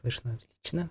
Слышно отлично.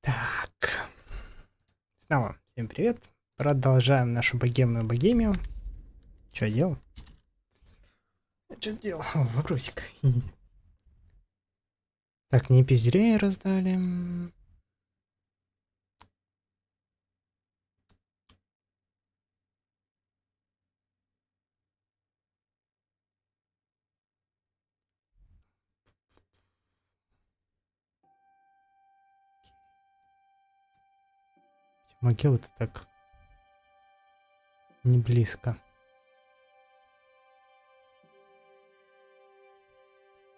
Так. Снова всем привет. Продолжаем нашу богемную богемию. Что делал? Что делал? О, вопросик. Так, мне пиздрей раздали. Могила-то так не близко.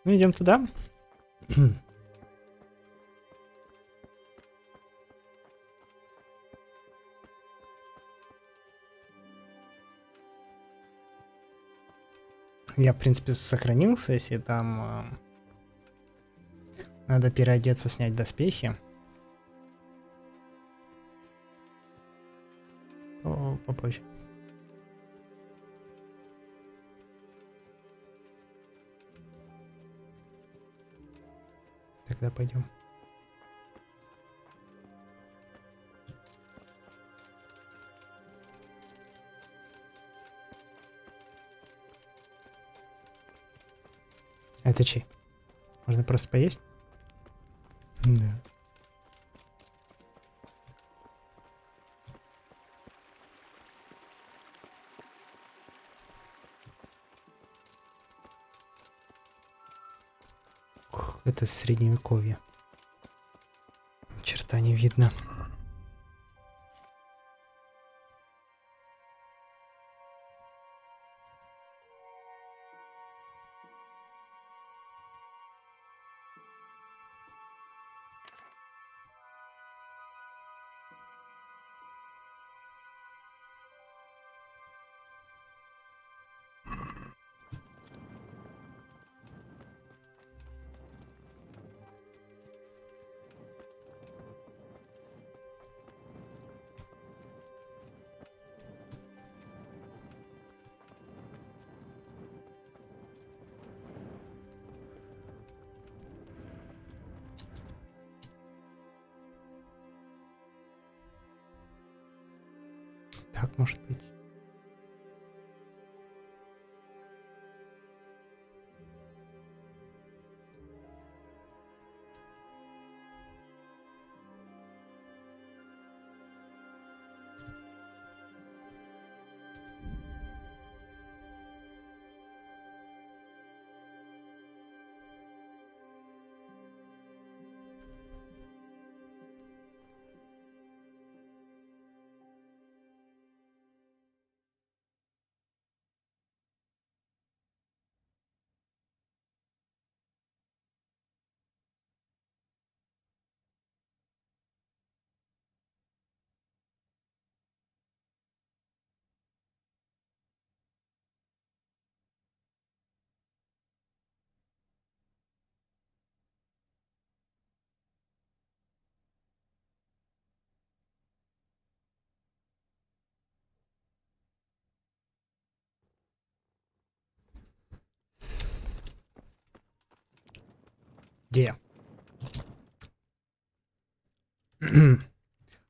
Ну, идем туда. Я, в принципе, сохранился, если там надо переодеться, снять доспехи. То попозже. Тогда пойдем. Это чей? Можно просто поесть? Да. Ух, это средневековье. Черта не видно. Так может быть. Где?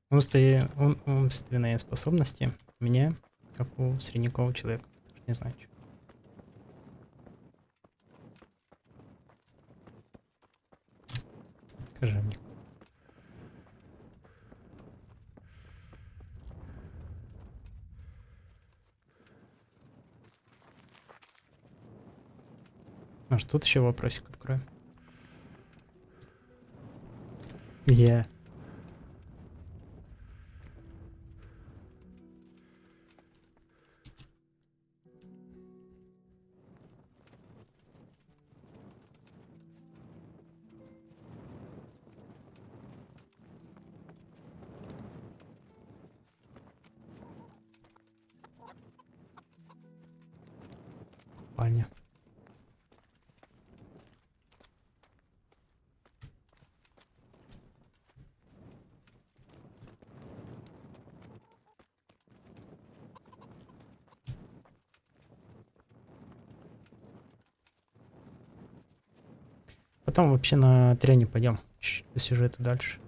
Умственные способности у меня, как у средневекового человека. Не знаю, чё. Скажи мне. Может, тут еще вопросик открою? Я. Спальня. Потом вообще на трене пойдем. По сюжету дальше.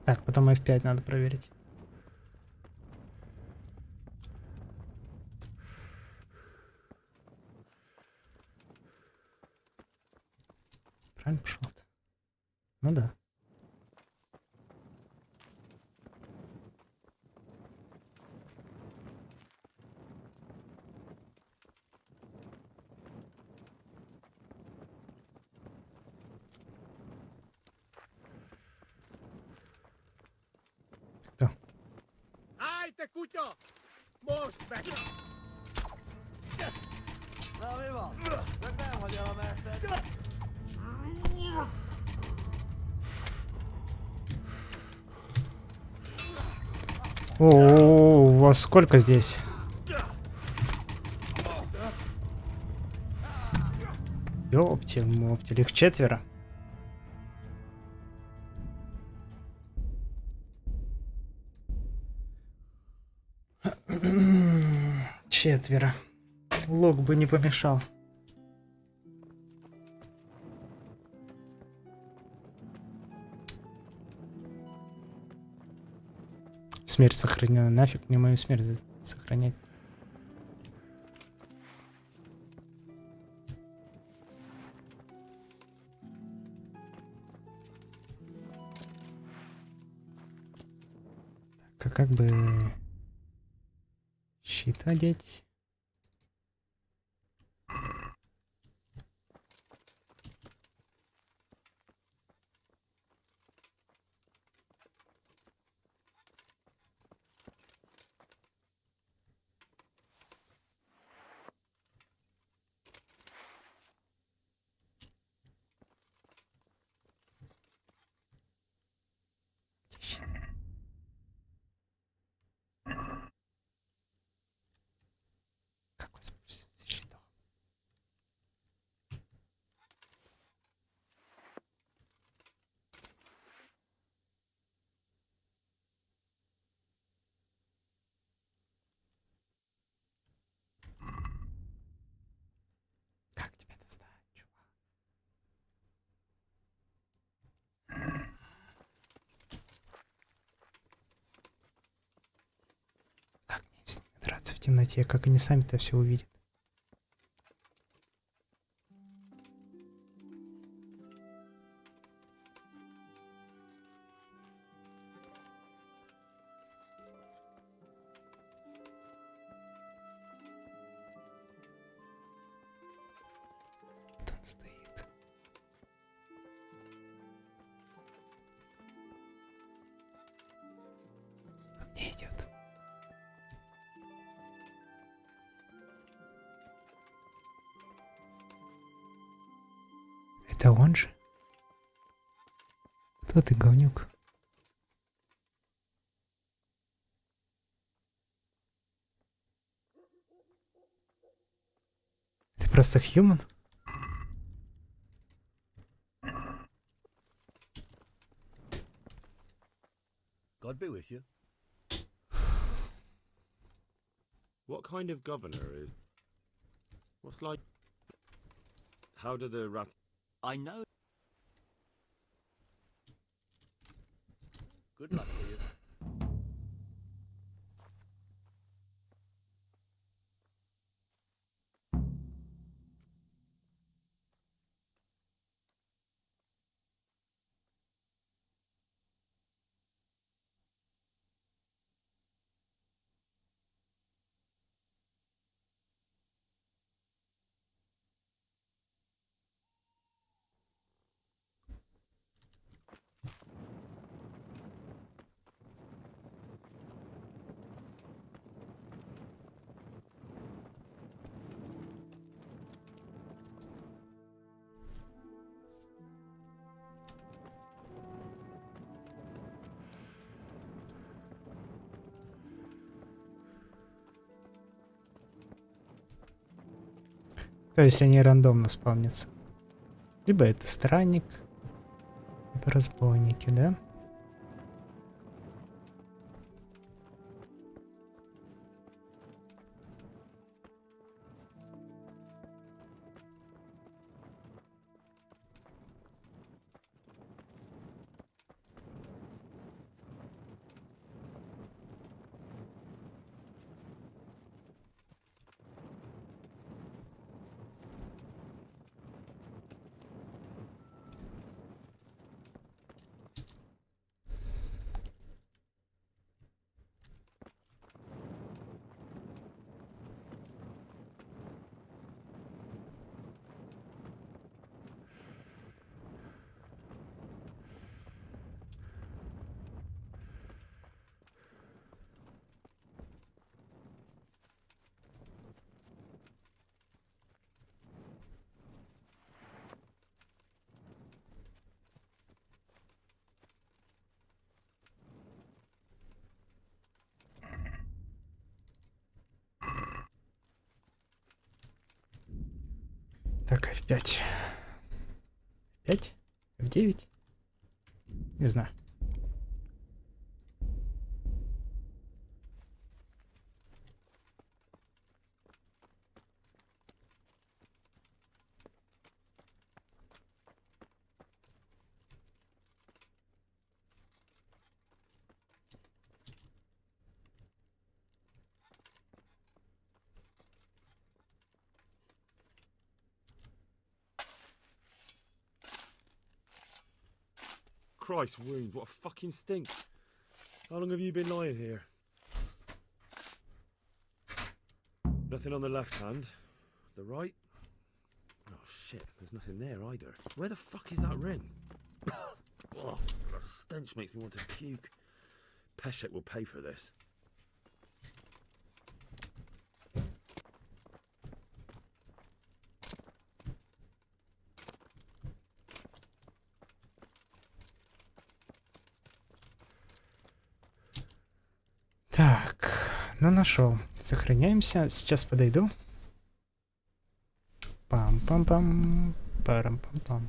Так, потом F5 надо проверить. Правильно пошел-то? Ну да. Кто? Ай, te kutyo! Most meg! Na mi van? Meg nem hagy el a messzet. О, у вас сколько здесь? Ёпти-мопти, их 4. Четверо. Лук бы не помешал. Смерть сохранена. Нафиг мне мою смерть сохранять. Так, а как бы щит одеть? сомневаться в темноте, как они сами-то все увидят. Вот он стоит. Он не идет. Это он же? Кто ты, говнюк? Ты просто human? God be with you. What kind of governor is... What's like... How do the rats... I know. Good luck to you. То есть они рандомно спавнятся. Либо это странник, либо разбойники, да? Так, F5. 5? F9? Не знаю. Christ wound, what a fucking stink. How long have you been lying here? Nothing on the left hand. The right? Oh shit, there's nothing there either. Where the fuck is that ring? Oh, the stench makes me want to puke. Peshek will pay for this. Так, ну нашел. Сохраняемся. Сейчас подойду. Пам-пам-пам. Парам-пам-пам.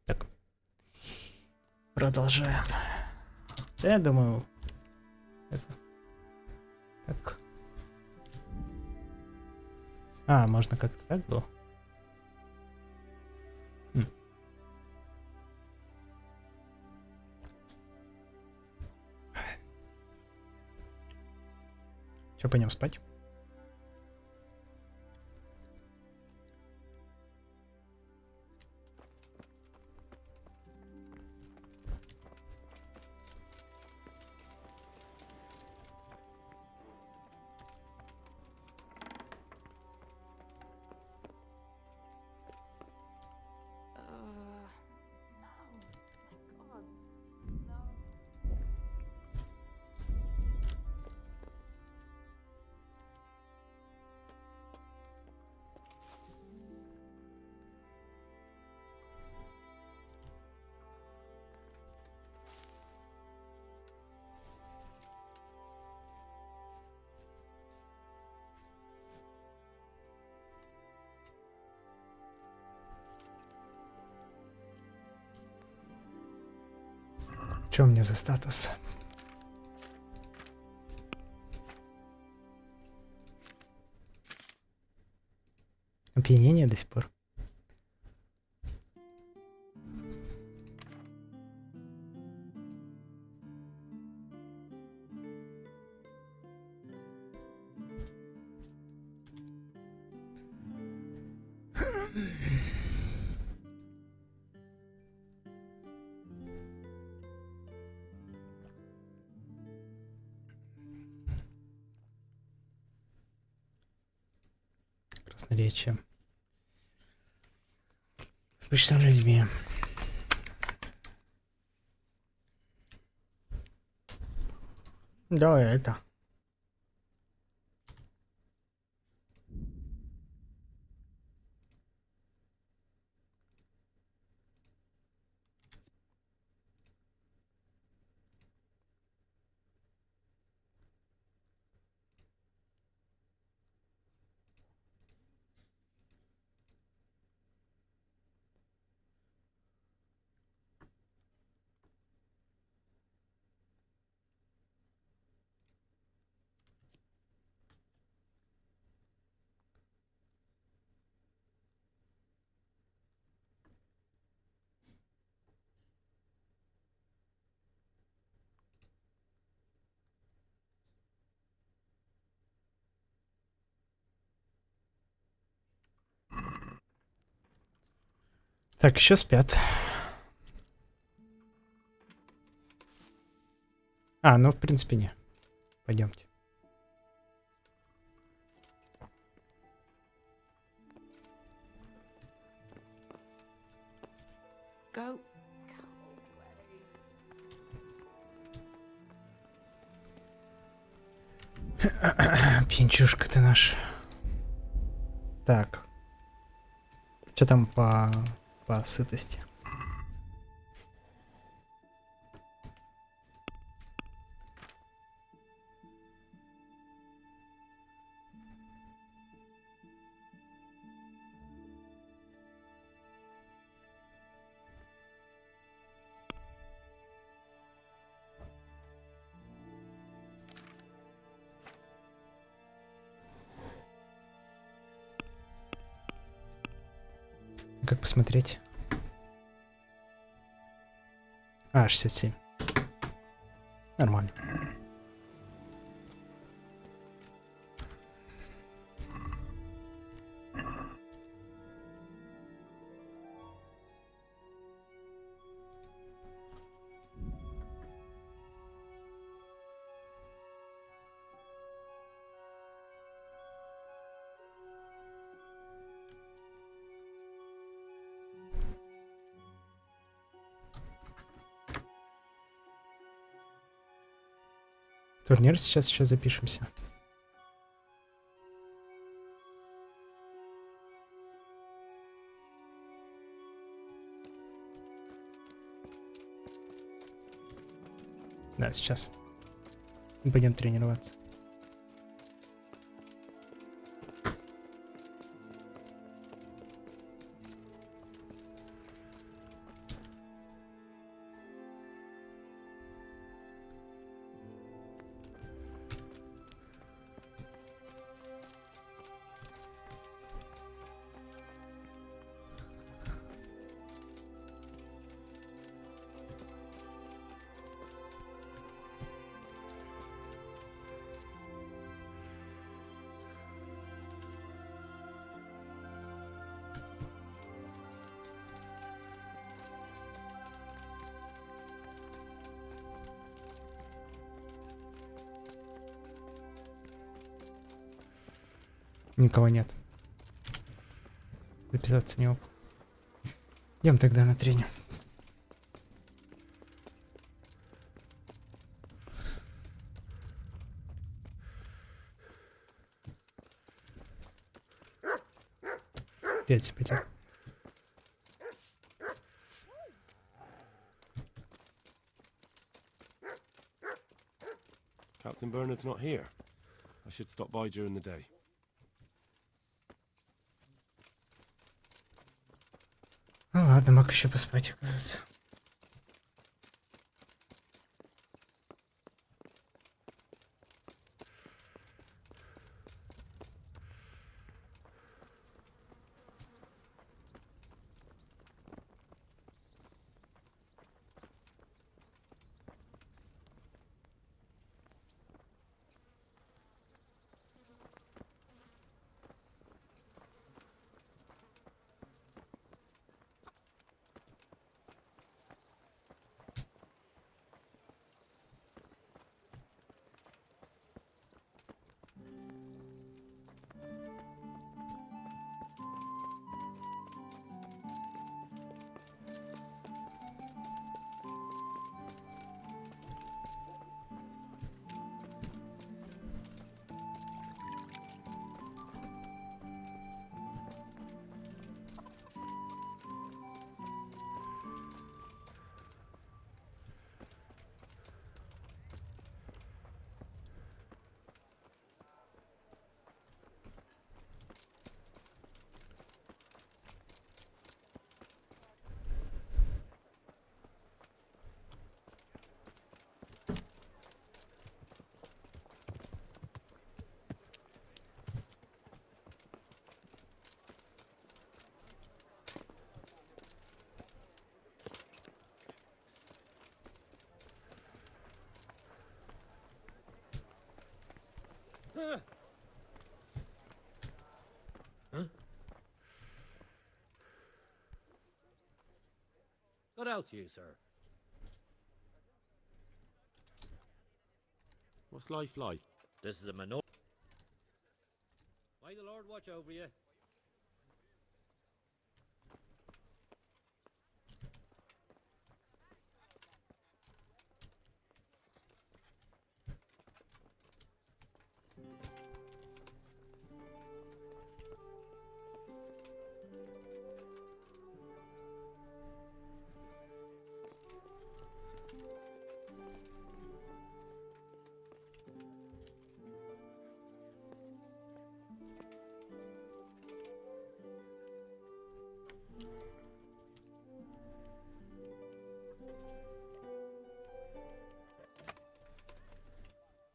Так. Продолжаем. Да, я думаю... Это... Так. А, можно как-то так было? Че, пойдем спать? Что у меня за статус? Опьянение до сих пор. Красноречие. Обычно людьми. Да, это. Так, еще спят. А, ну в принципе не. Пойдемте. Go. Пьянчушка ты наш. Так. Что там по сытости? Как посмотреть? А, 67. Нормально. Турнир сейчас еще запишемся. Да, сейчас. Пойдем тренироваться. Никого нет. Записаться не мог. Идем тогда на тренинг. Пять, пойдем. Captain Bernard's not here. I should stop by during the day. Ну ладно, мог еще поспать, оказывается. What else you, sir? What's life like? This is a minor. May the Lord watch over you.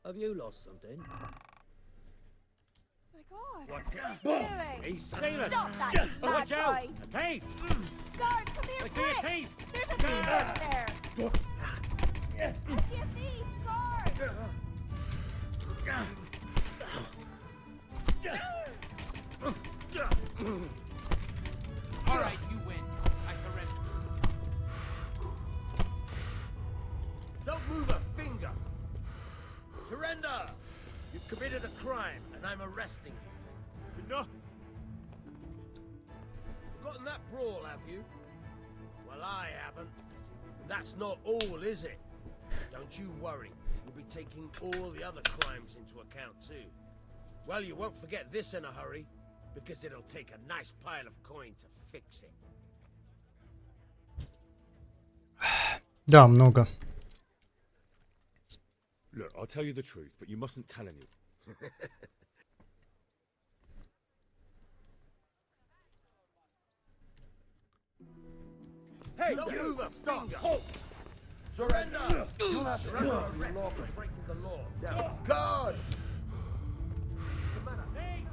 Have you lost something? My God! What? What are you doing? He's stealing! Stop that, you mad Watch out! boy! A thief! Guard, come here I see a quick! thief! There's a thief out there! I see a thief! Guard! All right, you win. I surrender. Don't move a finger! Surrender! You've committed a crime, and I'm arresting you. No. Forgotten that brawl, have you? Well, I haven't. And that's not all, is it? Don't you worry. We'll be taking all the other crimes into account, too. Well, you won't forget this in a hurry, because it'll take a nice pile of coin to fix it. Да, много. Look, I'll tell you the truth, but you mustn't tell anyone. Hey, don't move a finger! Halt! Surrender! You'll have to surrender or law for breaking the law. Now, guard! What's the matter? Hey!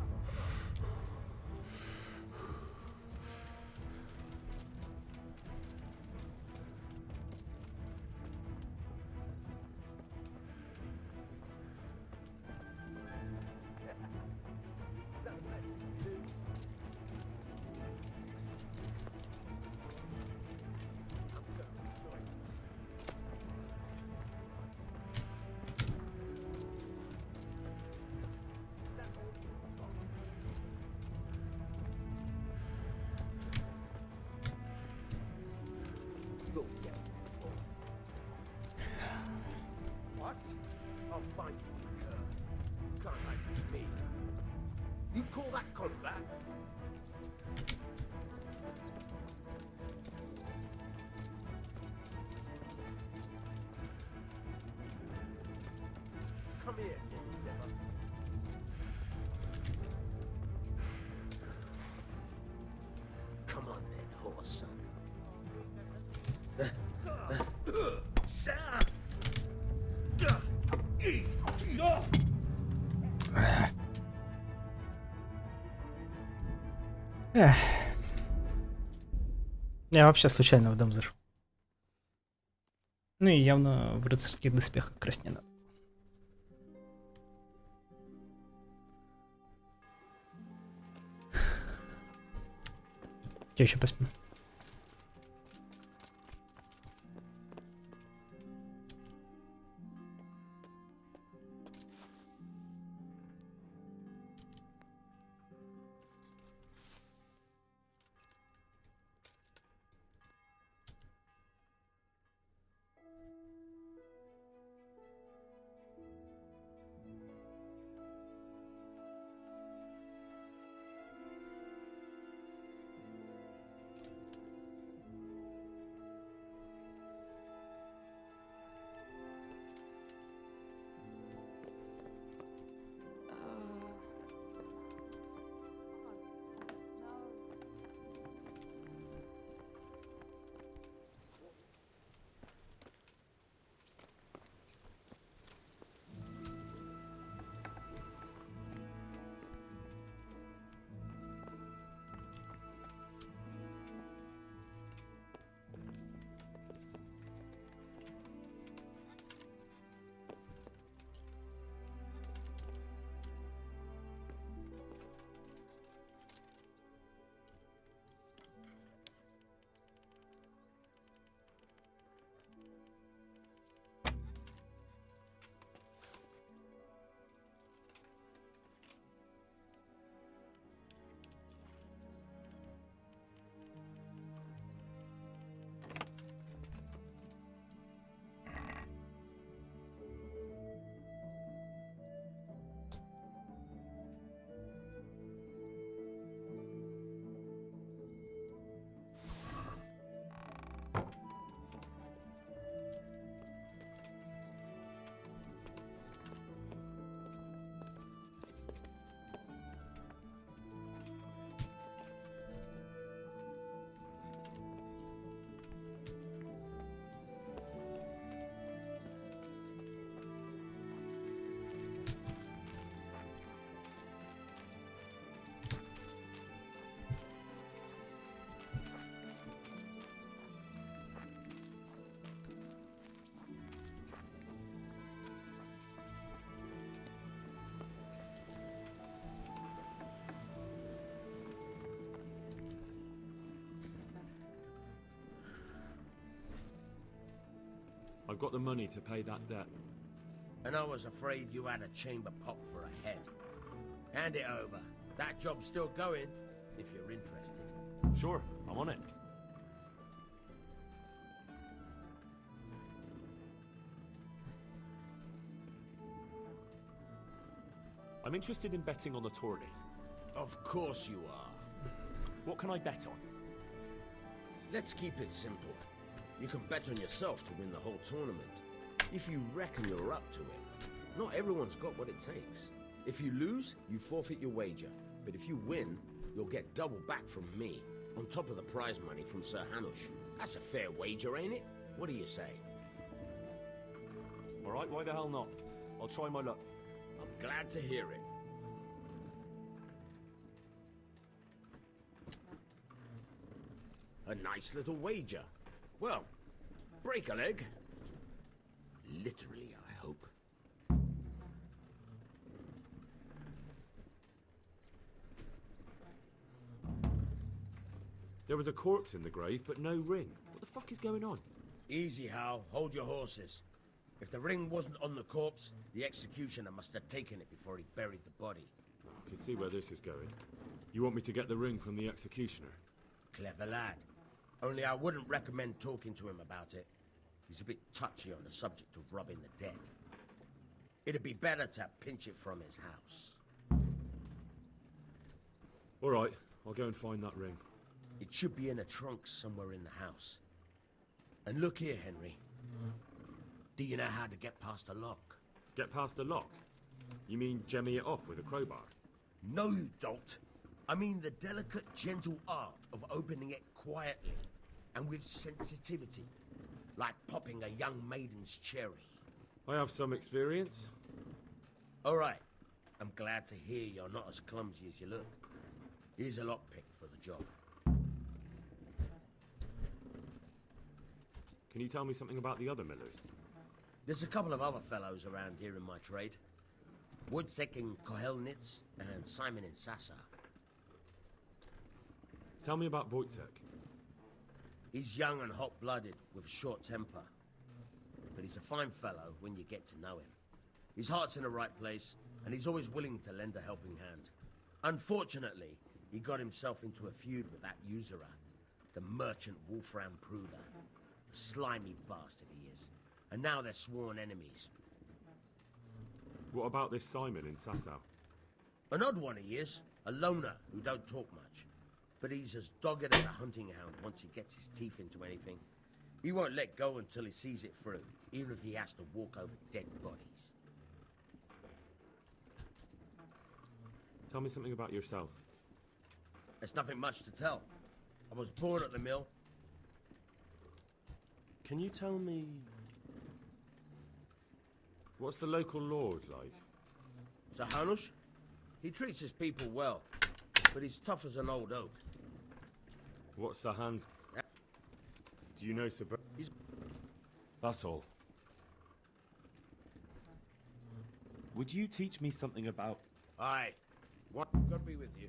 I'll find you, you cur. You can't hide from me. You call that combat? Come here, you devil. Come on then, horse son. Эх. Я вообще случайно в дом зашел. Ну и явно в рыцарских доспехах красть не надо. Я еще посплю. I've got the money to pay that debt. And I was afraid you had a chamber pop for a head. Hand it over. That job's still going, if you're interested. Sure, I'm on it. I'm interested in betting on the tourney. Of course you are. What can I bet on? Let's keep it simple. You can bet on yourself to win the whole tournament. If you reckon you're up to it. Not everyone's got what it takes. If you lose, you forfeit your wager. But if you win, you'll get double back from me, on top of the prize money from Sir Hanush. That's a fair wager, ain't it? What do you say? All right, why the hell not? I'll try my luck. I'm glad to hear it. A nice little wager. Well, break a leg. Literally, I hope. There was a corpse in the grave, but no ring. What the fuck is going on? Easy, Hal. Hold your horses. If the ring wasn't on the corpse, the executioner must have taken it before he buried the body. I can see where this is going. You want me to get the ring from the executioner? Clever lad. Only I wouldn't recommend talking to him about it. He's a bit touchy on the subject of robbing the dead. It'd be better to pinch it from his house. All right, I'll go and find that ring. It should be in a trunk somewhere in the house. And look here, Henry. Do you know how to get past a lock? Get past the lock? You mean jemmy it off with a crowbar? No, you don't. I mean the delicate, gentle art of opening it quietly and with sensitivity, like popping a young maiden's cherry. I have some experience. All right. I'm glad to hear you're not as clumsy as you look. Here's a lockpick for the job. Can you tell me something about the other millers? There's a couple of other fellows around here in my trade. Woodsek in Kohelnitz and Simon in Sassa. Tell me about Wojtek. He's young and hot-blooded with a short temper. But he's a fine fellow when you get to know him. His heart's in the right place, and he's always willing to lend a helping hand. Unfortunately, he got himself into a feud with that usurer, the merchant Wolfram Pruder. A slimy bastard he is. And now they're sworn enemies. What about this Simon in Sasau? An odd one he is, a loner who don't talk much. But he's as dogged as a hunting hound once he gets his teeth into anything. He won't let go until he sees it through, even if he has to walk over dead bodies. Tell me something about yourself. There's nothing much to tell. I was born at the mill. Can you tell me... What's the local lord like? Zahanush? He treats his people well, but he's tough as an old oak. What's Sahan's? Do you know Sir That's all. Would you teach me something about... Aye. What? God be with you.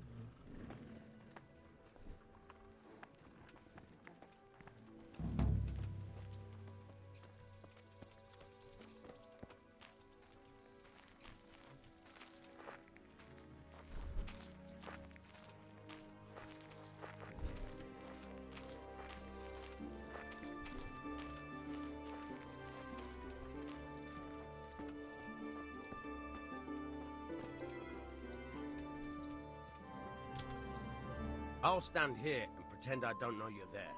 I'll stand here and pretend I don't know you're there.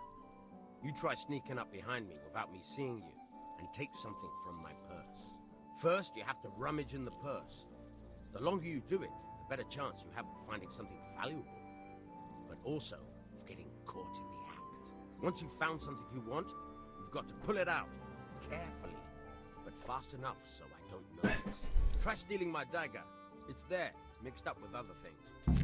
You try sneaking up behind me without me seeing you, and take something from my purse. First, you have to rummage in the purse. The longer you do it, the better chance you have of finding something valuable. But also, of getting caught in the act. Once you've found something you want, you've got to pull it out, carefully, but fast enough so I don't notice. Try stealing my dagger. It's there, mixed up with other things.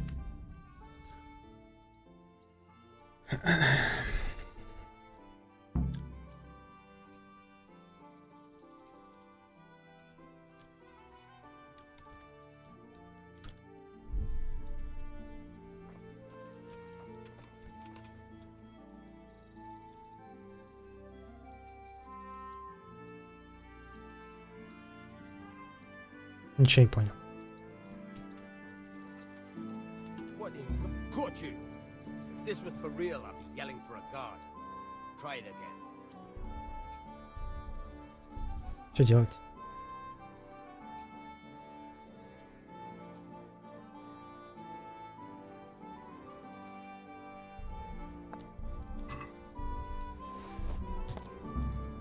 Ничего не понял. What in... Caught you! If this was for real, I'd be yelling for a guard. Try it again. Что делать?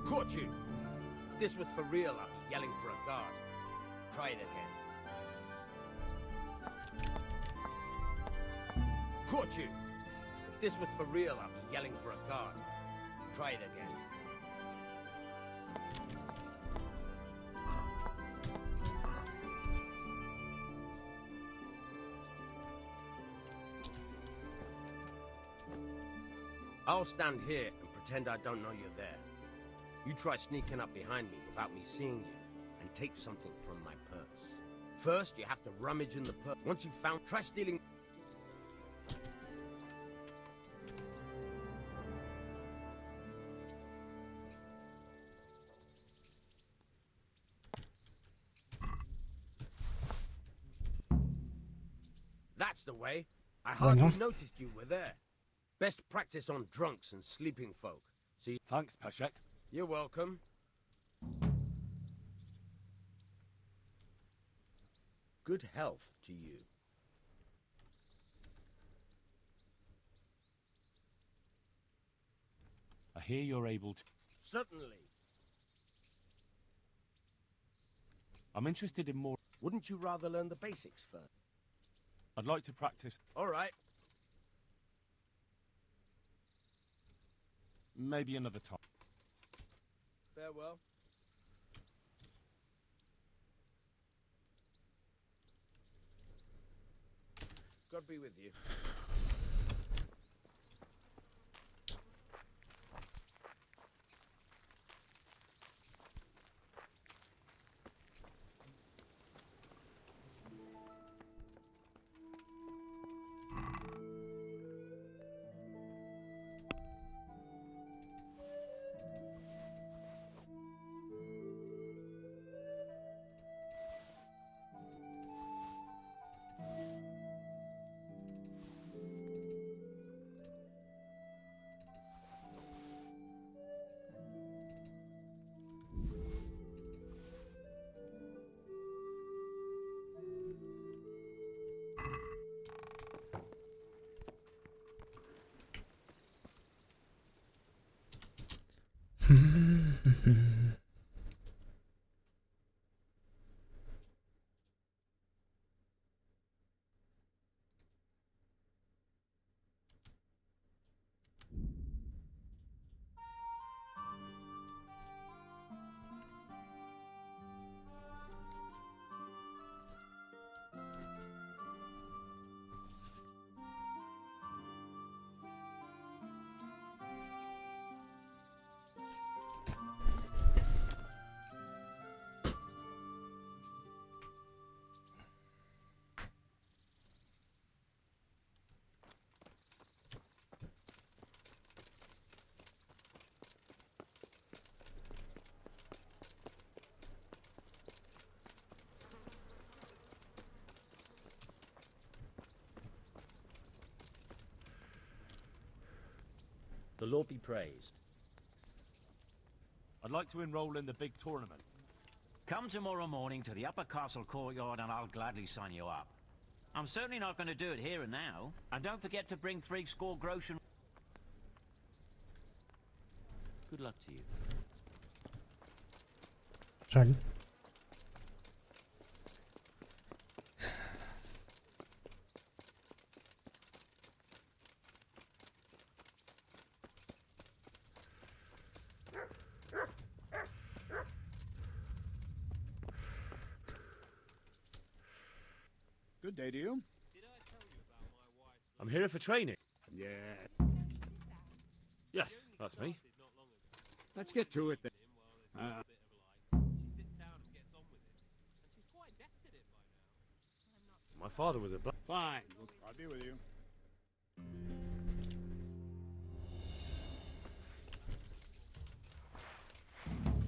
Caught you! If this was for real, I'd be yelling for a guard. Try it again. Caught you! If this was for real, I'd be yelling for a guard. Try it again. I'll stand here and pretend I don't know you're there. You try sneaking up behind me without me seeing you, and take something from my purse. First, you have to rummage in the purse. Once you've found... Try stealing... That's the way. I hardly noticed you were there. Best practice on drunks and sleeping folk. See? Thanks, Peshek. You're welcome. Good health to you. I hear you're able to... Certainly. I'm interested in more... Wouldn't you rather learn the basics first? I'd like to practice... All right. Maybe another time. Farewell. God be with you. The Lord be praised. I'd like to enroll in the big tournament. Come tomorrow morning to the upper castle courtyard and I'll gladly sign you up. I'm certainly not going to do it here and now. And don't forget to bring 60 groschen. Good luck to you. Жаль. Good day to you. I'm here for training. Yeah. Yes, that's me. Let's get to it then. My father was a black. Fine. I'll be with you.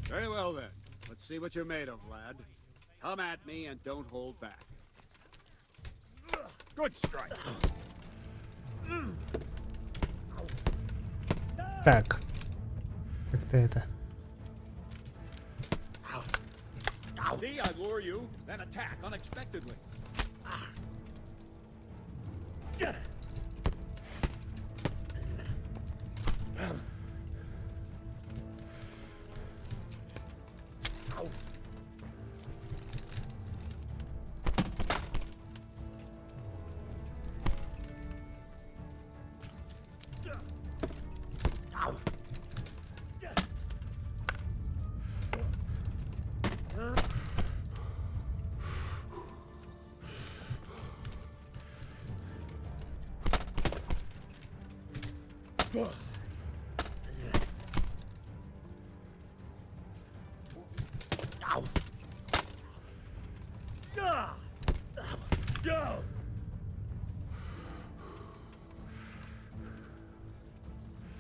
Very well then. Let's see what you're made of, lad. Come at me and don't hold back. Good strike. Так. Как-то это. See, I lure you, then attack unexpectedly.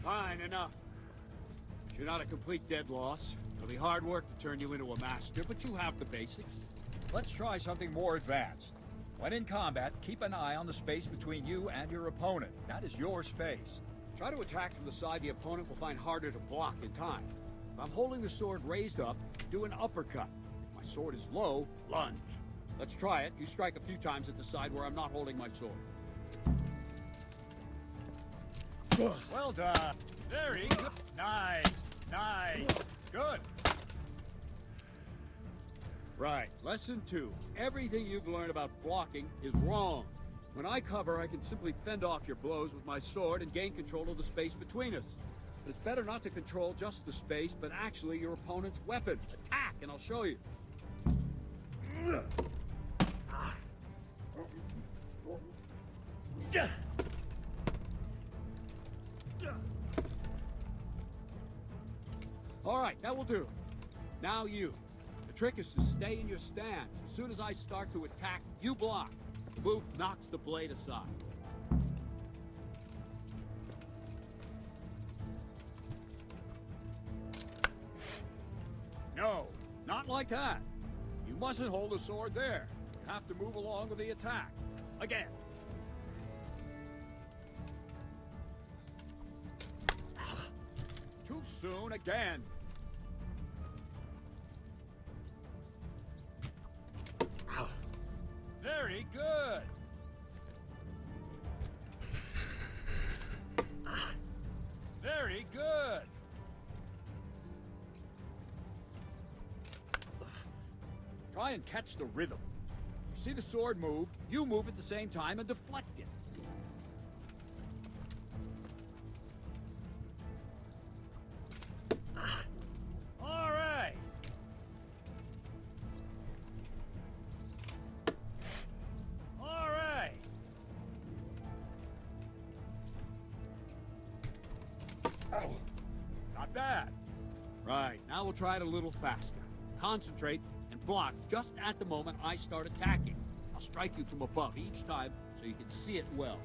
Fine, enough. You're not a complete dead loss. It'll be hard work to turn you into a master, but you have the basics. Let's try something more advanced. When in combat, keep an eye on the space between you and your opponent. That is your space. Try to attack from the side the opponent will find harder to block in time. If I'm holding the sword raised up, do an uppercut. If my sword is low, lunge. Let's try it. You strike a few times at the side where I'm not holding my sword. Well done. Very good. Nice. Nice. Good. Right. Lesson 2. Everything you've learned about blocking is wrong. When I cover, I can simply fend off your blows with my sword and gain control of the space between us. But it's better not to control just the space, but actually your opponent's weapon. Attack, and I'll show you. All right, that will do. Now you. The trick is to stay in your stance. As soon as I start to attack, you block. The move knocks the blade aside. No, not like that. You mustn't hold the sword there. You have to move along with the attack. Again. Too soon again. Very good. Very good. Try and catch the rhythm. You see the sword move, you move at the same time and deflect it. All right. All right. Not bad. Right, now we'll try it a little faster. Concentrate and block just at the moment I start attacking. I'll strike you from above each time so you can see it well.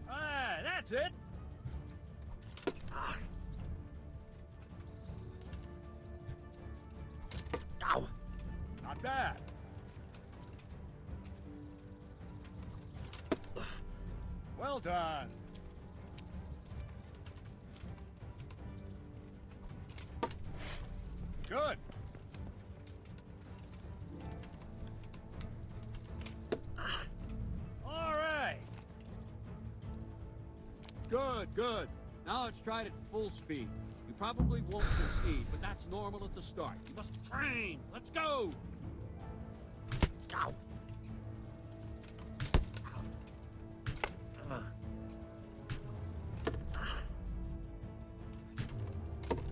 Ah, that's it. Ow. Not bad. Well done. Good. All right. Good, good. Now let's try it at full speed. You probably won't succeed, but that's normal at the start. You must train. Let's go. Ow.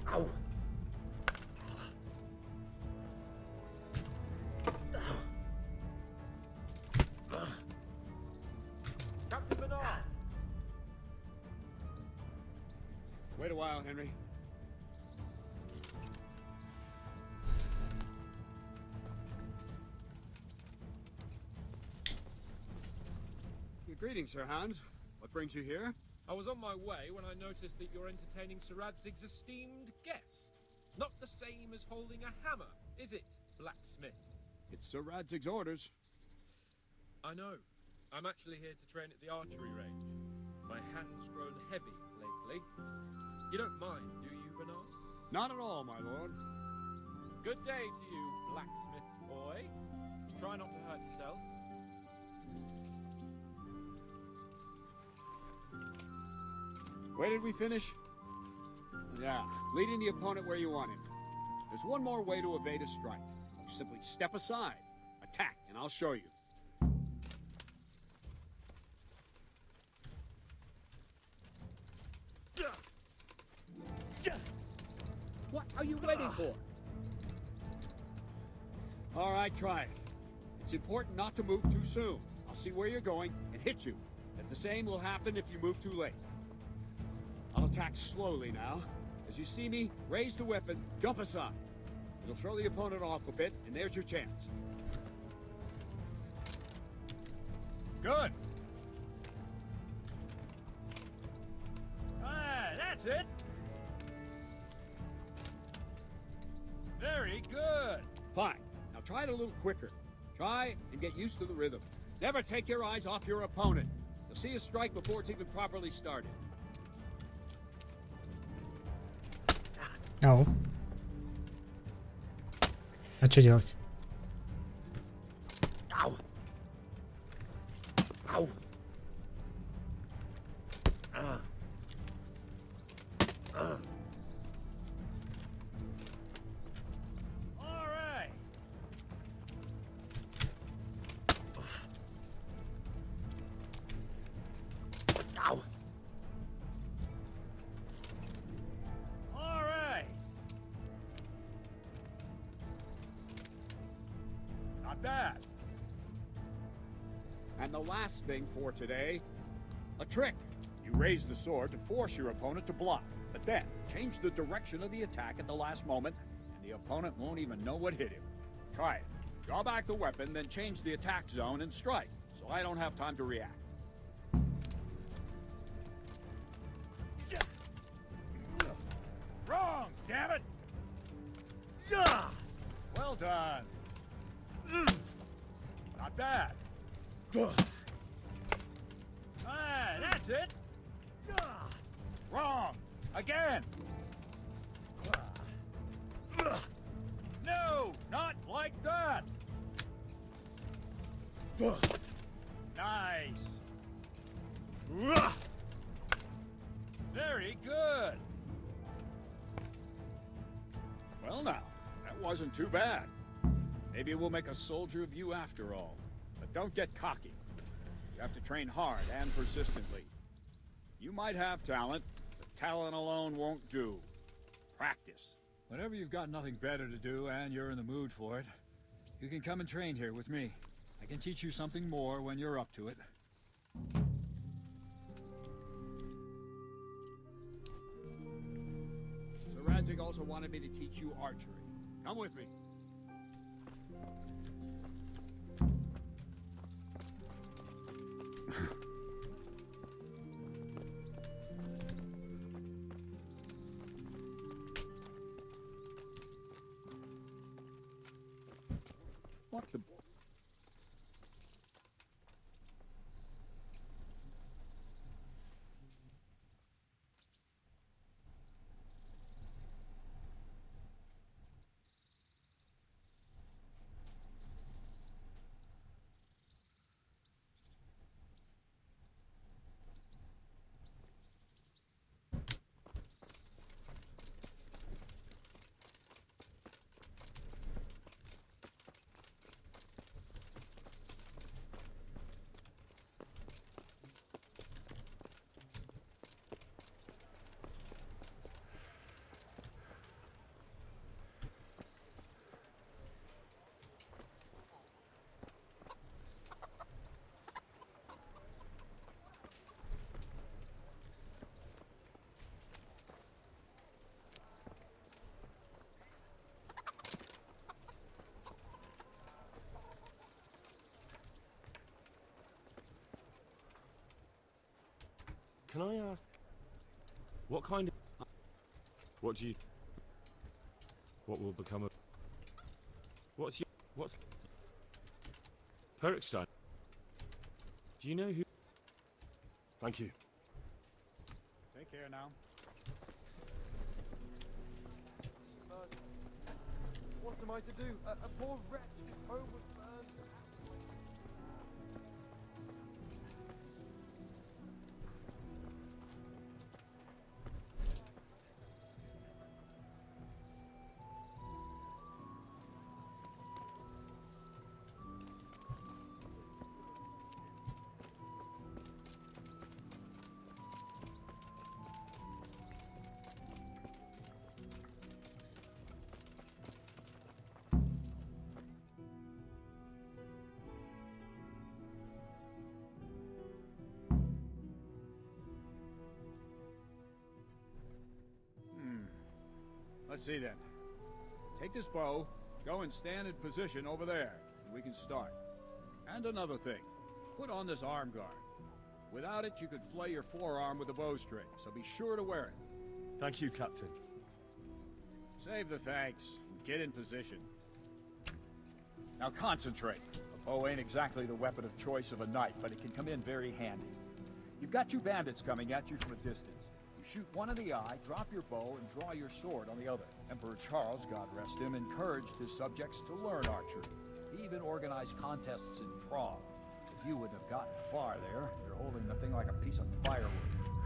Ow. Captain Bernard! Wait a while, Henry. Greetings, Sir Hans. What brings you here? I was on my way when I noticed that you're entertaining Sir Radzig's esteemed guest. Not the same as holding a hammer, is it, blacksmith? It's Sir Radzig's orders. I know. I'm actually here to train at the archery range. My hand's grown heavy lately. You don't mind, do you, Bernard? Not at all, my lord. Good day to you, blacksmith's boy. Try not to hurt yourself. Where did we finish? Yeah, leading the opponent where you want him. There's one more way to evade a strike. You simply step aside, attack, and I'll show you. What are you waiting for? All right, try it. It's important not to move too soon. I'll see where you're going and hit you. But the same will happen if you move too late. I'll attack slowly now. As you see me, raise the weapon, jump aside. It'll throw the opponent off a bit, and there's your chance. Good. Ah, that's it. Very good. Fine. Now try it a little quicker. Try and get used to the rhythm. Never take your eyes off your opponent. You'll see a strike before it's even properly started. Oh. А что делать? Ow. Ow. All right. Ow. All right. Not bad. And the last thing for today, a trick. You raise the sword to force your opponent to block, but then change the direction of the attack at the last moment, and the opponent won't even know what hit him. Try it. Draw back the weapon, then change the attack zone and strike, so I don't have time to react. Wrong, damn it! Well done. Not bad. Ah, that's it. Wrong. Again. No, not like that. Nice. Very good. Well now, that wasn't too bad. Maybe we'll make a soldier of you after all. But don't get cocky. You have to train hard and persistently. You might have talent, but talent alone won't do. Practice. Whenever you've got nothing better to do and you're in the mood for it, you can come and train here with me. I can teach you something more when you're up to it. So Radzig also wanted me to teach you archery. Come with me. What the... Can I ask, what kind of... What do you... What will become of... What's... Perkstein? Do you know who... Thank you. Take care now. What am I to do? A poor wretch whose home was burned. Let's see then. Take this bow, go and stand in position over there, and we can start. And another thing, put on this arm guard. Without it, you could flay your forearm with a bowstring, so be sure to wear it. Thank you, Captain. Save the thanks, and get in position. Now concentrate. A bow ain't exactly the weapon of choice of a knight, but it can come in very handy. You've got two bandits coming at you from a distance. You shoot one in the eye, drop your bow, and draw your sword on the other. Emperor Charles, God rest him, encouraged his subjects to learn archery. He even organized contests in Prague. If you wouldn't have gotten far there, you're holding the thing like a piece of firewood.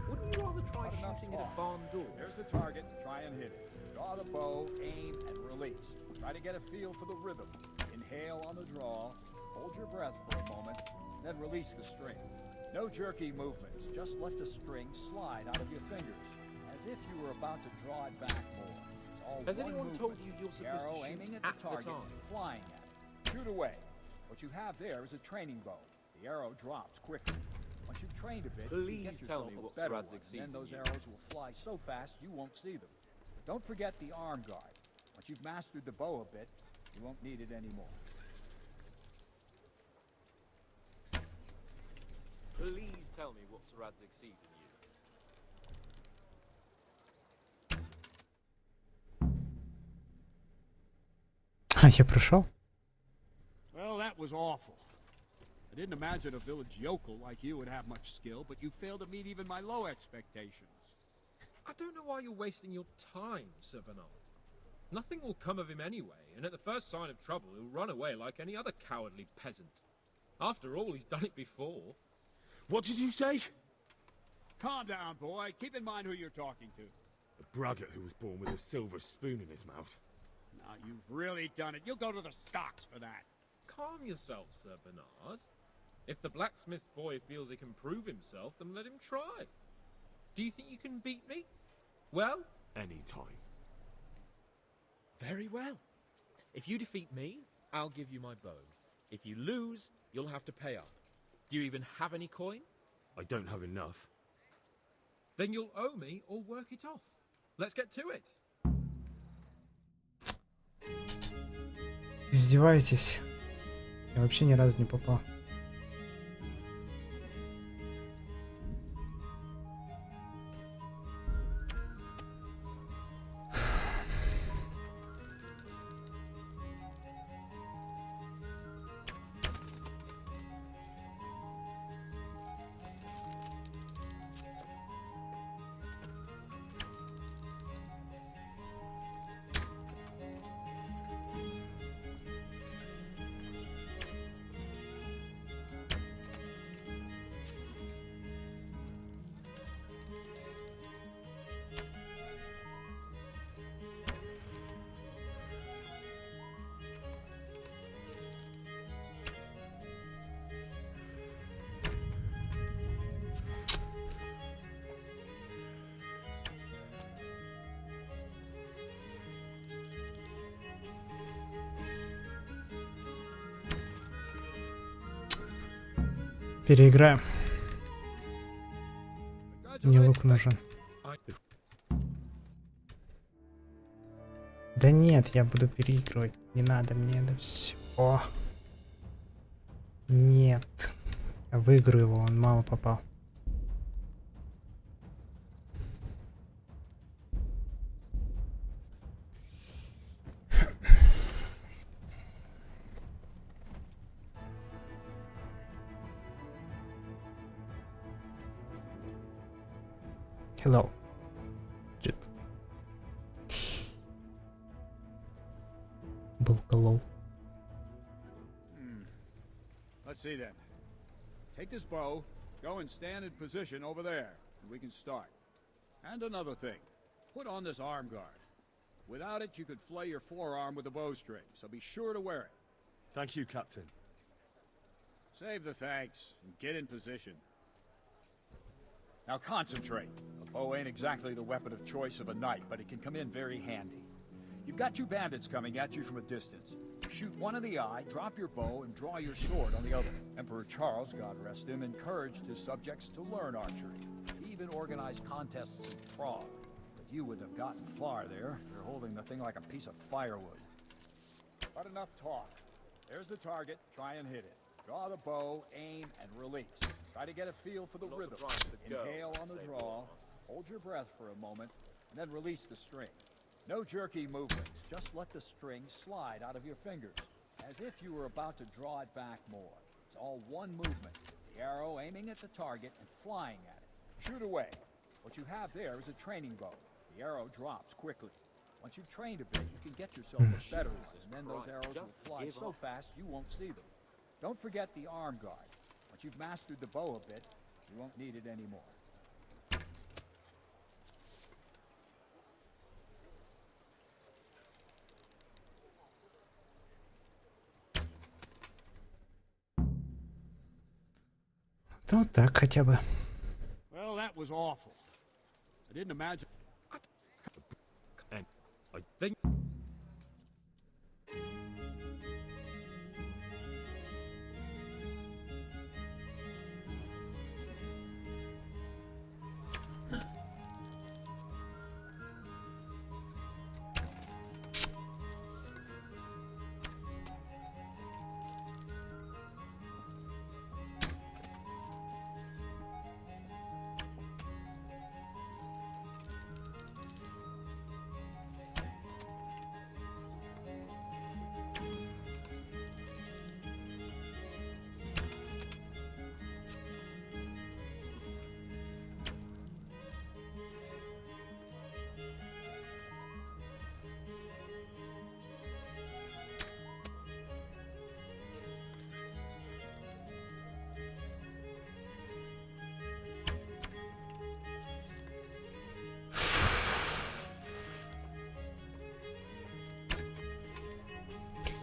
Wouldn't you rather try shooting at a barn door? There's the target. Try and hit it. Draw the bow, aim, and release. Try to get a feel for the rhythm. Inhale on the draw, hold your breath for a moment, then release the string. No jerky movements, just let the string slide out of your fingers, as if you were about to draw it back more. It's all Has one anyone movement. told you you're The supposed arrow to shoot aiming at at the the target target? and flying at it. Shoot away. What you have there is a training bow. The arrow drops quickly. Once you've trained a bit, you Please get tell yourself me a what better Saradzic one, sees and then in those you. arrows will fly so fast you won't see them. Don't forget the arm guard. Once you've mastered the bow a bit, you won't need it anymore. Please tell me what Saradzic sees in you. А, я прошел? Well, that was awful. I didn't imagine a village yokel like you would have much skill, but you failed to meet even my low expectations. I don't know why you're wasting your time, Sir Bernard. Nothing will come of him anyway, and at the first sign of trouble, he'll run away like any other cowardly peasant. After all, he's done it before. What did you say? Calm down, boy. Keep in mind who you're talking to. A braggart who was born with a silver spoon in his mouth. Now, you've really done it. You'll go to the stocks for that. Calm yourself, Sir Bernard. If the blacksmith boy feels he can prove himself, then let him try. Do you think you can beat me? Well? Any time. Very well. If you defeat me, I'll give you my bow. If you lose, you'll have to pay up. Do you even have any coin? I don't have enough. Then you'll owe me or work it off. Let's get to it. Издеваетесь? Я вообще ни разу не попал. Переиграем. Мне лук нужен. Да нет, я буду переигрывать. Не надо мне это все. Нет. Я выиграю его, он мало попал. Hello. Был. Let's see then. Take this bow, go and stand in position over there, and we can start. And another thing, put on this arm guard. Without it, you could flay your forearm with a bowstring, so be sure to wear it. Thank you, Captain. Save the thanks, and get in position. Now concentrate. A bow ain't exactly the weapon of choice of a knight, but it can come in very handy. You've got two bandits coming at you from a distance. Shoot one in the eye, drop your bow, and draw your sword on the other. Emperor Charles, God rest him, encouraged his subjects to learn archery. He even organized contests in Prague. But you wouldn't have gotten far there. You're holding the thing like a piece of firewood. But enough talk. There's the target. Try and hit it. Draw the bow, aim, and release. Try to get a feel for the rhythm. Inhale on the draw, hold your breath for a moment, and then release the string. No jerky movements, just let the string slide out of your fingers, as if you were about to draw it back more. It's all one movement, the arrow aiming at the target and flying at it. Shoot away. What you have there is a training bow. The arrow drops quickly. Once you've trained a bit, you can get yourself a better one, and then those arrows will fly so fast you won't see them. Don't forget the arm guard. Once you've mastered the bow a bit, you won't need it anymore. Да вот так хотя бы. Well, that was awful. I didn't imagine. And I think.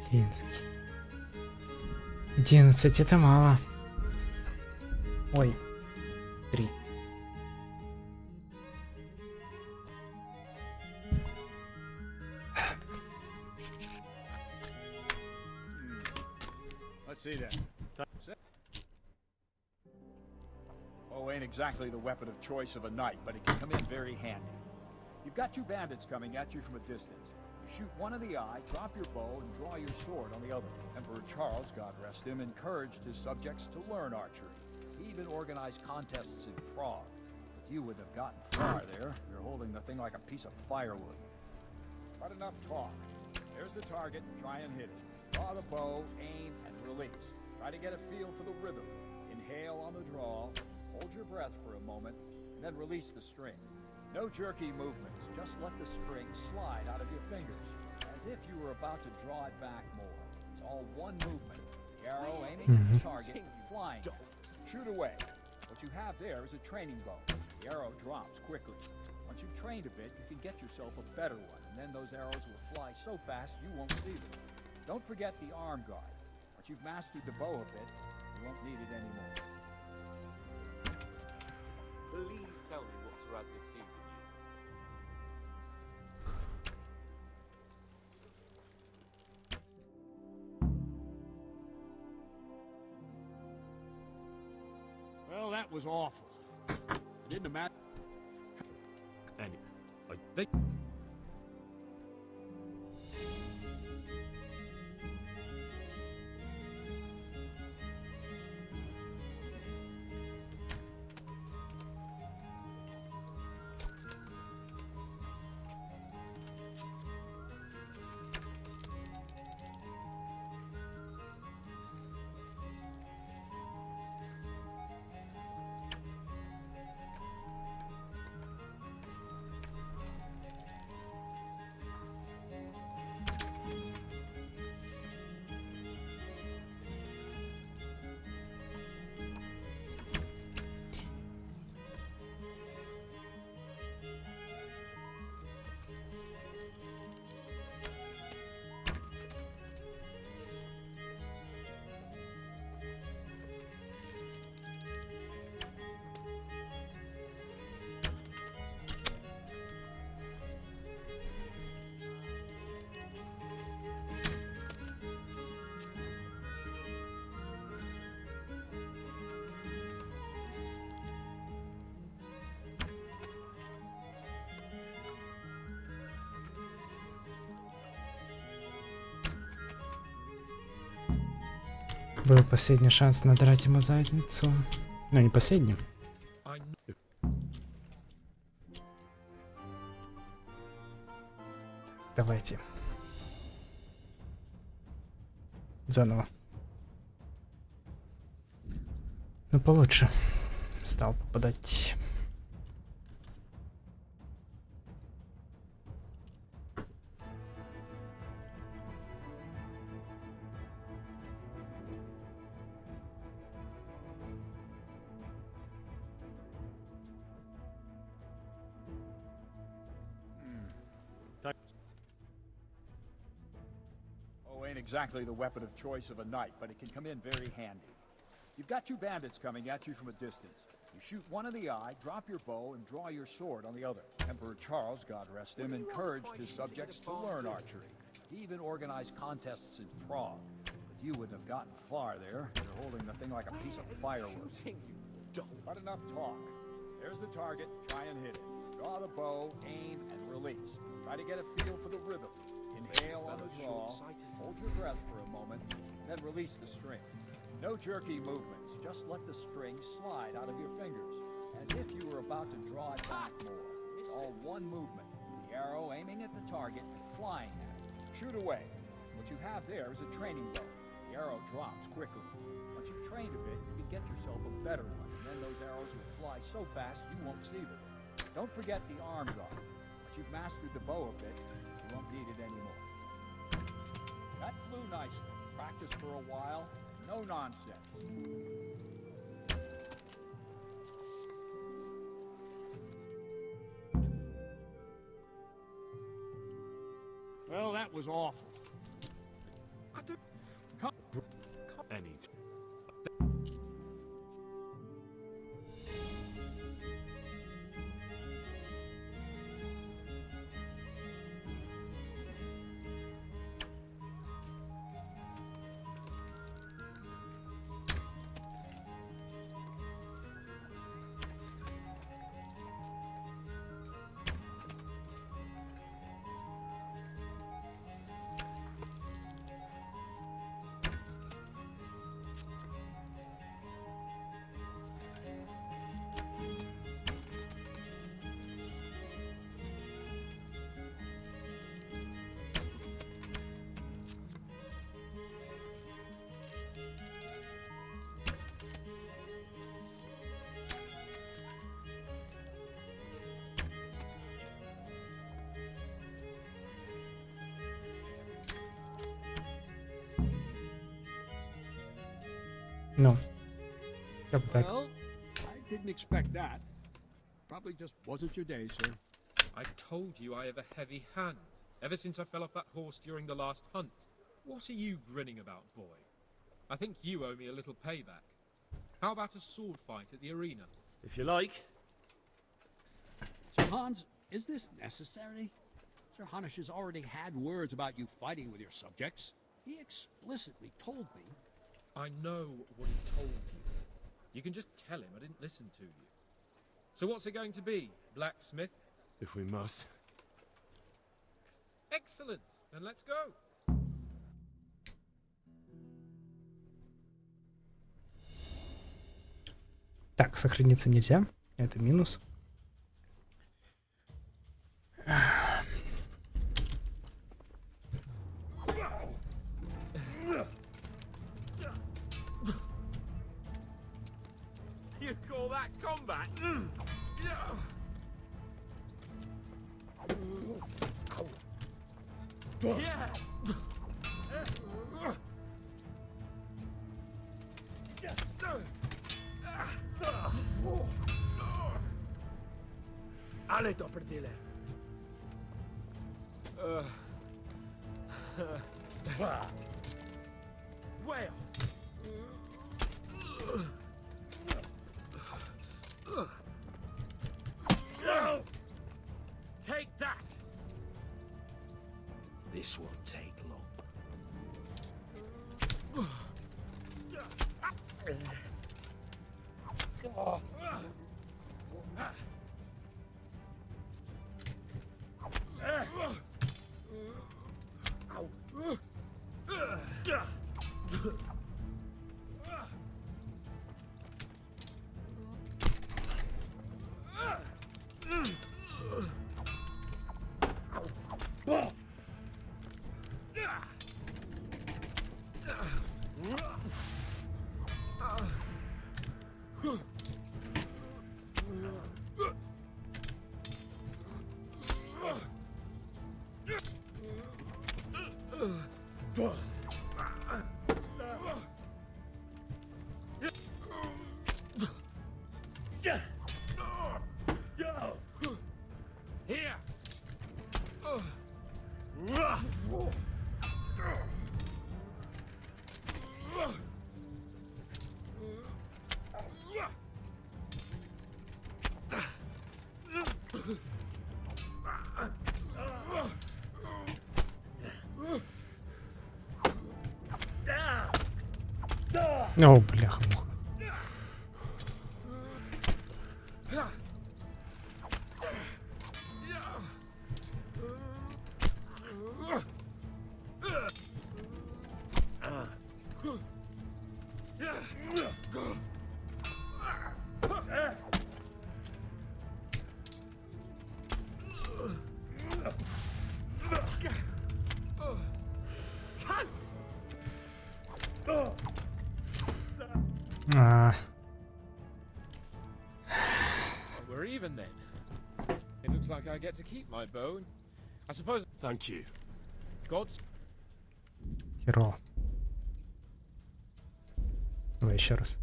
Клинский. 11 это мало. Ой. 3. Let's see that. Oh, ain't exactly the weapon of choice of a knight, but it can come in very handy. You've got two bandits coming at you from a distance. You shoot one in the eye, drop your bow, and draw your sword on the other. Emperor Charles, God rest him, encouraged his subjects to learn archery. He even organized contests in Prague. But you wouldn't have gotten far there. You're holding the thing like a piece of firewood. But enough talk. There's the target. Try and hit it. Draw the bow, aim, and release. Try to get a feel for the rhythm. Inhale on the draw, hold your breath for a moment, and then release the string. No jerky movements, just let the string slide out of your fingers, as if you were about to draw it back more. It's all one movement. The arrow aiming at the target, flying. Shoot away. What you have there is a training bow. The arrow drops quickly. Once you've trained a bit, you can get yourself a better one, and then those arrows will fly so fast you won't see them. Don't forget the arm guard. Once you've mastered the bow a bit, you won't need it anymore. Please tell me what Sir Radcliffe sees in you. Well, that was awful. I didn't imagine. And I think. Был последний шанс надрать ему задницу. Ну, не последний. Давайте. Заново. Ну, получше. Стал попадать. Oh, ain't exactly the weapon of choice of a knight, but it can come in very handy. You've got two bandits coming at you from a distance. You shoot one in the eye, drop your bow, and draw your sword on the other. Emperor Charles, God rest him, encouraged his subjects to learn archery. He even organized contests in Prague. But you wouldn't have gotten far there. You're holding the thing like a piece of fireworks. But enough talk. There's the target. Try and hit it. Draw the bow, aim, and release. Try to get a feel for the rhythm. Inhale on the draw, hold your breath for a moment, then release the string. No jerky movements, just let the string slide out of your fingers, as if you were about to draw it back more. It's all one movement, the arrow aiming at the target and flying at it. Shoot away. What you have there is a training bow. The arrow drops quickly. Once you've trained a bit, you can get yourself a better one, and then those arrows will fly so fast you won't see them. Don't forget the arm guard. Once you've mastered the bow a bit, you won't need it anymore. That flew nicely. Practice for a while. No nonsense. Well, that was awful. Any. Ну, как бы так. Well, I didn't expect that. Probably just wasn't your day, sir. I told you I have a heavy hand, ever since I fell off that horse during the last hunt. What are you grinning about, boy? I think you owe me a little payback. How about a sword fight at the arena? If you like. Sir Hans, is this necessary? Sir Hanush has already had words about you fighting with your subjects. He explicitly told me. I know what he told you. You can just tell him I didn't listen to you. So what's it going to be, blacksmith? If we must. Excellent. Then let's go. Так, сохраниться нельзя. Это минус. You call that combat? Yeah. Ale to prdele. Well. Take that. This won't take long. О, бляха-муха. We're even then. It looks like I get to keep my bow. I suppose. Thank you. God's. Херово. Давай еще раз.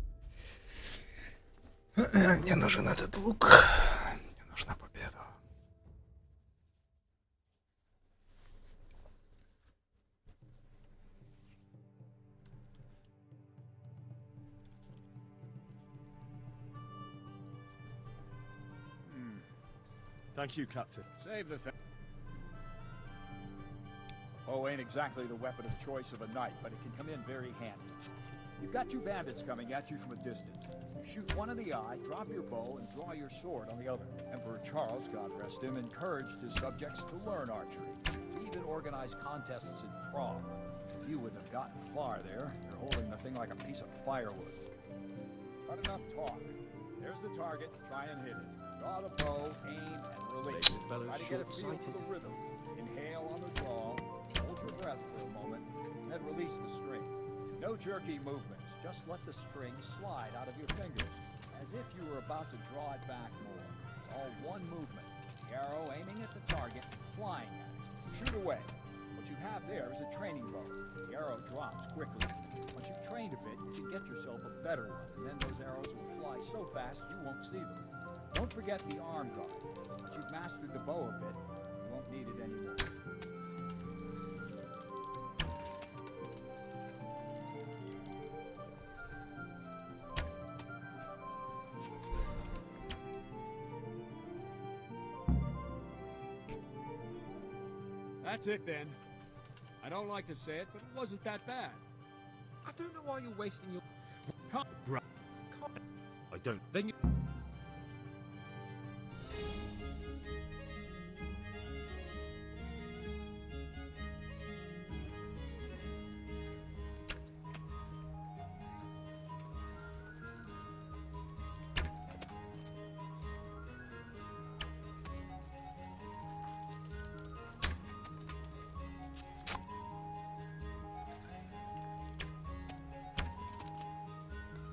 Мне нужен этот лук. Мне нужна победа. Thank you, Captain. Save the thing. Oh, ain't exactly the weapon of choice of a knight, but it can come in very handy. You've got two bandits coming at you from a distance. You shoot one in the eye, drop your bow, and draw your sword on the other. Emperor Charles, God rest him, encouraged his subjects to learn archery. He even organized contests in Prague. You wouldn't have gotten far there. You're holding the thing like a piece of firewood. But enough talk. There's the target. Try and hit it. Draw the bow, aim, and release. Try to get a feel for the rhythm. Inhale on the draw. Hold your breath for a moment, then release the string. No jerky movements, just let the string slide out of your fingers, as if you were about to draw it back more. It's all one movement. The arrow aiming at the target, flying at it. Shoot away. What you have there is a training bow. The arrow drops quickly. Once you've trained a bit, you can get yourself a better one, and then those arrows will fly so fast you won't see them. Don't forget the arm guard. Once you've mastered the bow a bit, you won't need it anymore. That's it then. I don't like to say it, but it wasn't that bad. I don't know why you're wasting your. I don't. Then you.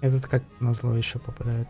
Этот как назло еще попадает.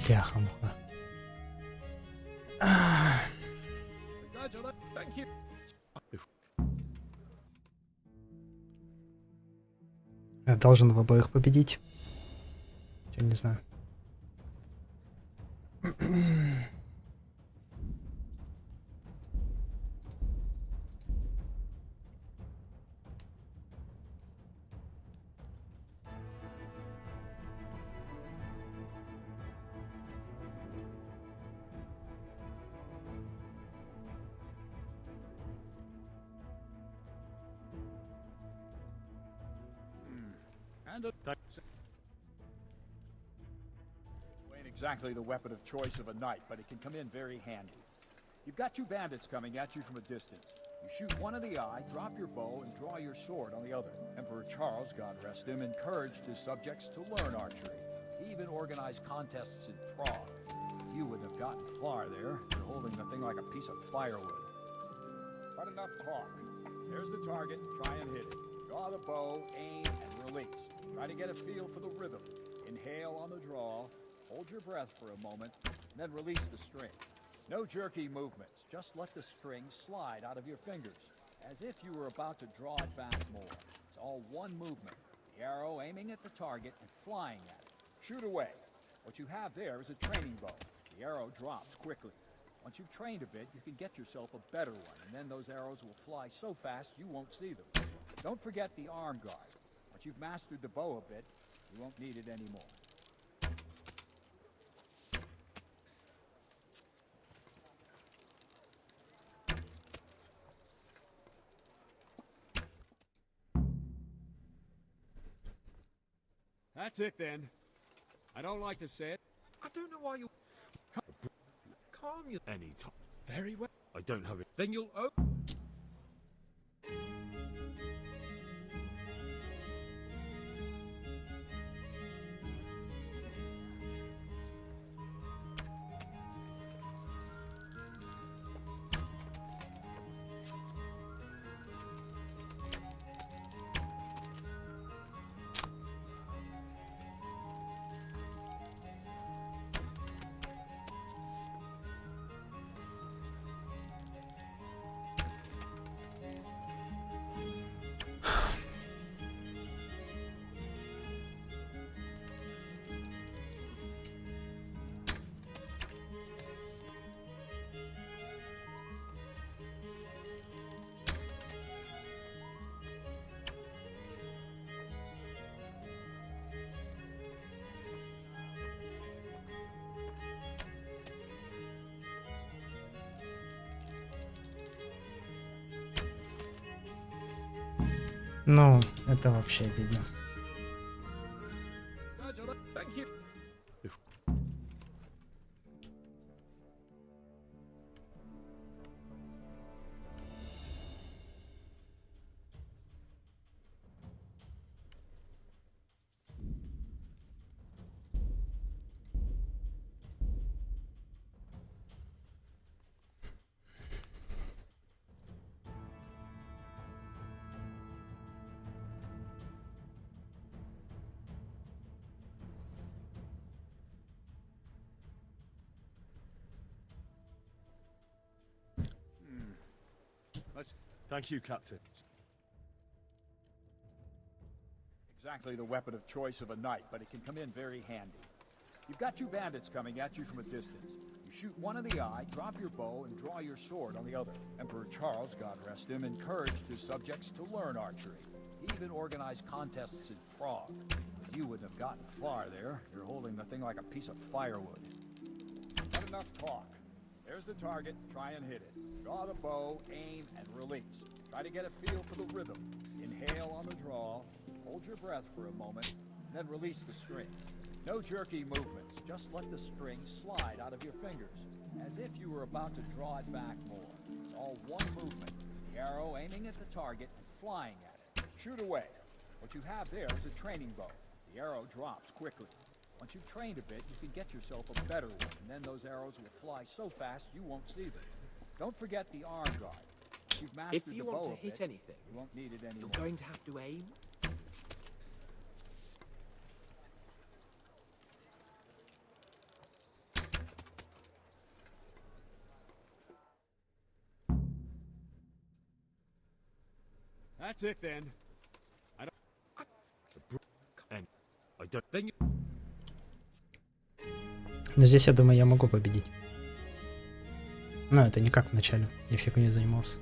Бляха-муха. Thank you. Я должен в обоих победить. Я не знаю. Ain't exactly the weapon of choice of a knight, but it can come in very handy. You've got two bandits coming at you from a distance. You shoot one in the eye, drop your bow, and draw your sword on the other. Emperor Charles, God rest him, encouraged his subjects to learn archery. He even organized contests in Prague. You wouldn't have gotten far there. You're holding the thing like a piece of firewood. But enough talk. There's the target. Try and hit it. Draw the bow, aim, and release. Try to get a feel for the rhythm. Inhale on the draw, hold your breath for a moment, and then release the string. No jerky movements, just let the string slide out of your fingers, as if you were about to draw it back more. It's all one movement, the arrow aiming at the target and flying at it. Shoot away. What you have there is a training bow. The arrow drops quickly. Once you've trained a bit, you can get yourself a better one, and then those arrows will fly so fast you won't see them. Don't forget the arm guard. Once you've mastered the bow a bit, you won't need it anymore. That's it then. I don't like to say it. I don't know why you... Calm you... Any time. Very well. I don't have it. Then you'll... Ну, это вообще обидно. Thank you. Thank you, Captain. Exactly the weapon of choice of a knight, but it can come in very handy. You've got two bandits coming at you from a distance. You shoot one in the eye, drop your bow, and draw your sword on the other. Emperor Charles, God rest him, encouraged his subjects to learn archery. He even organized contests in Prague. But you wouldn't have gotten far there. You're holding the thing like a piece of firewood. Not enough talk. There's the target. Try and hit it. Draw the bow, aim, and release. Try to get a feel for the rhythm. Inhale on the draw, hold your breath for a moment, and then release the string. No jerky movements, just let the string slide out of your fingers, as if you were about to draw it back more. It's all one movement, the arrow aiming at the target and flying at it. Shoot away. What you have there is a training bow. The arrow drops quickly. Once you've trained a bit, you can get yourself a better one, and then those arrows will fly so fast you won't see them. Don't forget the arm guard. If you've mastered If you the bow want to a hit bit, anything, you won't need it anymore. you're going to have to aim. That's it then. I don't. Then you... Но здесь, я думаю, я могу победить. Но это не как в начале. Я фигу не занимался.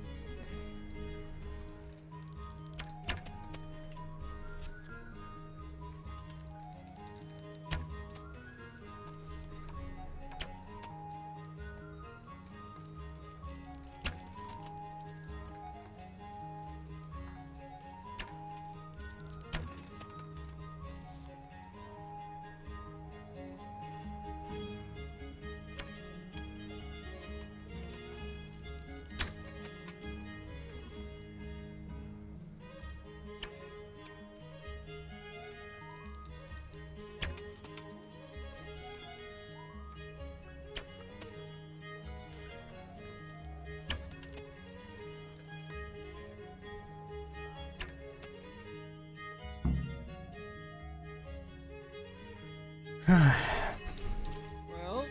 Well,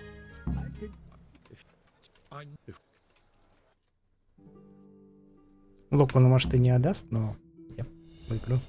I did. Лук он, может, и не отдаст, но я выиграю.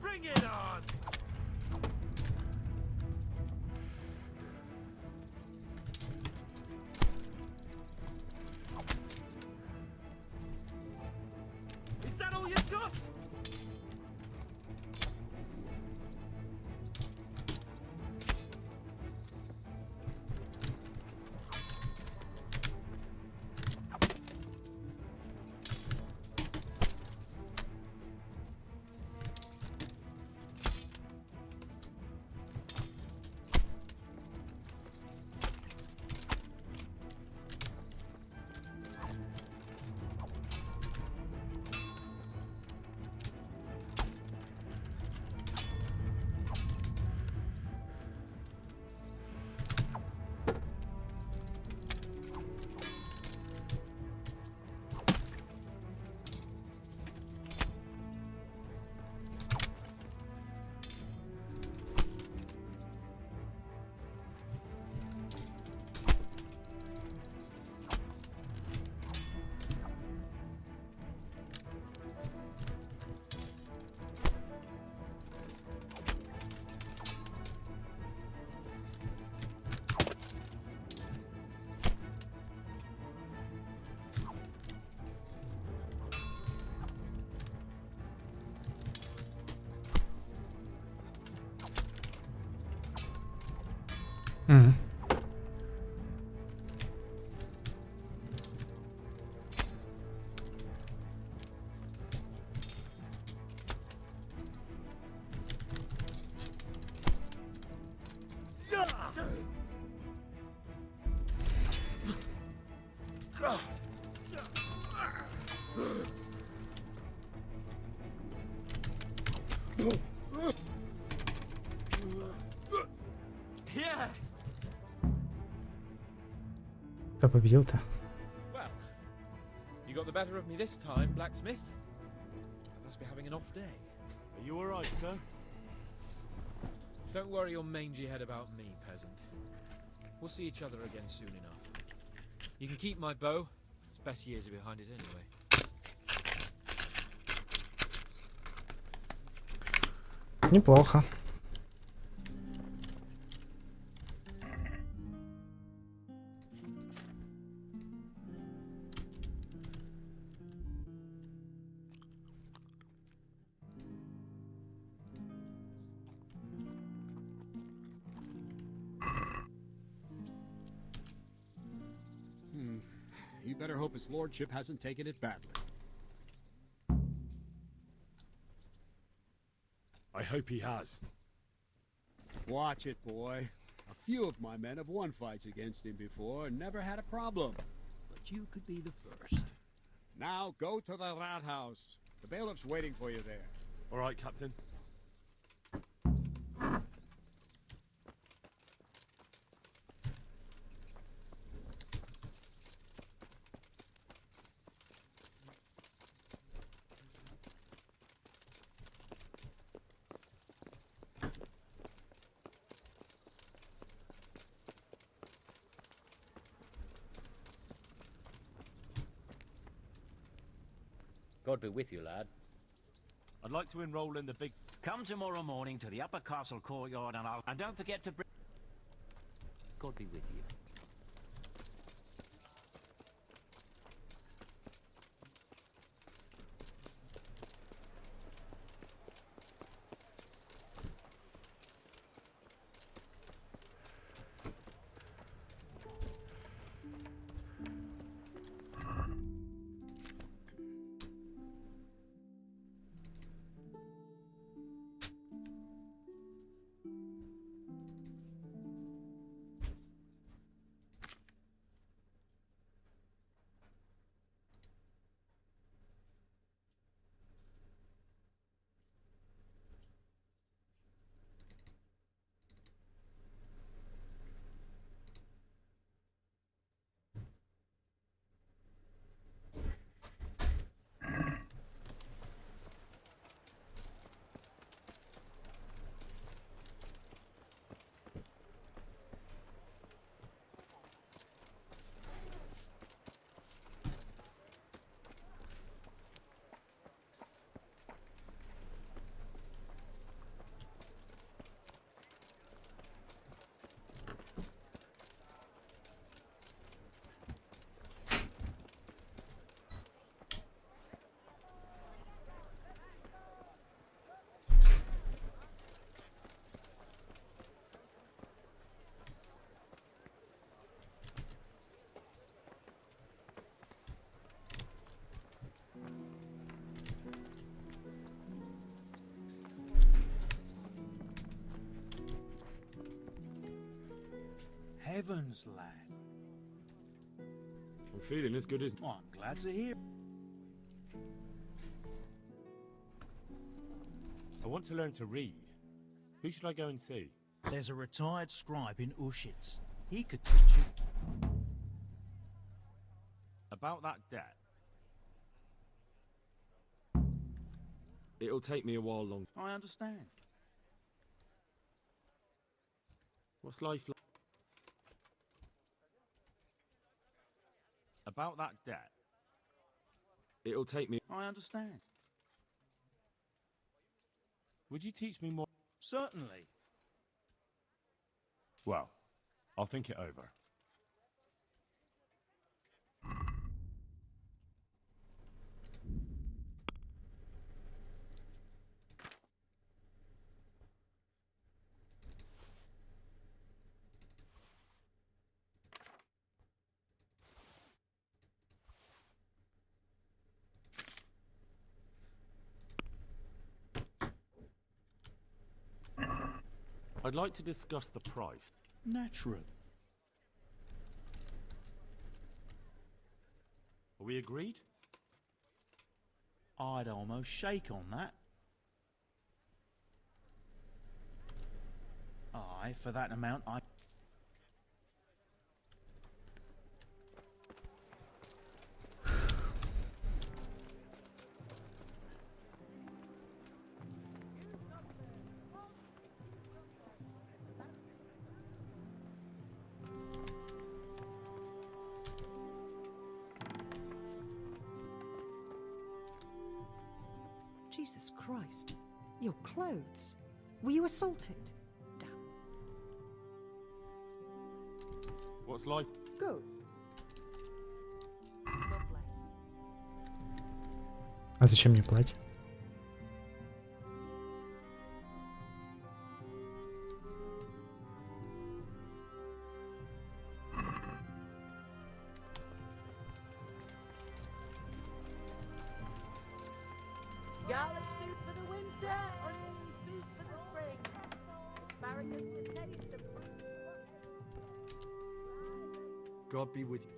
Bring it on! Is that all you've got? Кто победил-то? Well, you got the better of me this time, blacksmith. I must be having an off day. Are you alright, sir? Don't worry your mangy head about me, peasant. We'll see each other again soon enough. You can keep my bow. Its best years are behind it anyway. Неплохо. You better hope his lordship hasn't taken it badly. I hope he has. Watch it, boy. A few of my men have won fights against him before and never had a problem. But you could be the first. Now go to the rat house. The bailiff's waiting for you there. Alright, Captain. God be with you, lad. I'd like to enroll in the big... Come tomorrow morning to the upper castle courtyard and don't forget to bring... God be with you. Heavens, lad. I'm feeling as good as... Oh, I'm glad to hear. I want to learn to read. Who should I go and see? There's a retired scribe in Ushitz. He could teach you. About that debt. It'll take me a while long. I understand. What's life like? About that debt. It'll take me... I understand. Would you teach me more? Certainly. Well, I'll think it over. I'd like to discuss the price. Natural. Are we agreed? I'd almost shake on that. Aye, for that amount I... Jesus Christ. Your clothes. Were you assaulted? Damn. What's life? Good. God bless. А зачем мне платье? Garlic soup for the winter, onion soup for the spring. Asparagus with taste of... God be with you.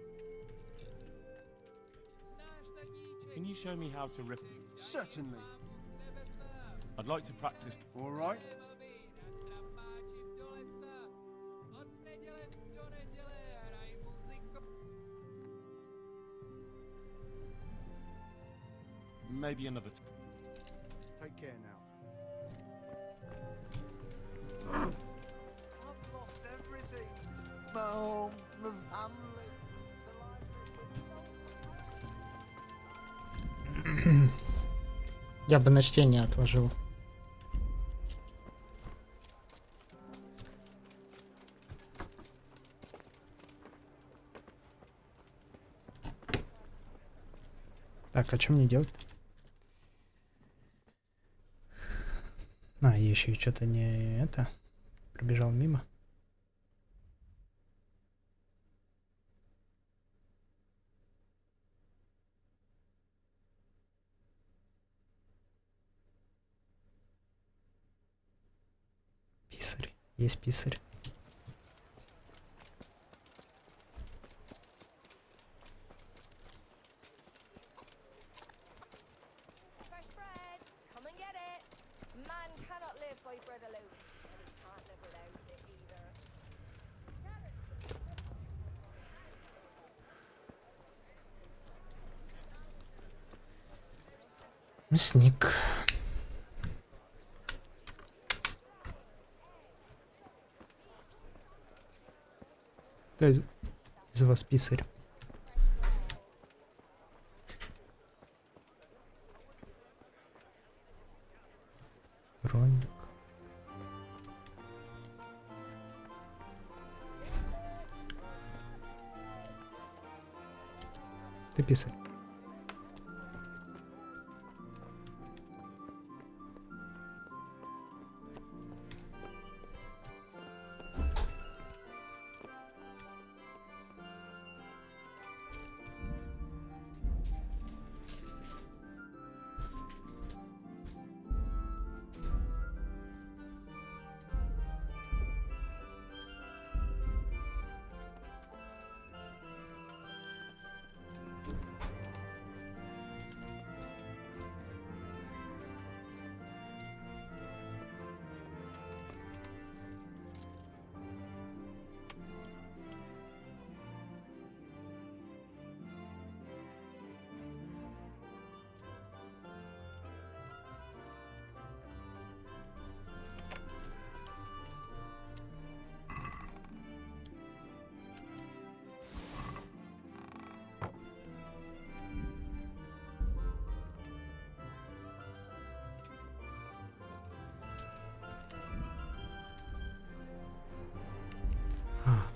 Can you show me how to rip? Certainly. I'd like to practice. All right. Maybe another Take care now. I've lost everything. My home, my family. The library was so... Я бы на чтение отложил. Так, а что мне делать? А, я еще и что-то не это. Пробежал мимо. Писарь. Есть писарь. Fresh bread, come and get it. Man cannot live by bread alone, and he can't live without it either. Мясник. Кто из вас писарь? Броник. Ты писарь.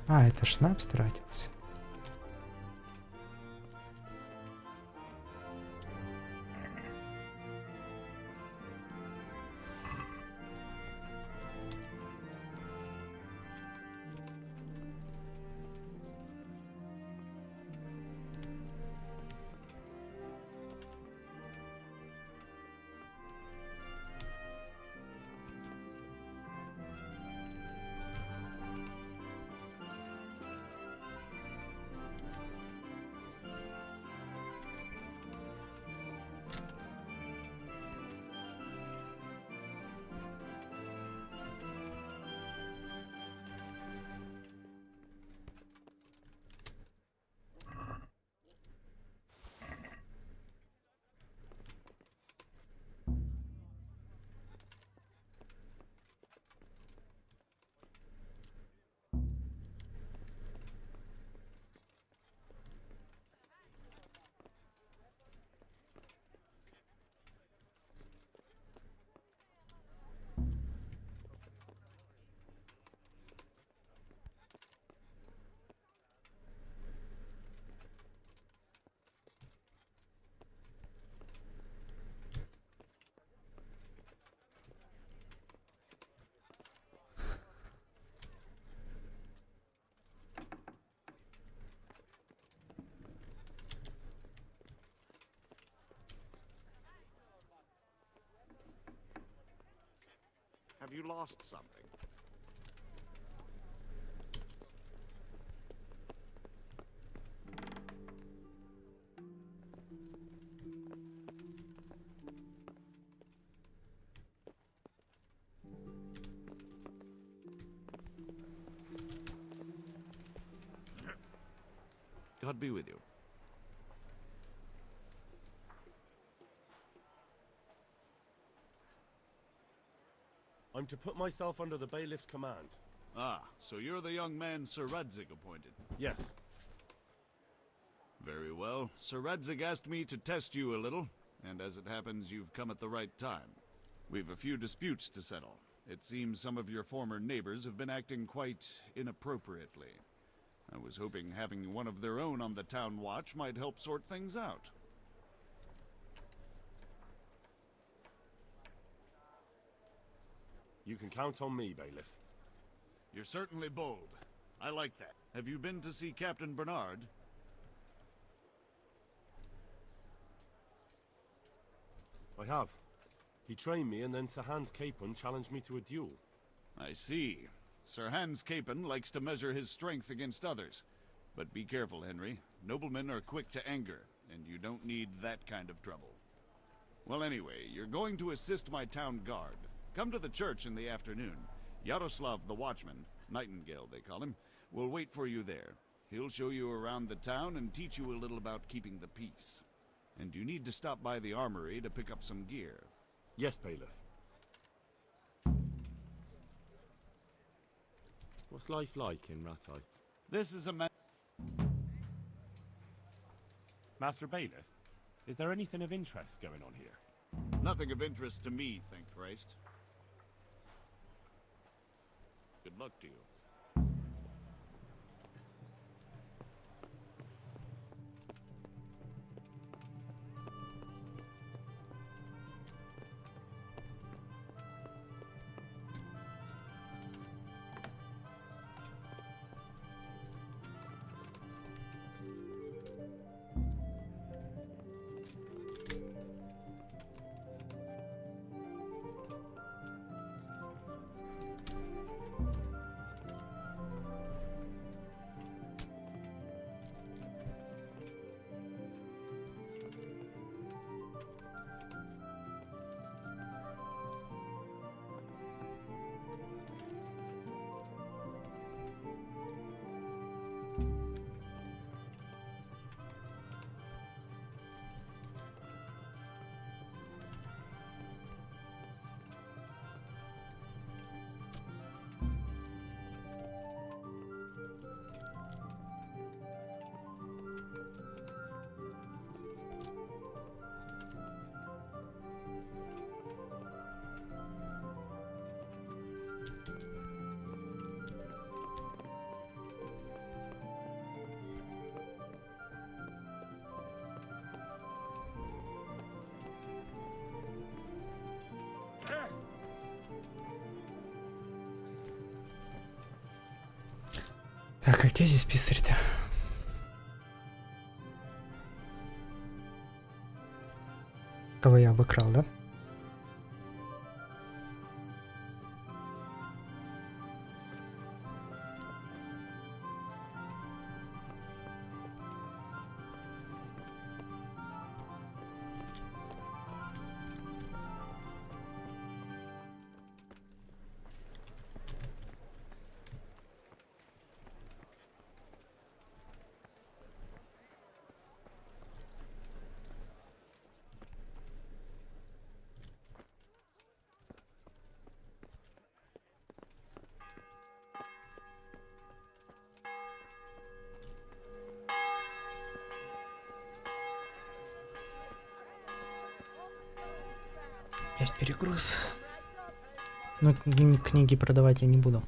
А, это шнапс тратился. Have you lost something? God be with you. I'm to put myself under the bailiff's command. Ah, so you're the young man Sir Radzig appointed. Yes. Very well. Sir Radzig asked me to test you a little, and as it happens, you've come at the right time. We've a few disputes to settle. It seems some of your former neighbors have been acting quite inappropriately. I was hoping having one of their own on the town watch might help sort things out. You can count on me, Bailiff. You're certainly bold. I like that. Have you been to see Captain Bernard? I have. He trained me, and then Sir Hans Capon challenged me to a duel. I see. Sir Hans Capon likes to measure his strength against others. But be careful, Henry. Noblemen are quick to anger, and you don't need that kind of trouble. Well, anyway, you're going to assist my town guard. Come to the church in the afternoon. Yaroslav the Watchman, Nightingale they call him, will wait for you there. He'll show you around the town and teach you a little about keeping the peace. And you need to stop by the armory to pick up some gear. Yes, Bailiff. What's life like in Rattay? This is a man. Master Bailiff, is there anything of interest going on here? Nothing of interest to me, thank Christ. Good luck to you. Так, а где здесь писарь-то? Кого я обыкрал, да? Опять перегруз. Но книги продавать я не буду.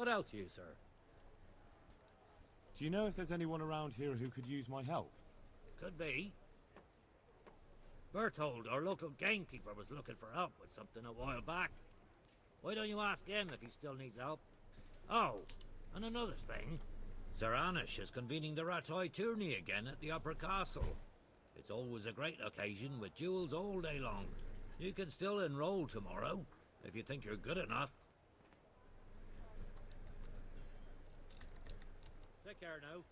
What else you, sir? Do you know if there's anyone around here who could use my help? Could be. Berthold, our local gamekeeper, was looking for help with something a while back. Why don't you ask him if he still needs help? Oh, and another thing. Sir Anish is convening the Rat's Eye tourney again at the Upper Castle. It's always a great occasion with duels all day long. You can still enroll tomorrow, if you think you're good enough. Take care now.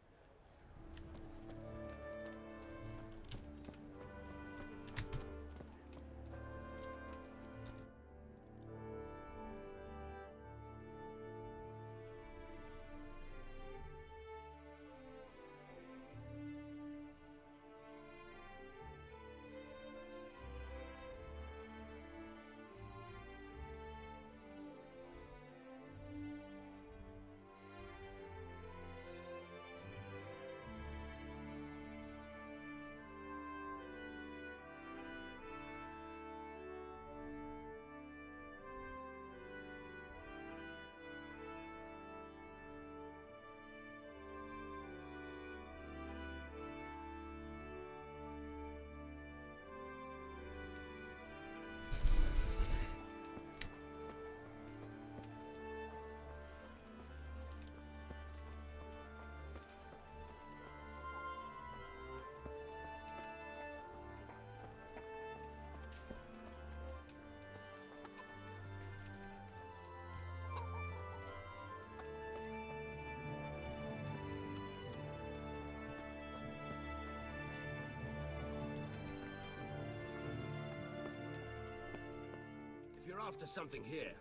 If you're after something here,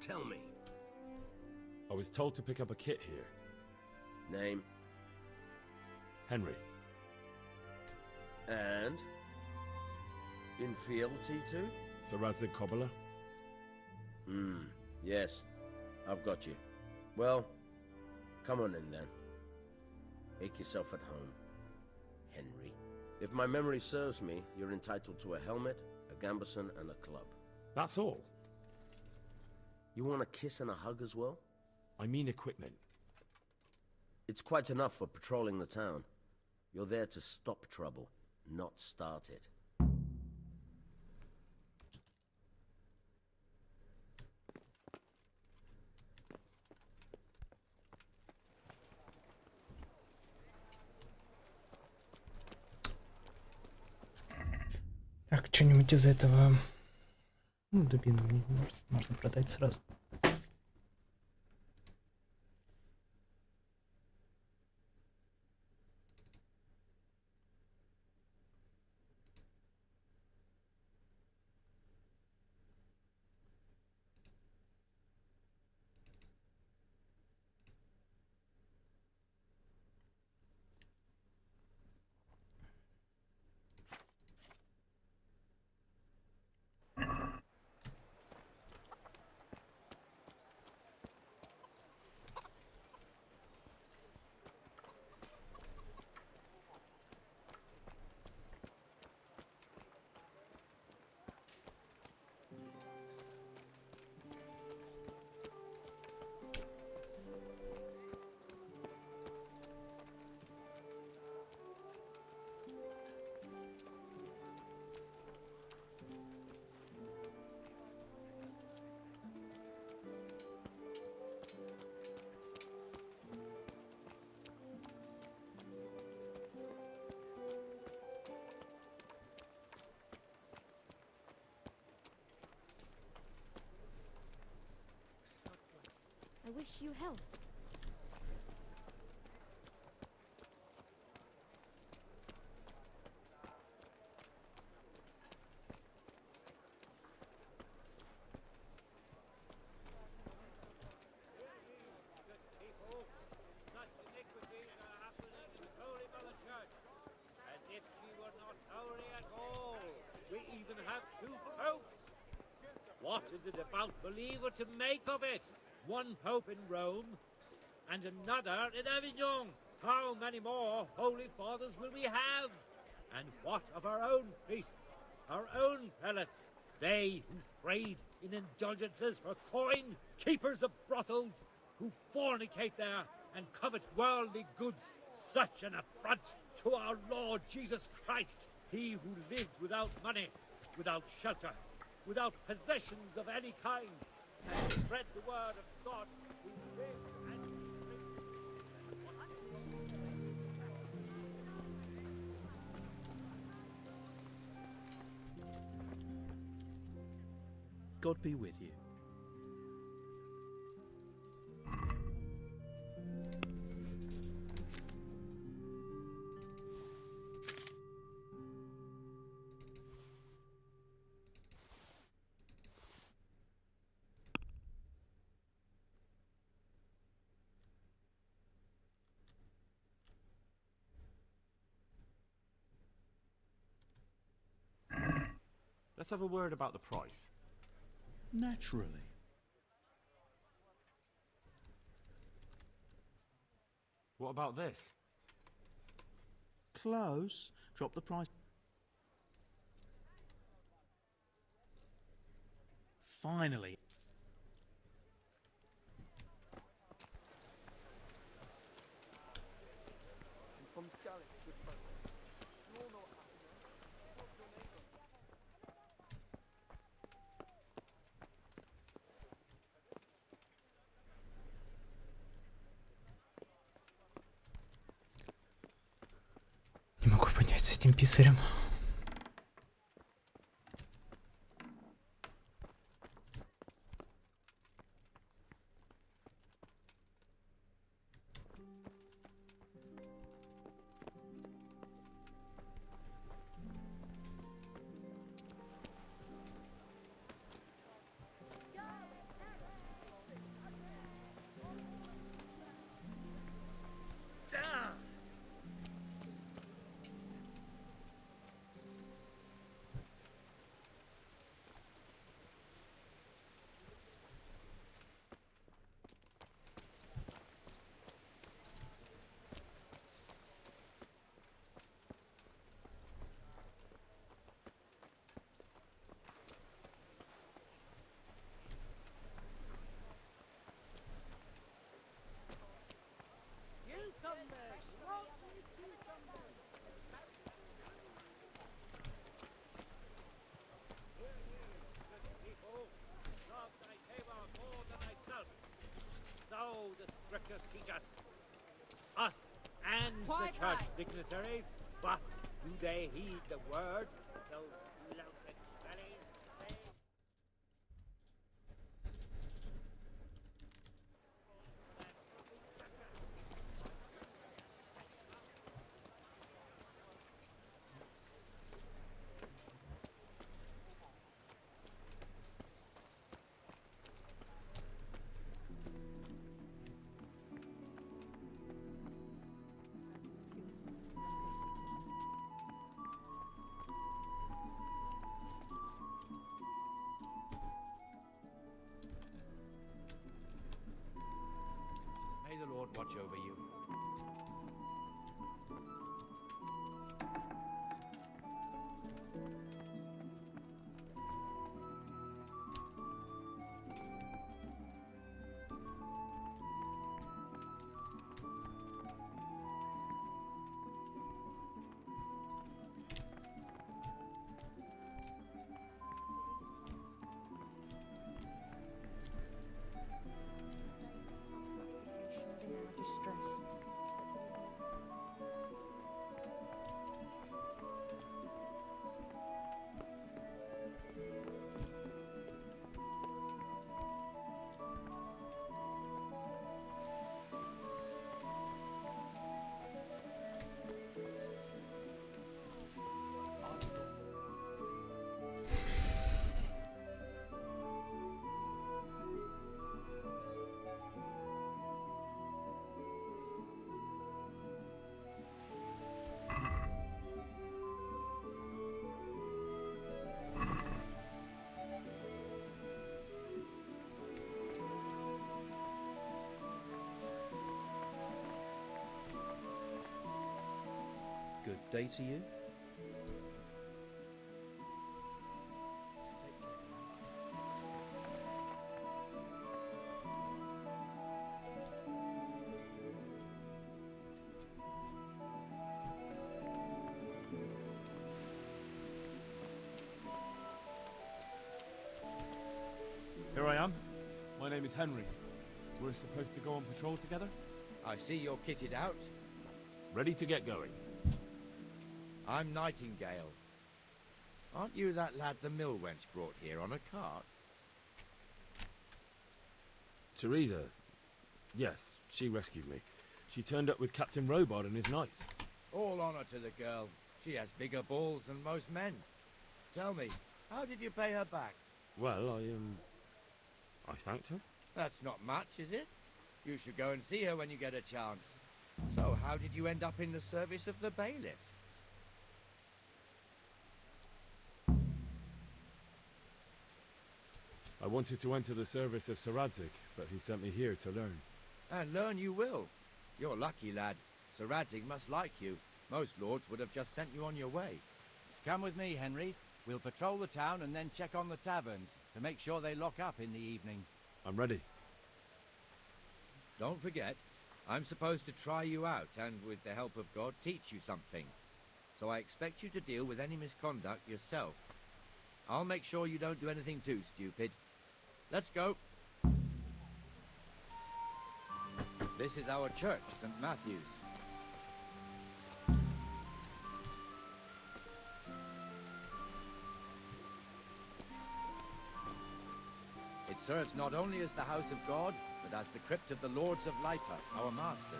tell me. I was told to pick up a kit here. Name? Henry. And? In fealty to? Sir Radzig Cobbler? Yes. I've got you. Well, come on in then. Make yourself at home, Henry. If my memory serves me, you're entitled to a helmet, a gambeson, and a club. That's all? You want a kiss and a hug as well? I mean equipment. It's quite enough for patrolling the town. You're there to stop trouble, not start it. Так, что-нибудь из этого. Ну, дубину мне можно продать сразу. I wish you health. What is it about believer to make of it? One pope in Rome, and another in Avignon. How many more holy fathers will we have? And what of our own priests, our own prelates, they who trade in indulgences for coin, keepers of brothels, who fornicate there and covet worldly goods. Such an affront to our Lord Jesus Christ, he who lived without money, without shelter, without possessions of any kind, and spread the word of God, who lived and God be with you. Let's have a word about the price. Naturally. What about this? Close. Drop the price. Finally. From Scarlet's good friend. You all know what happened there. What's your neighbour? Не могу понять с этим писарем. So the scriptures teach us and Quite the church right. dignitaries, but do they heed the word? Those louted bellies, they... May the Lord watch over you. Supplications in our distress. Good day to you. Here I am. My name is Henry. We're supposed to go on patrol together? I see you're kitted out. Ready to get going. I'm Nightingale. Aren't you that lad the mill wench brought here on a cart? Teresa. Yes, she rescued me. She turned up with Captain Robard and his knights. All honor to the girl. She has bigger balls than most men. Tell me, how did you pay her back? Well, I thanked her. That's not much, is it? You should go and see her when you get a chance. So, how did you end up in the service of the bailiff? I wanted to enter the service of Sir Radzig, but he sent me here to learn. And learn you will. You're lucky, lad. Sir Radzig must like you. Most lords would have just sent you on your way. Come with me, Henry. We'll patrol the town and then check on the taverns to make sure they lock up in the evening. I'm ready. Don't forget, I'm supposed to try you out and, with the help of God, teach you something. So I expect you to deal with any misconduct yourself. I'll make sure you don't do anything too stupid. Let's go. This is our church, St. Matthew's. It serves not only as the house of God, but as the crypt of the Lords of Lipa, our masters.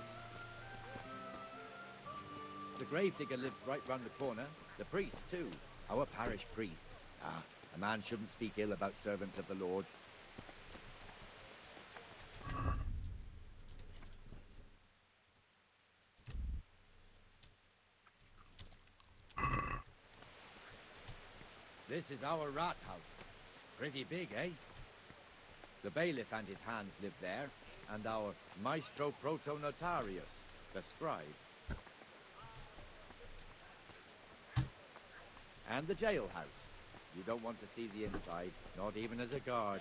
The gravedigger lives right round the corner. The priest, too. Our parish priest. Ah, a man shouldn't speak ill about servants of the Lord. This is our rat house. Pretty big, eh? The bailiff and his hands live there, and our maestro protonotarius, the scribe. And the jailhouse. You don't want to see the inside, not even as a guard.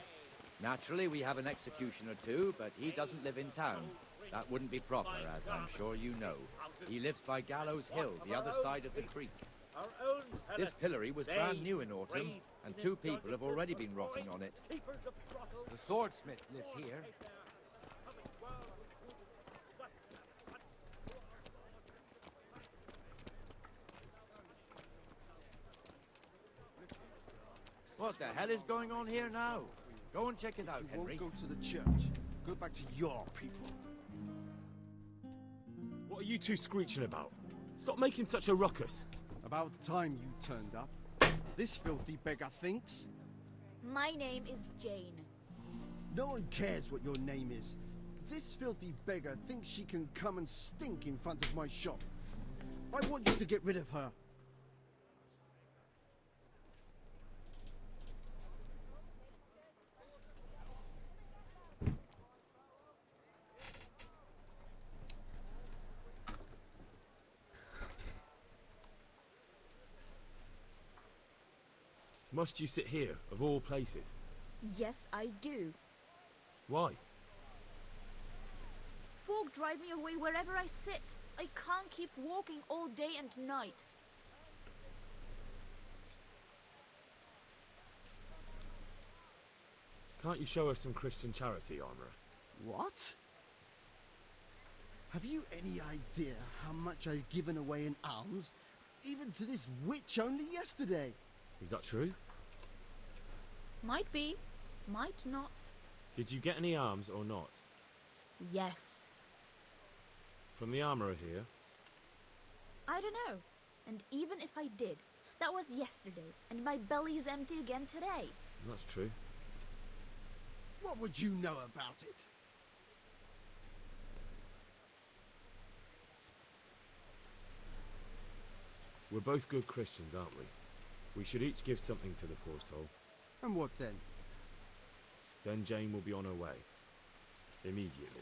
Naturally, we have an executioner too, but he doesn't live in town. That wouldn't be proper, as I'm sure you know. He lives by Gallows Hill, the other side of the creek. This pillory was brand new in autumn, and 2 people have already been rotting on it. The swordsmith lives here. What the hell is going on here now? Go and check it out, Henry. Go to the church. Go back to your people. What are you two screeching about? Stop making such a ruckus. About time you turned up. This filthy beggar thinks. My name is Jane. No one cares what your name is. This filthy beggar thinks she can come and stink in front of my shop. I want you to get rid of her. Must you sit here, of all places? Yes, I do. Why? Folk drive me away wherever I sit. I can't keep walking all day and night. Can't you show us some Christian charity, Armourer? What? Have you any idea how much I've given away in alms? Even to this witch only yesterday. Is that true? Might be, might not. Did you get any arms or not? Yes. From the armourer here? I don't know. And even if I did, that was yesterday, and my belly's empty again today. That's true. What would you know about it? We're both good Christians, aren't we? We should each give something to the poor soul. And what then? Then Jane will be on her way. Immediately.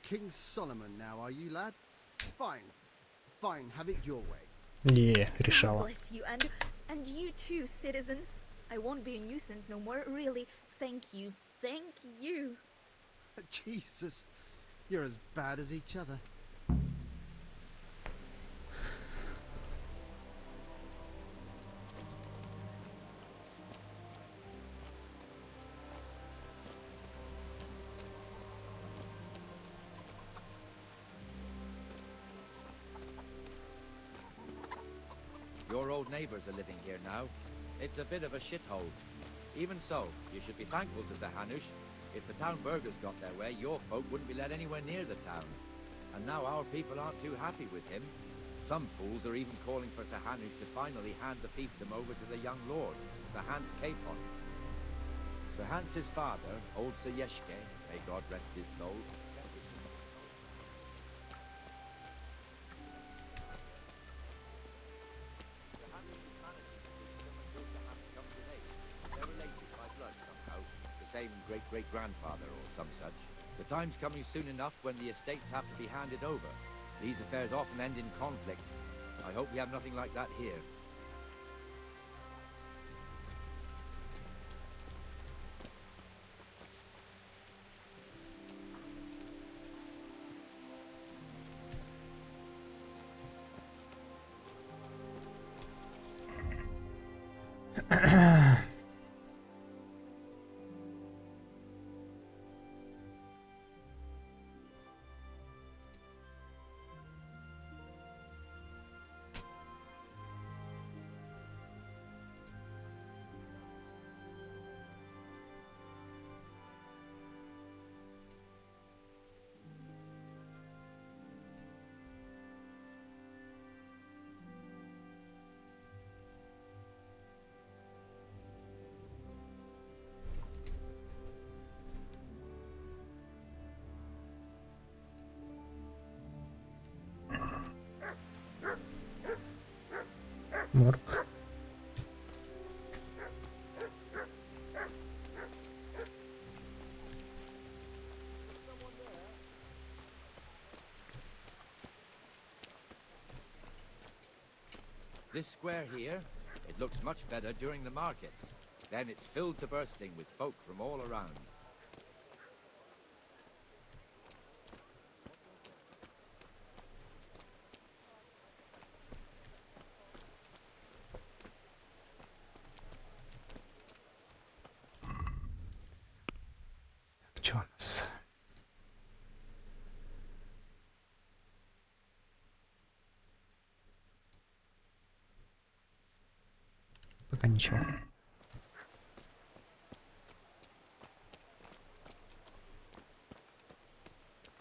King Solomon now, are you, lad? Fine. Fine, have it your way. Yeah, God решала. bless you, and you too, citizen. I won't be a nuisance no more, really. Thank you. Thank you. Jesus, you're as bad as each other. Your old neighbors are living here now. It's a bit of a shithole. Even so, you should be thankful to Zahanush. If the town burghers got their way, your folk wouldn't be let anywhere near the town. And now our people aren't too happy with him. Some fools are even calling for Zahanush to finally hand the fiefdom over to the young lord, Zahans Capon. Zahans' father, old Sayeshke, may God rest his soul. They're related by blood somehow, the same great-great-grandfather or some such. The time's coming soon enough when the estates have to be handed over. These affairs often end in conflict. I hope we have nothing like that here. Морг. This square here, it looks much better during the markets. Then it's filled to bursting with folk from all around. Так, что у нас? Пока ничего.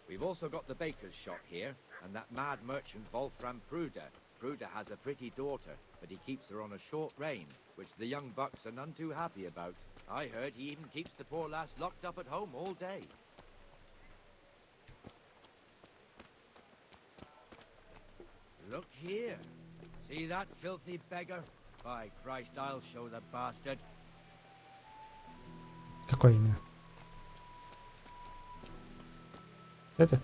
We've also got the baker's shop here, and that mad merchant Wolfram Pruder. Pruder has a pretty daughter, but he keeps her on a short rein, which the young bucks are none too happy about. I heard he even keeps the poor lass locked up at home all day. Look here. See that filthy beggar? By Christ, I'll show the bastard. Какой именно? Этот?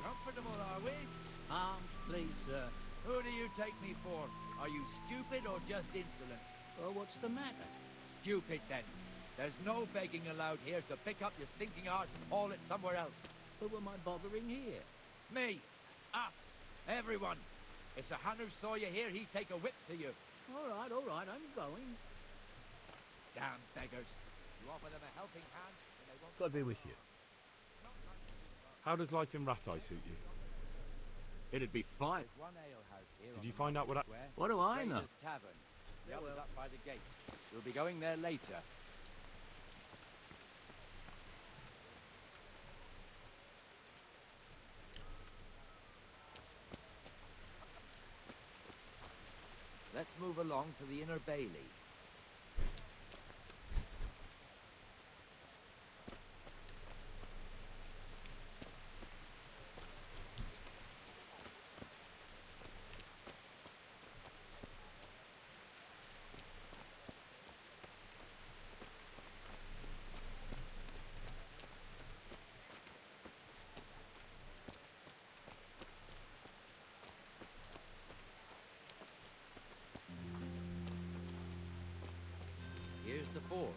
Comfortable, are we? Arms, please, sir. Who do you take me for? Are you stupid or just insolent? Oh, what's the matter? Stupid, then. There's no begging allowed here, so pick up your stinking arse and haul it somewhere else. Who am I bothering here? Me. Us. Everyone. If Sir Hannah saw you here, he'd take a whip to you. All right, I'm going. Damn beggars. You offer them a helping hand, and they won't... God be with you. How does life in Ratai suit you? It'd be fine. There's one alehouse here. Did you find out what I... What do I know? Raiders Tavern. The other's up by the gate. We'll be going there later. Let's move along to the inner bailey. Here's the forge.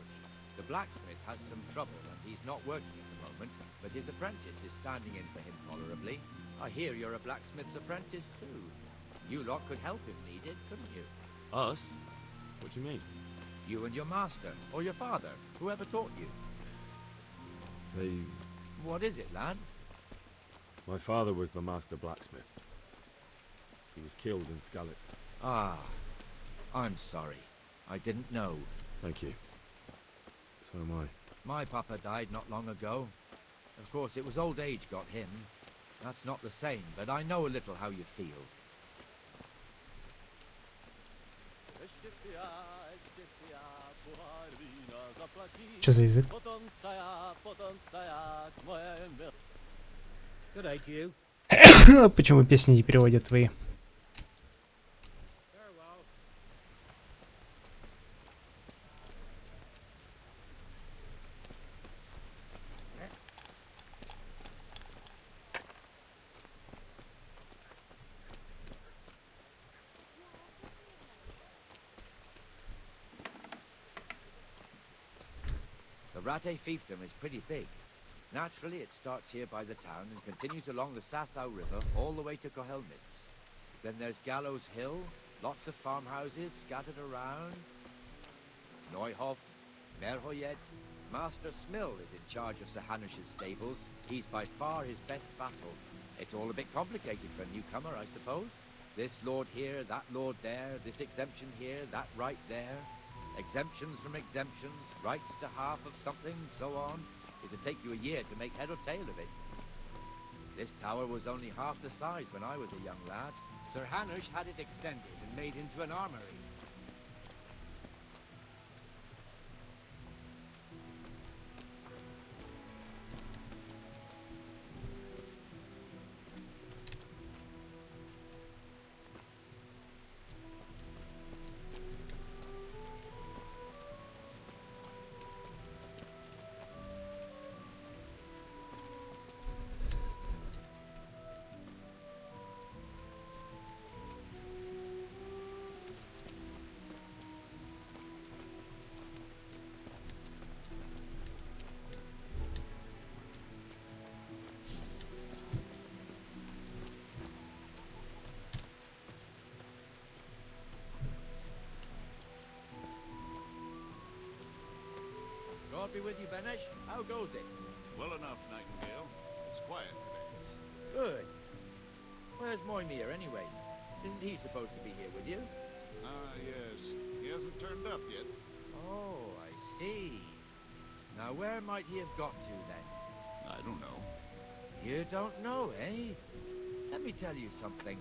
The blacksmith has some trouble and he's not working at the moment, but his apprentice is standing in for him tolerably. I hear you're a blacksmith's apprentice too. You lot could help if needed, couldn't you? Us? What do you mean? You and your master, or your father, whoever taught you. They... What is it, lad? My father was the master blacksmith. He was killed in Skalitz. Ah, I'm sorry. I didn't know. Thank you. So am I. My papa died not long ago. Of course, it was old age got him. That's not the same, but I know a little how you feel. Что за язык? Good day to you. Почему песни не переводят твои? The Rate fiefdom is pretty big. Naturally, it starts here by the town and continues along the Sasau River all the way to Kohelnitz. Then there's Gallows Hill, lots of farmhouses scattered around. Neuhof, Merhoyed. Master Smill is in charge of Sir Hanish's stables. He's by far his best vassal. It's all a bit complicated for a newcomer, I suppose. This lord here, that lord there, this exemption here, that right there. Exemptions from exemptions, rights to half of something, so on. It'd take you a year to make head or tail of it. This tower was only half the size when I was a young lad. Sir Hanish had it extended and made into an armory. God be with you, Benesh. How goes it? Well enough, Nightingale. It's quiet today. Good. Where's Moimir, anyway? Isn't he supposed to be here with you? Ah, yes. He hasn't turned up yet. Oh, I see. Now, where might he have got to, then? I don't know. You don't know, eh? Let me tell you something.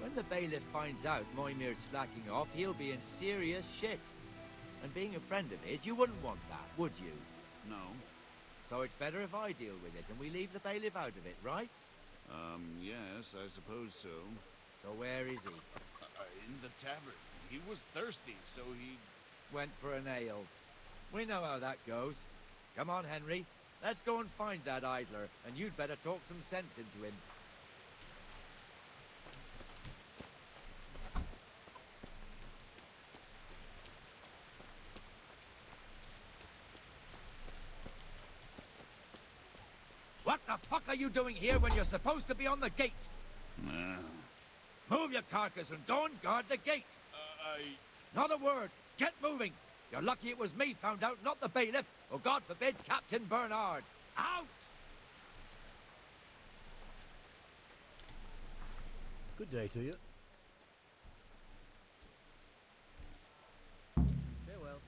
When the bailiff finds out Moimir's slacking off, he'll be in serious shit. And being a friend of his, you wouldn't want that, would you? No. So it's better if I deal with it and we leave the bailiff out of it, right? Yes, I suppose so. So where is he? In the tavern. He was thirsty, so he... Went for an ale. We know how that goes. Come on, Henry. Let's go and find that idler, and you'd better talk some sense into him. What the fuck are you doing here when you're supposed to be on the gate? Move your carcass and go and guard the gate. Not a word. Get moving. You're lucky it was me found out, not the bailiff, or God forbid, Captain Bernard. Out! Good day to you. Farewell.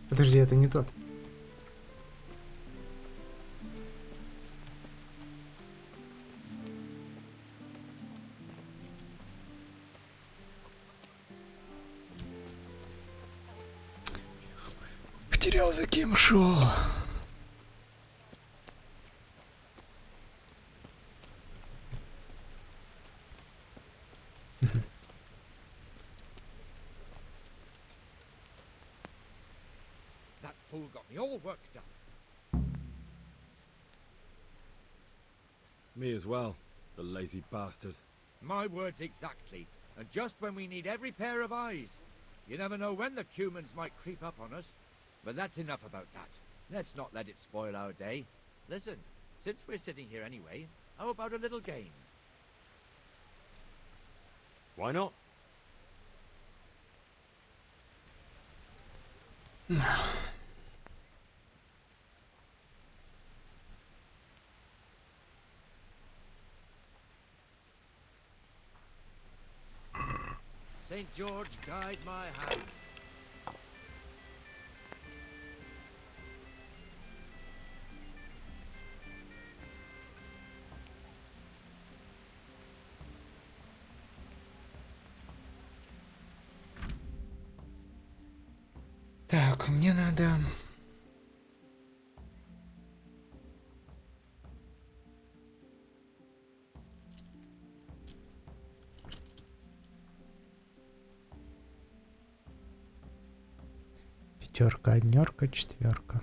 Подожди, это не тот. Потерял, за кем шел. That fool got me all worked up. Me as well, the lazy bastard. My words exactly. And just when we need every pair of eyes. You never know when the Cumans might creep up on us. But that's enough about that. Let's not let it spoil our day. Listen, since we're sitting here anyway, how about a little game? Why not? St. George, guide my hand. Так, мне надо... Пятерка, однерка, четверка.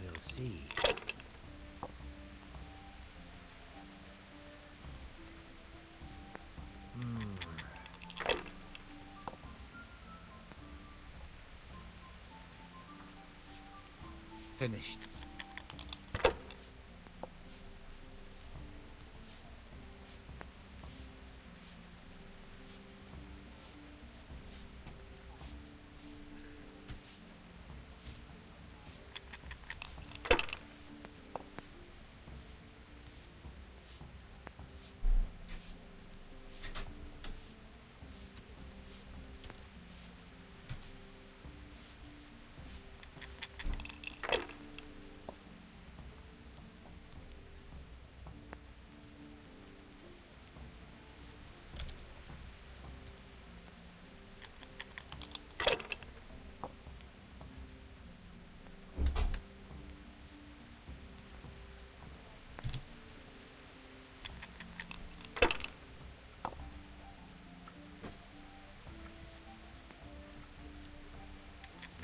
We'll see. Finished.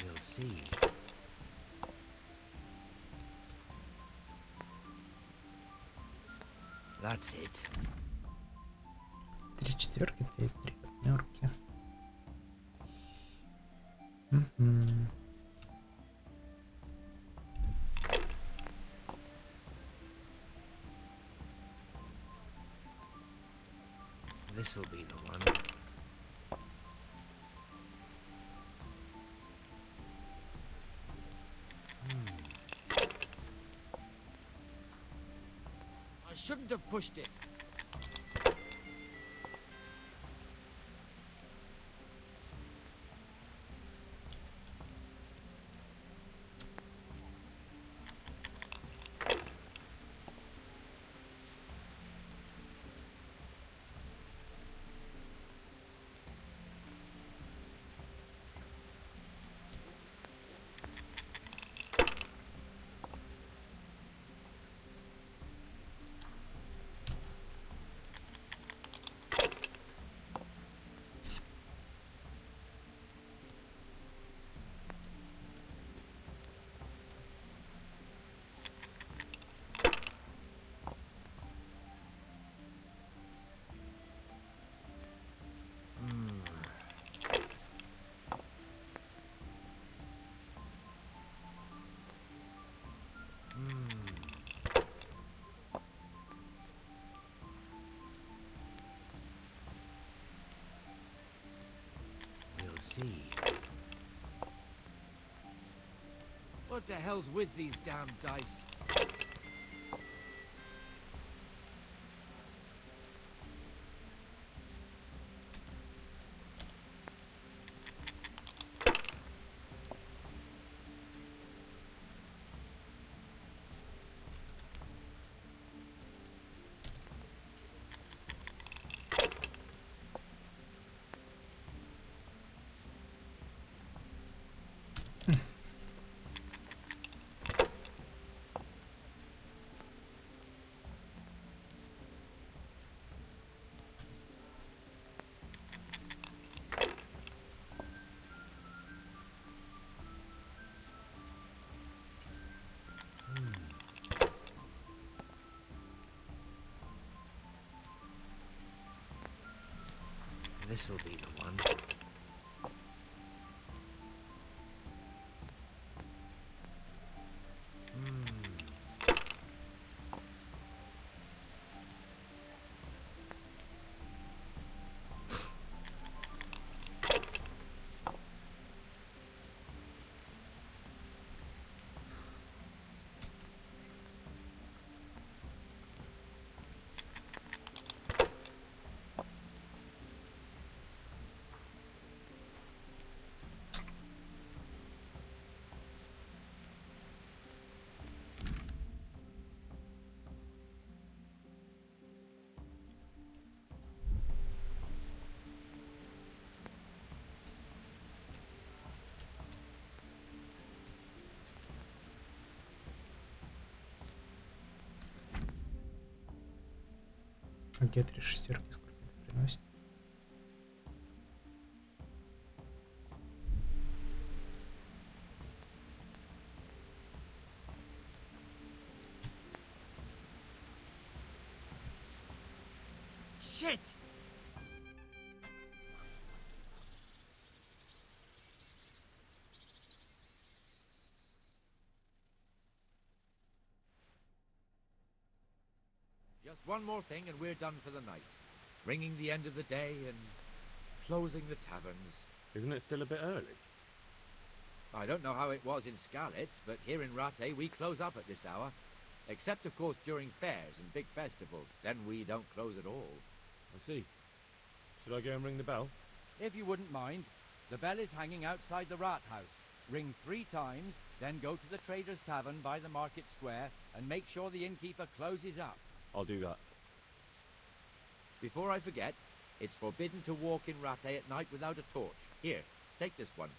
We'll see. That's it. Три четверки, три однерки. Мгм. This'll be the one. I shouldn't have pushed it. see. What the hell's with these damn dice? This'll be the one. А где 3 шестерки? Сколько это приносит? Shit! Just one more thing and we're done for the night. Ringing the end of the day and closing the taverns. Isn't it still a bit early? I don't know how it was in Skalitz, but here in Rattay we close up at this hour. Except, of course, during fairs and big festivals. Then we don't close at all. I see. Should I go and ring the bell? If you wouldn't mind, the bell is hanging outside the Rat House. Ring 3 times, then go to the Trader's Tavern by the Market Square and make sure the innkeeper closes up. I'll do that. Before I forget, it's forbidden to walk in Rattay at night without a torch. Here, take this one.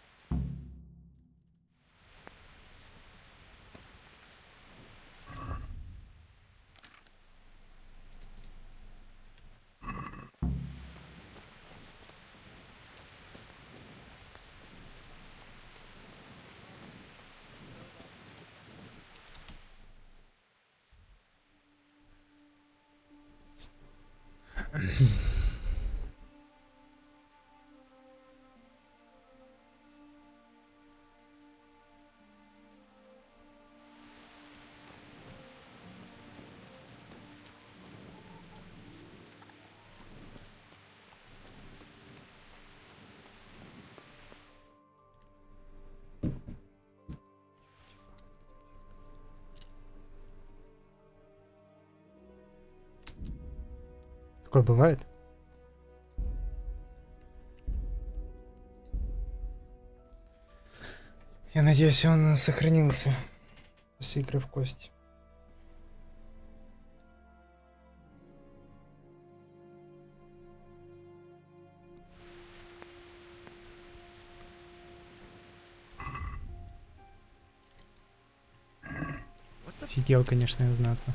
Такое бывает? Я надеюсь, он сохранился после игры в кости. Офигел, конечно, я знатно.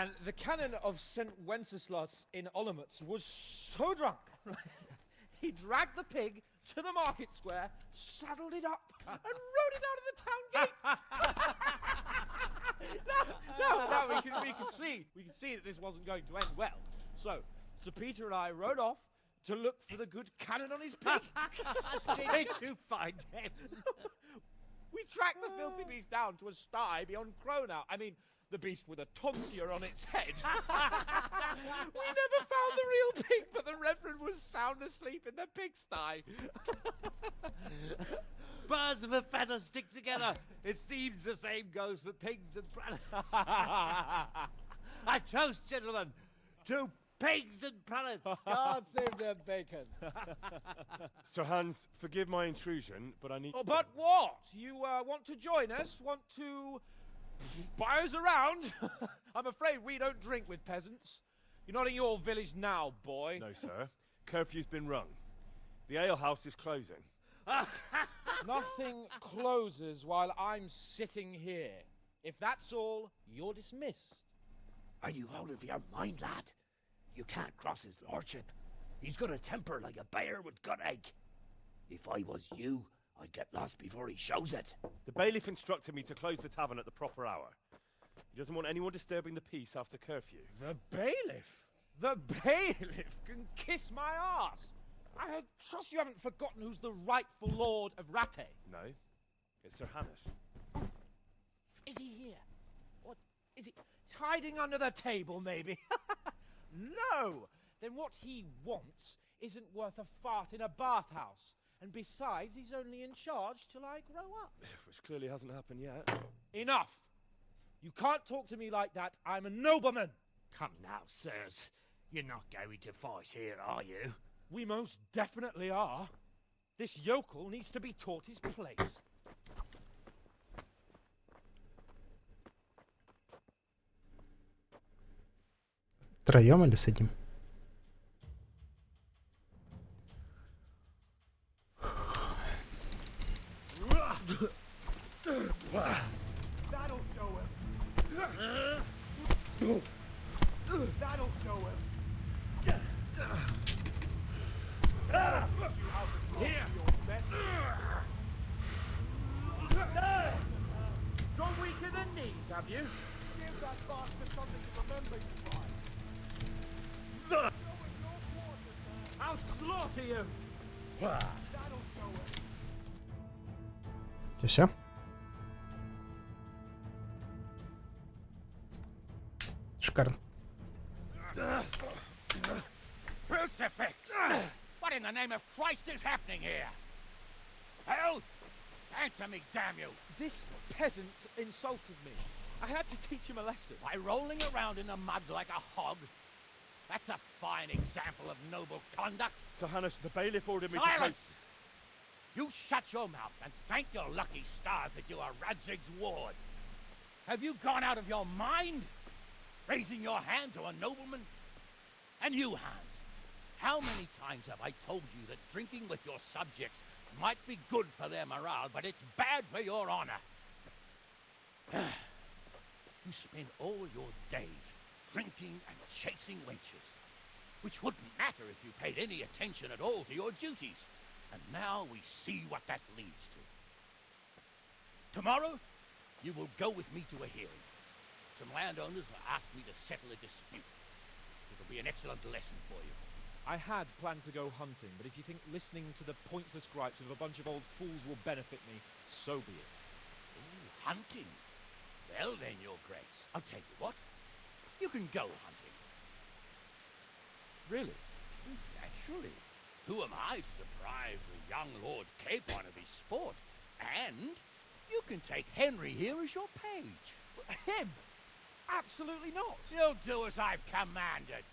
And the canon of St. Wenceslas in Olomouc was so drunk, he dragged the pig to the market square, saddled it up, and rode it out of the town gate. No, we could see that this wasn't going to end well. So, Sir Peter and I rode off to look for the good canon on his pig. Did you find him? We tracked the filthy beast down to a sty beyond Cronau. I mean, the beast with a tonsure on its head. We never found the real pig, but the Reverend was sound asleep in the pigsty. Birds of a feather stick together. It seems the same goes for pigs and prelates. I toast, gentlemen, to pigs and prelates. God save their bacon. Sir Hans, forgive my intrusion, but I need... Oh, but what? You want to join us? Want to buy us around? I'm afraid we don't drink with peasants. You're not in your village now, boy. No, sir. Curfew's been rung. The alehouse is closing. Nothing closes while I'm sitting here. If that's all, you're dismissed. Are you out of your mind, lad? You can't cross his lordship. He's got a temper like a bear with gut ache. If I was you, I'd get lost before he shows it. The bailiff instructed me to close the tavern at the proper hour. He doesn't want anyone disturbing the peace after curfew. The bailiff? The bailiff can kiss my arse. I trust you haven't forgotten who's the rightful lord of Rattay. No, it's Sir Hannes. Is he here? What is he hiding under the table, maybe? No! Then what he wants isn't worth a fart in a bathhouse. And besides, he's only in charge till I grow up. Which clearly hasn't happened yet. Enough! You can't talk to me like that. I'm a nobleman. Come now, sirs. You're not going to fight here, are you? We most definitely are. This yokel needs to be taught his place. Втроем или сидим? That'll show him. That'll show him. Here! Gone weak in the knees, have you? Give that bastard something to remember you by. I'll slaughter you! That'll show him. Все? Шикарно. Crucifix! What in the name of Christ is happening here? Hell? Answer me, damn you! This peasant insulted me. I had to teach him a lesson. By rolling around in the mud like a hog? That's a fine example of noble conduct. Sir Hannes, the bailiff ordered me to Silence! You shut your mouth and thank your lucky stars that you are Radzig's ward. Have you gone out of your mind? Raising your hand to a nobleman? And you, Hans, how many times have I told you that drinking with your subjects might be good for their morale, but it's bad for your honor? You spend all your days drinking and chasing wenches, which wouldn't matter if you paid any attention at all to your duties. And now we see what that leads to. Tomorrow, you will go with me to a hearing. Some landowners have asked me to settle a dispute. It'll be an excellent lesson for you. I had planned to go hunting, but if you think listening to the pointless gripes of a bunch of old fools will benefit me, so be it. Ooh, hunting? Well then, Your Grace, I'll tell you what. You can go hunting. Really? Naturally. Who am I to deprive the young Lord Capon of his sport? And you can take Henry here as your page. Him? Absolutely not. You'll do as I've commanded.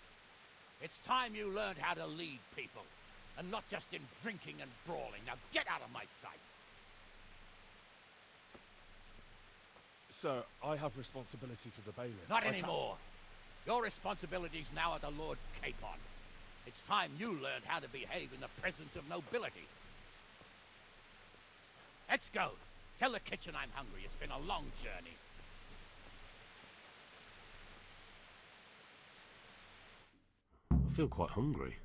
It's time you learned how to lead people, and not just in drinking and brawling. Now get out of my sight. Sir, I have responsibilities of the bailiff. Not anymore. Your responsibilities now are the Lord Capon. It's time you learned how to behave in the presence of nobility. Let's go. Tell the kitchen I'm hungry. It's been a long journey. feel quite hungry.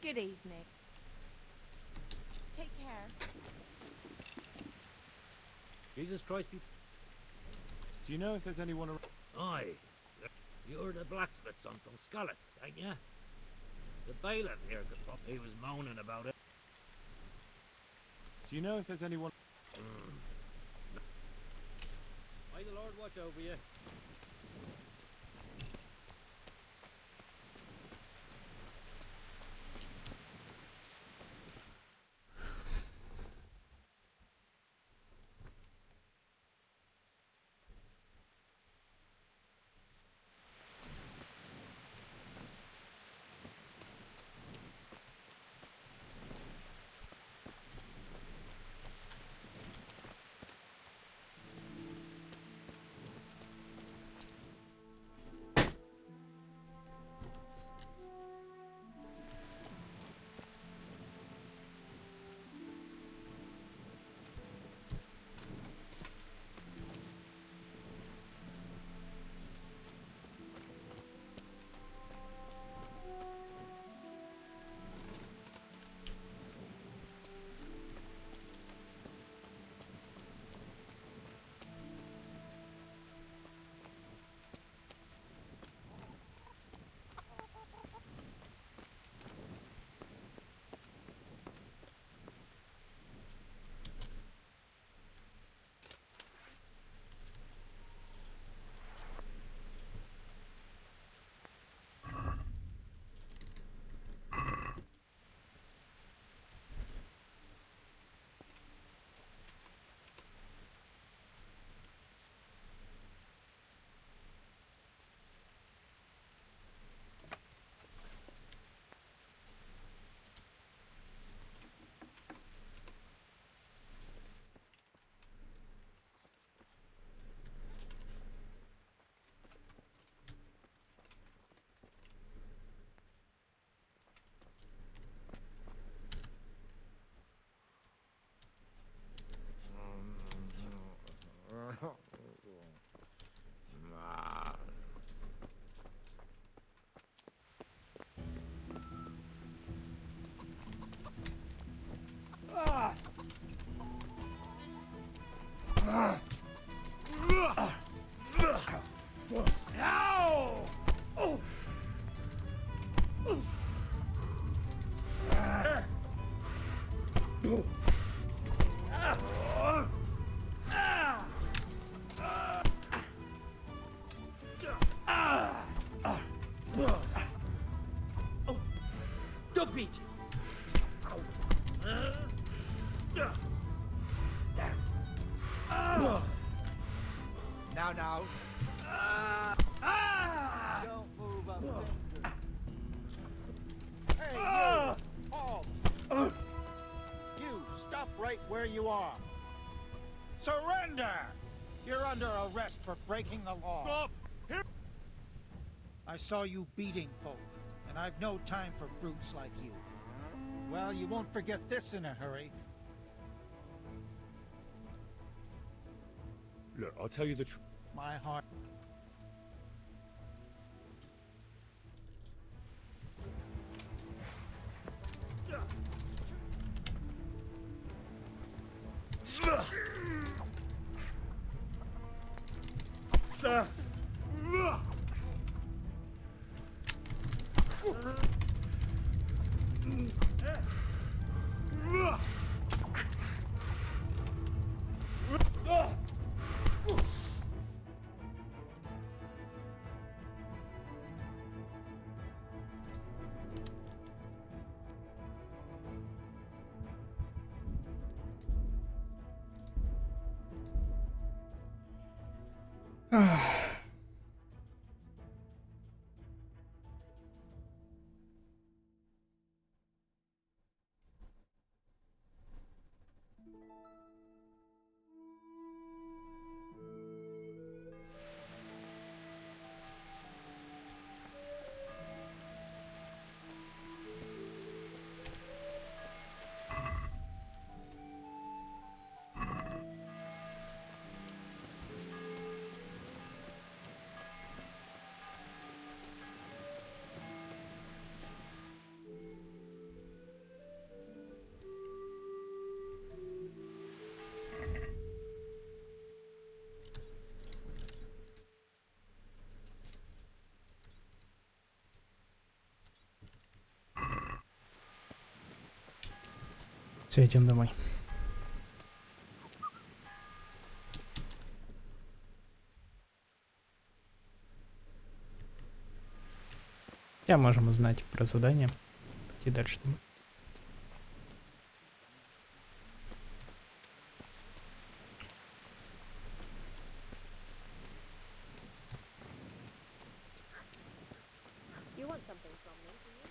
Good evening. Take care. Jesus Christ, be... Do you know if there's anyone around? Aye. You're the blacksmith's son from Scarlett, ain't ya? The bailiff here could he was moaning about it. Do you know if there's anyone? May the Lord watch over you. Don't beat Now. Don't move up. right where you are. Surrender! You're under arrest for breaking the law. Stop! Here! I saw you beating folk, and I've no time for brutes like you. Well, you won't forget this in a hurry. Look, I'll tell you the truth. My heart. Все, идем домой. Хотя можем узнать про задание. Пойти дальше домой. You want something from me, do you?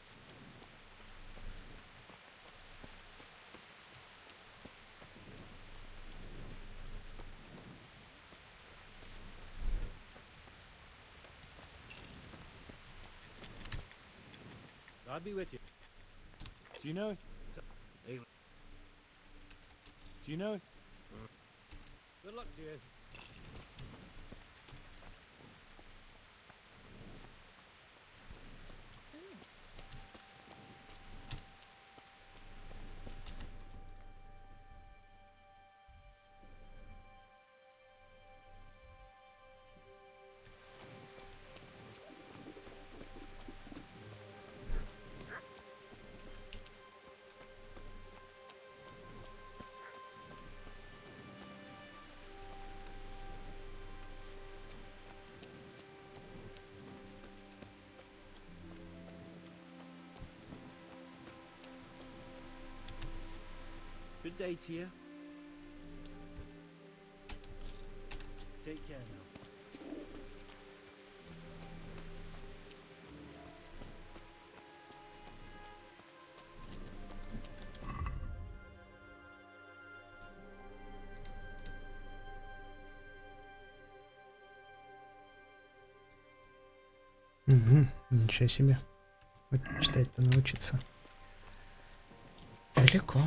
God be with you. Do you know if... Hey, Do you know if... good luck to you. Good day to you. Take care now. Угу, ничего себе. Вот читать-то научиться. Далеко.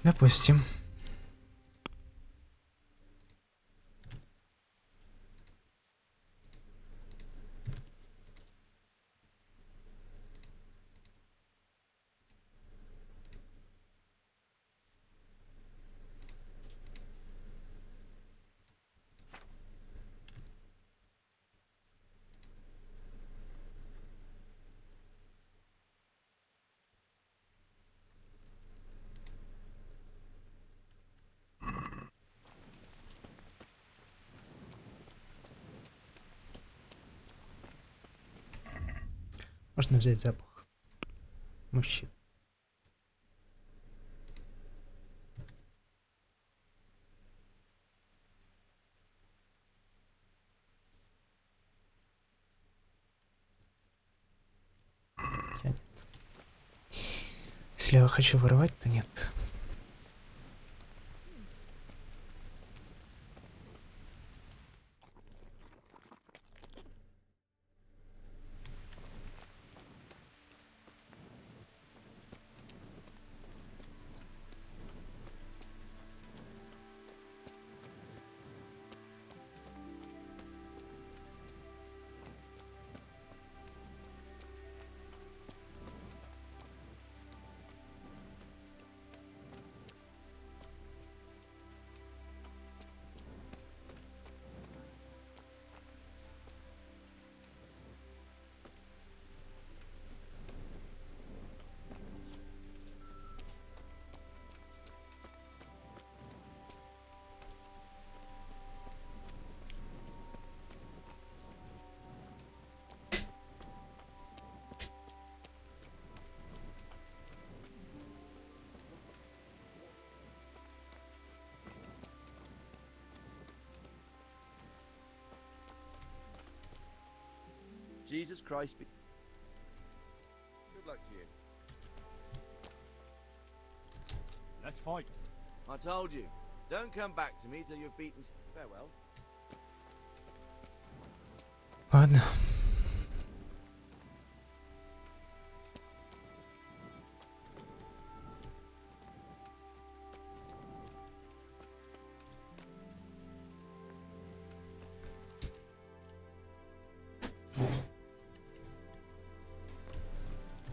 Допустим. Можно взять запах мужчин. Тянет. Если я хочу воровать, то нет. Jesus Christ be... Good luck to you. Let's fight. I told you. Don't come back to me till you've beaten... Farewell. Ладно.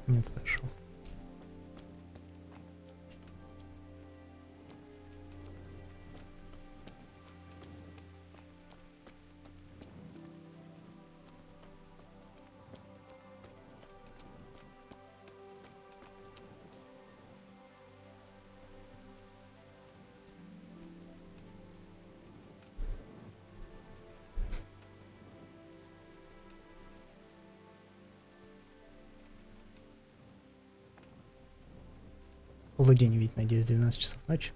Не туда шел. Полудень, ведь, надеюсь, 12 часов ночи.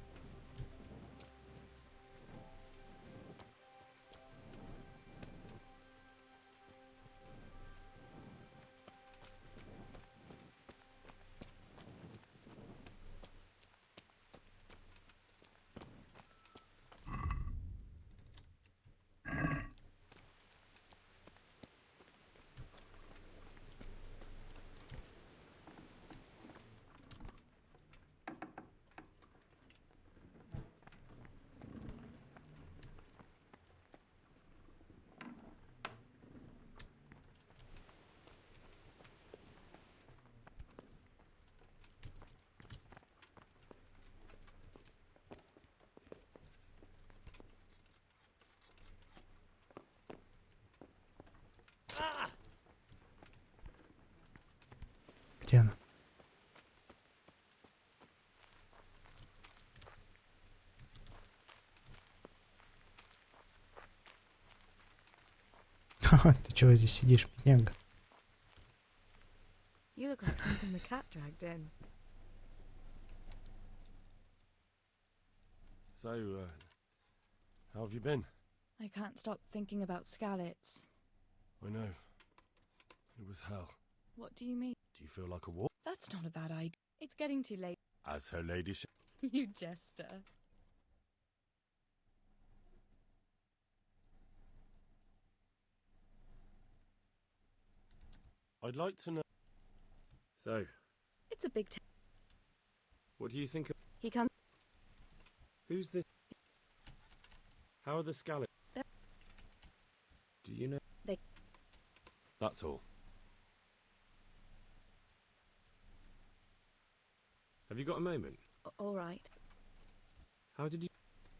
Где она? Ха-ха, ты чего здесь сидишь, бедняга? You look like something the cat dragged in. So, how have you been? I can't stop thinking about Skalitz. I know. It was hell. What do you mean? Do you feel like a war? That's not a bad idea. It's getting too late. As her ladyship. You jester. I'd like to know. So, It's a big what do you think of... He comes. Who's this? How are the scallops? Do you know? That's all. Have you got a moment? All right. How did you?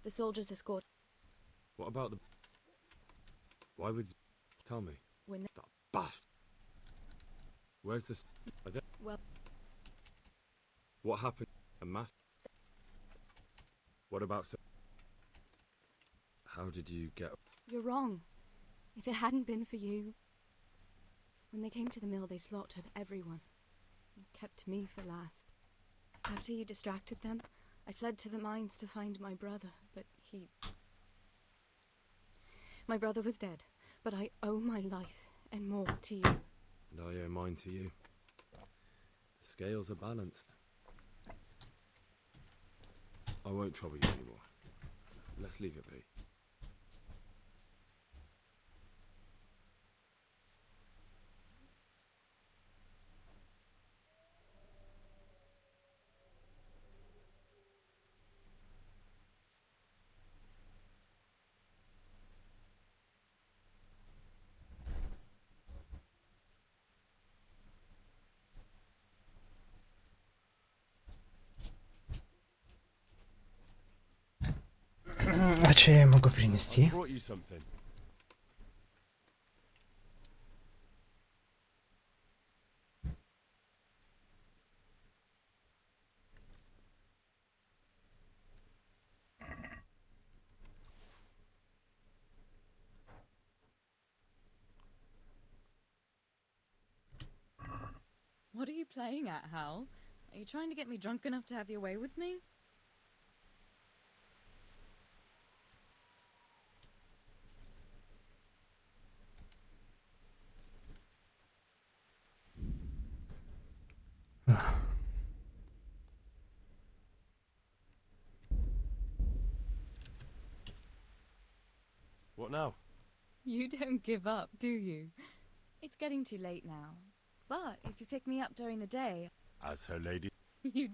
The soldiers escort. What about the? Why would? Tell me. When they... That bastard. Where's this? Well... What happened? A math? What about... How did you get... You're wrong. If it hadn't been for you... When they came to the mill, they slaughtered everyone. And kept me for last. After you distracted them, I fled to the mines to find my brother, but he... My brother was dead, but I owe my life and more to you. And I owe mine to you. The scales are balanced. I won't trouble you anymore. Let's leave it be. А что я могу I принести? brought you something. What are you playing at, Hal? Are you trying to get me drunk enough to have your way with me? What now? You don't give up, do you? It's getting too late now. But if you pick me up during the day... As her lady. You...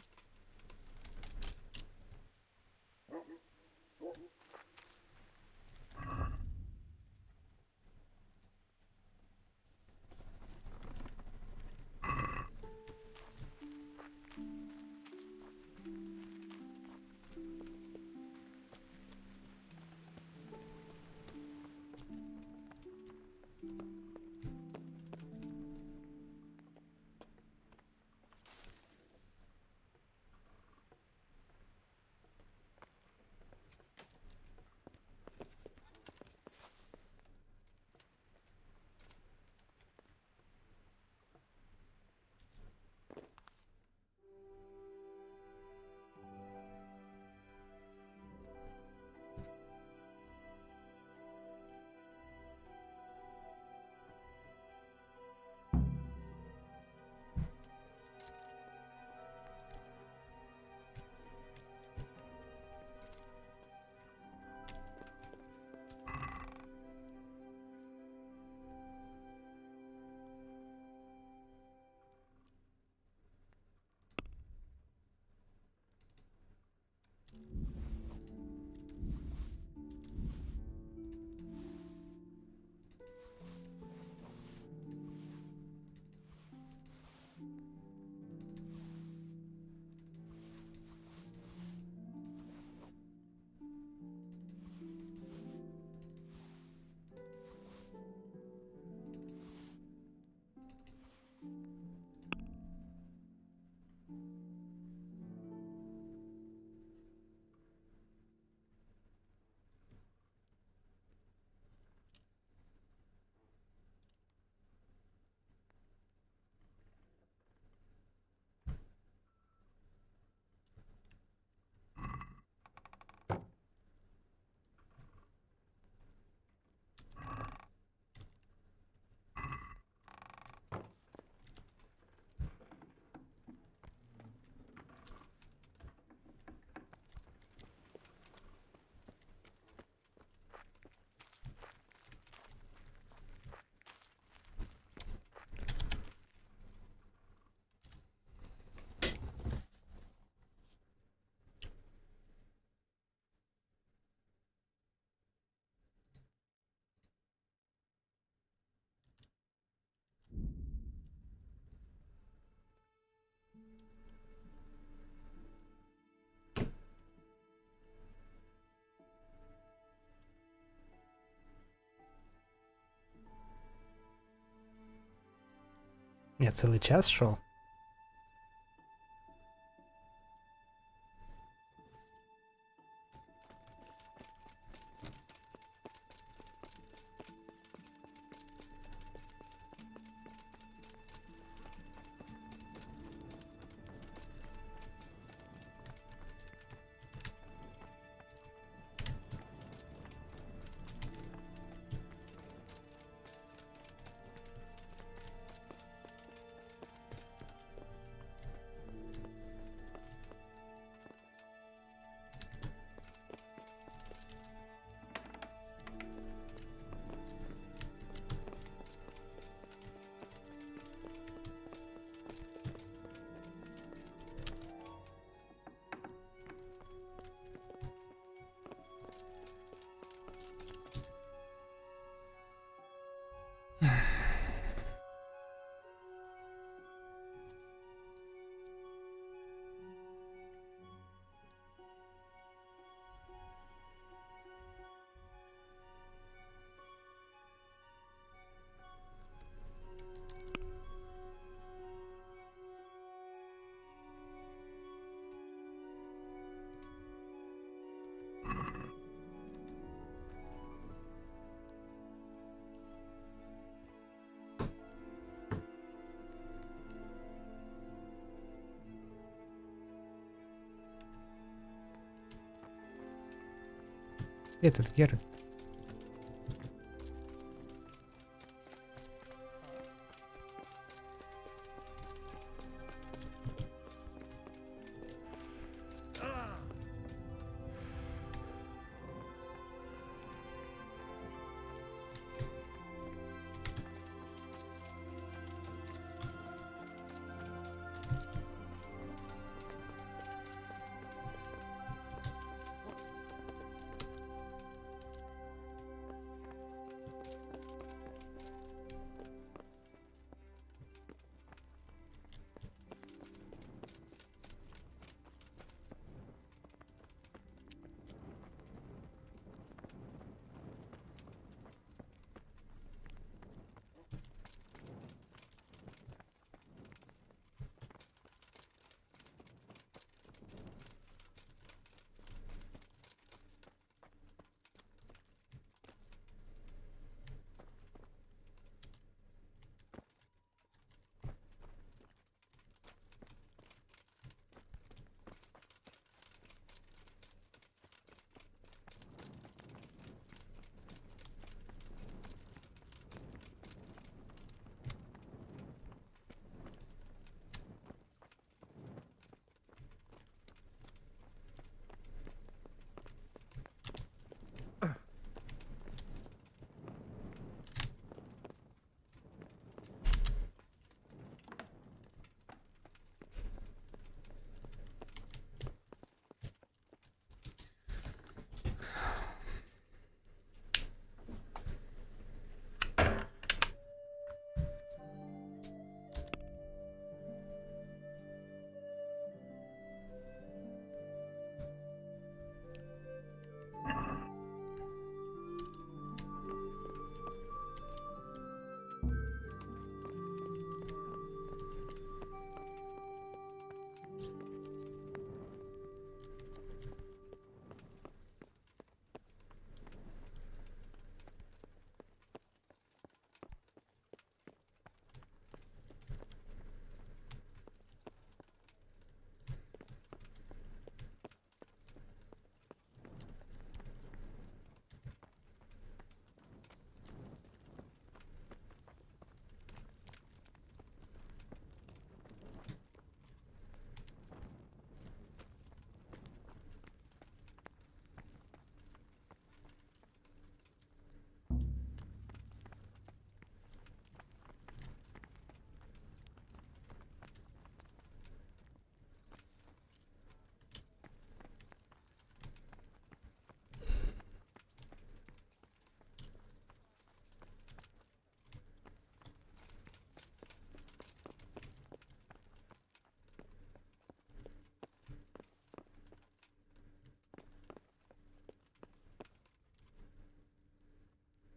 Я целый час шел. Этот Геральт.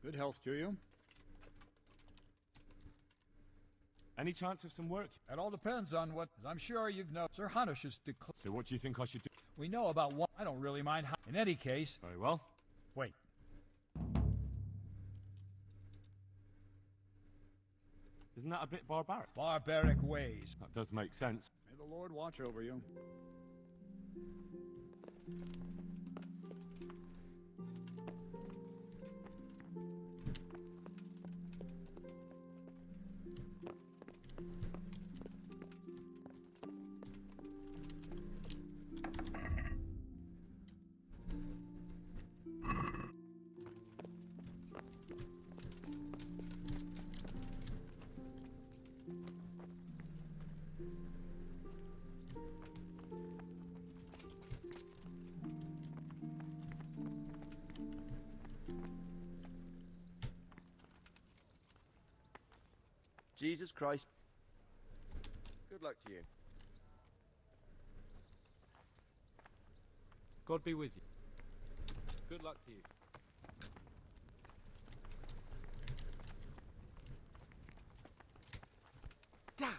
Good health to you. Any chance of some work? That all depends on what, as I'm sure you've known, Sir Hanush has declared. So what do you think I should do? We know about one. I don't really mind how. In any case. Very well. Wait. Isn't that a bit barbaric? Barbaric ways. That does make sense. May the Lord watch over you. Jesus Christ. Good luck to you. God be with you. Good luck to you. Down!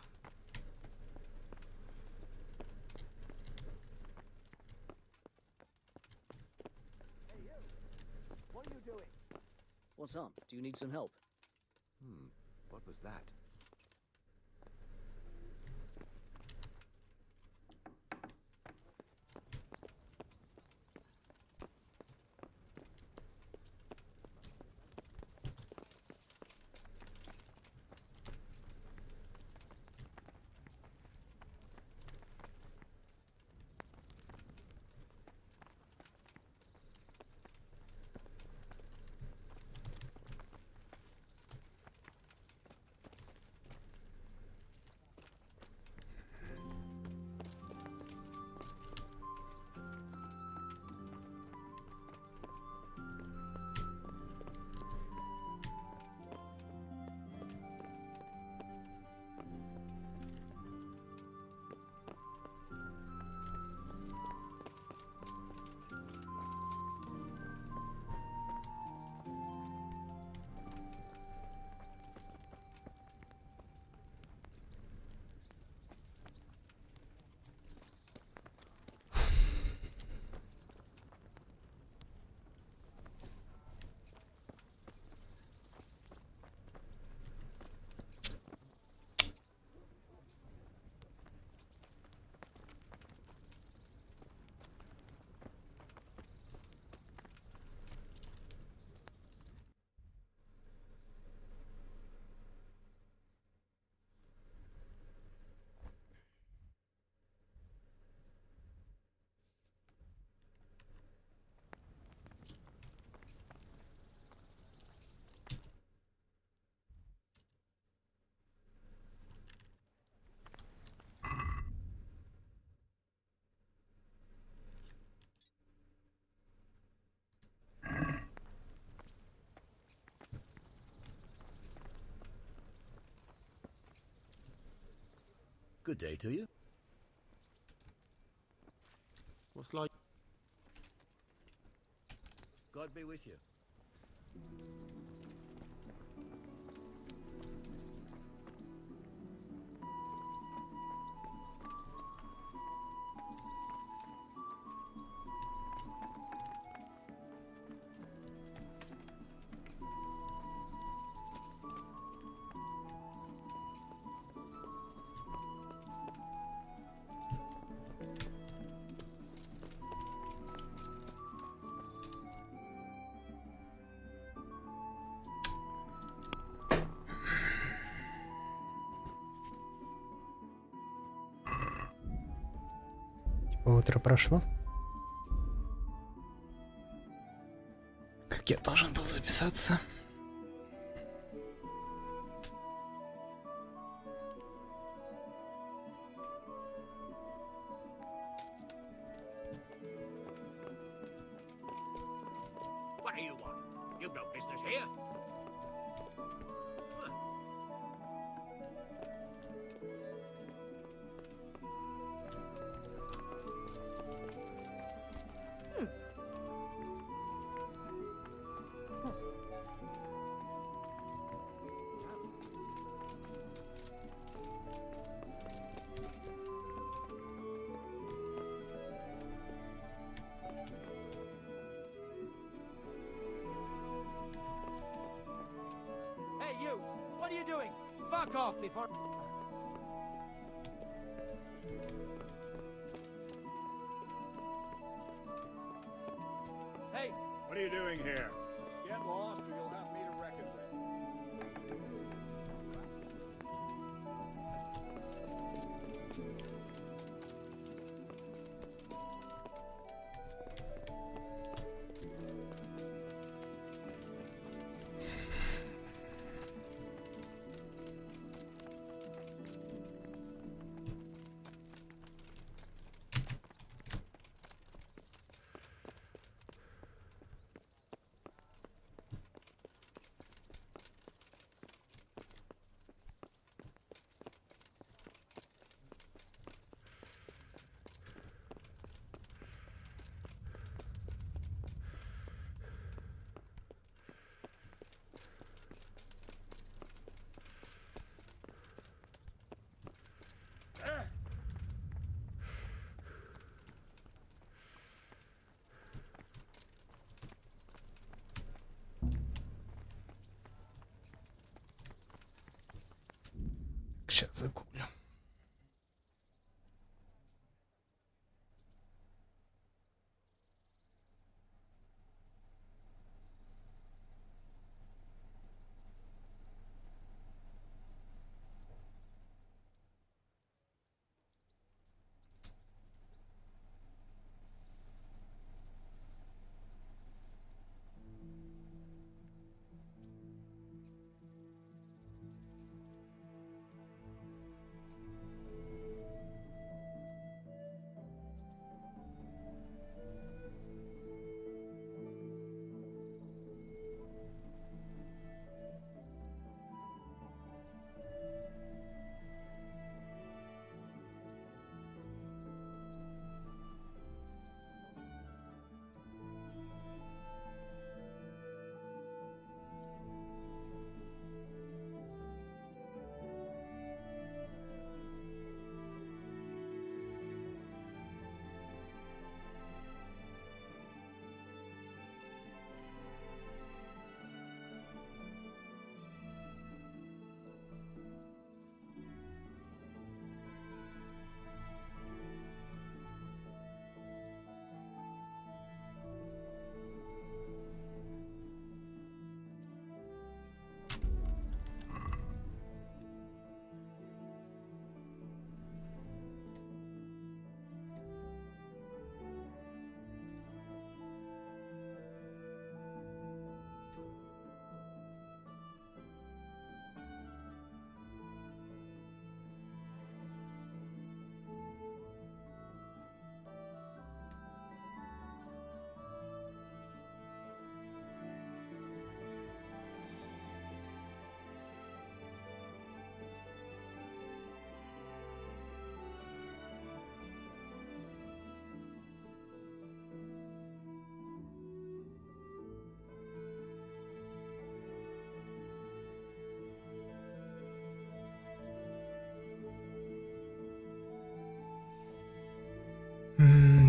Hey, you! What are you doing? What's up? Do you need some help? What was that? Good day to you. What's like? God be with you. Утро прошло. Как я должен был записаться? What do you want? You've no business here. Fuck off before... Hey! What are you doing here? Get lost or you'll have me to reckon with. Сейчас загуглю.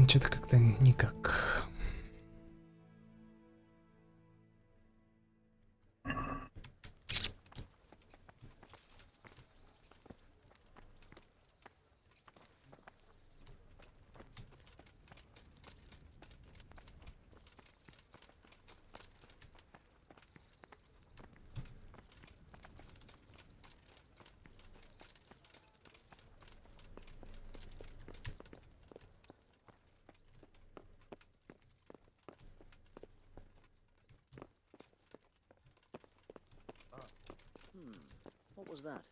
Что-то как-то никак. What was that?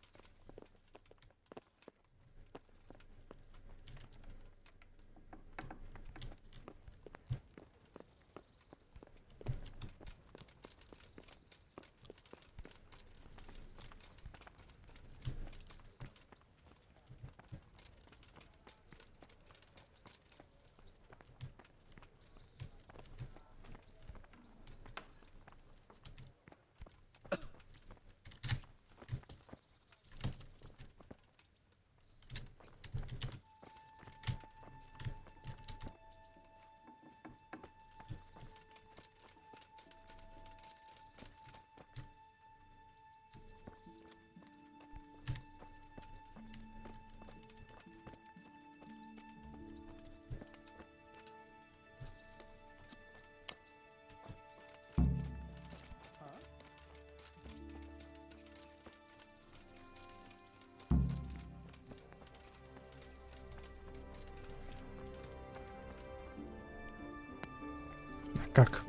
Как?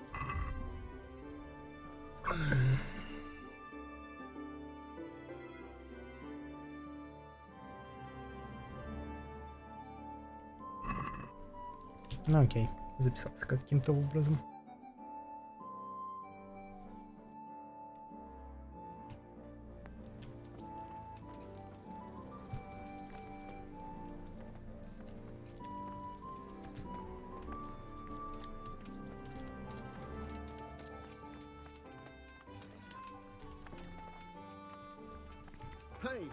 Ну окей, записался каким-то образом. Hey,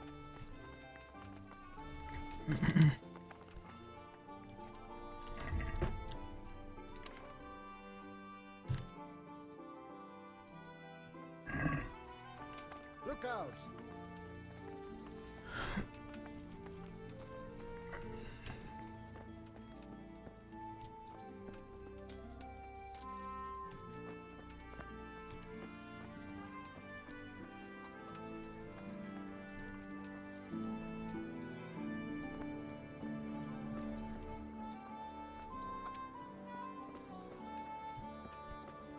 look out!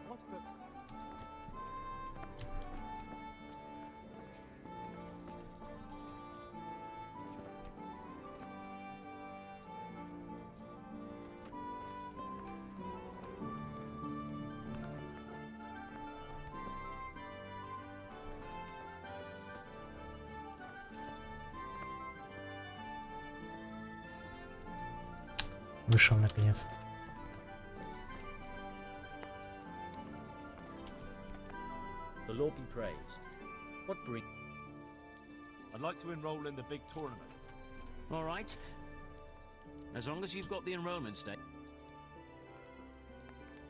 What the? Вышел наконец-то. The Lord be praised. What bring? I'd like to enroll in the big tournament. All right. As long as you've got the enrollment stake.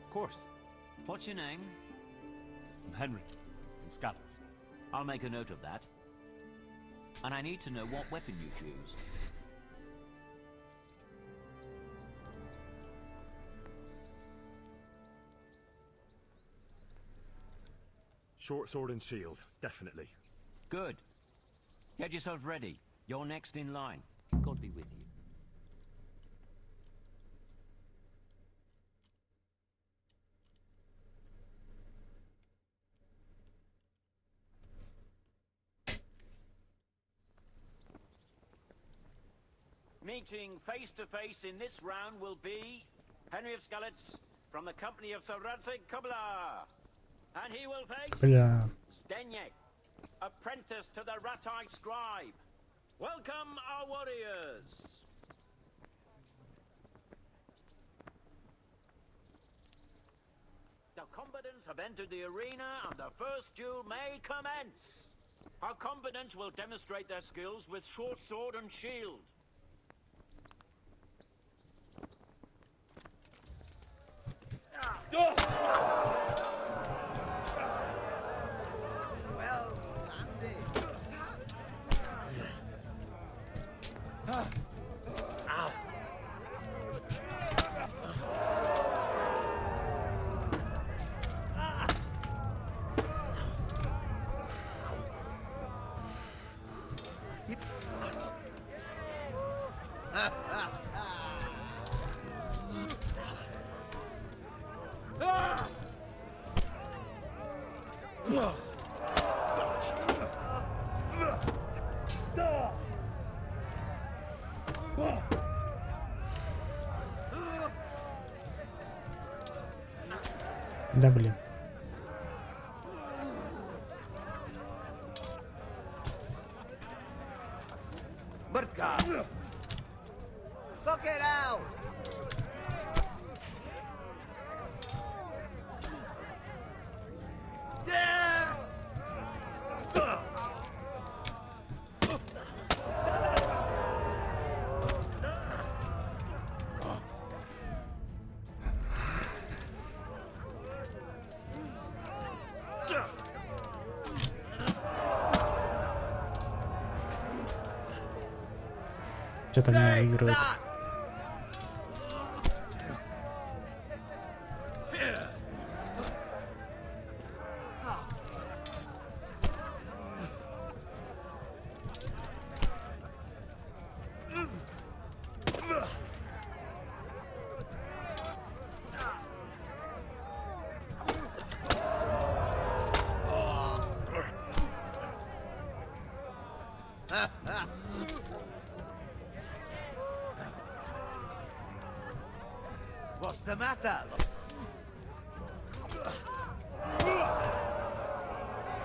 Of course. What's your name? I'm Henry, from Scallops. I'll make a note of that. And I need to know what weapon you choose. Short sword and shield, definitely. Good. Get yourself ready. You're next in line. God be with you. Meeting face to face in this round will be Henry of Scallops from the company of Sir Radzik Kubla. And he will face Бля. Stenyek, apprentice to the Ratai scribe. Welcome, our warriors. The combatants have entered the arena and the first duel may commence. Our combatants will demonstrate their skills with short sword and shield. Well landed. Да блин. Murka! Look it out! Yeah! Что-то меня выигрывает. the matter?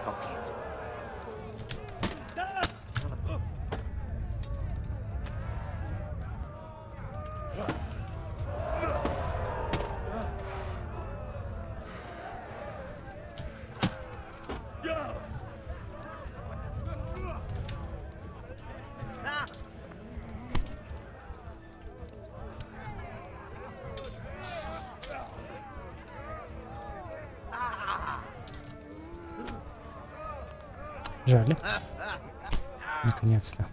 Fuck it. Жаль. Наконец-то.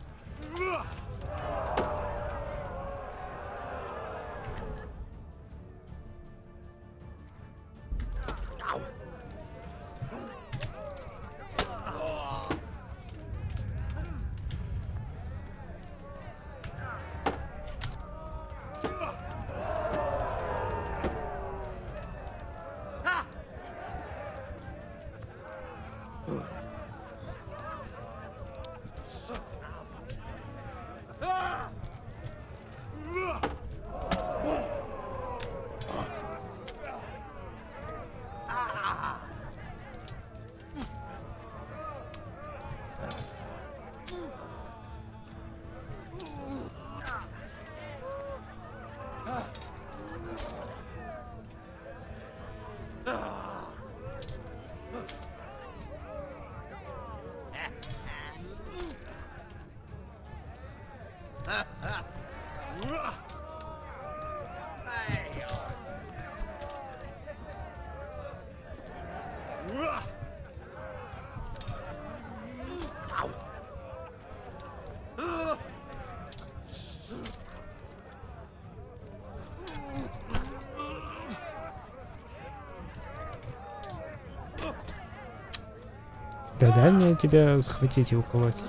Да дай мне тебя схватить и уколоть.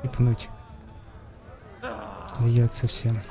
И пнуть. Идет совсем.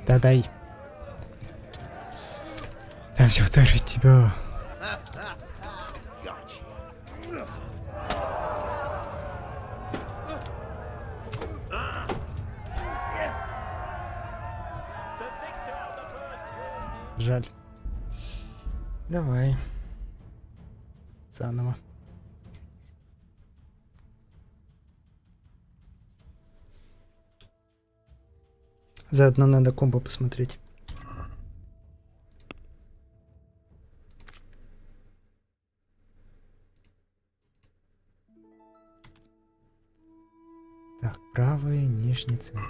Да дай. Дай мне ударить тебя. Жаль. Давай. Заново. Заодно надо комбо посмотреть. Так, правый, нижний центр.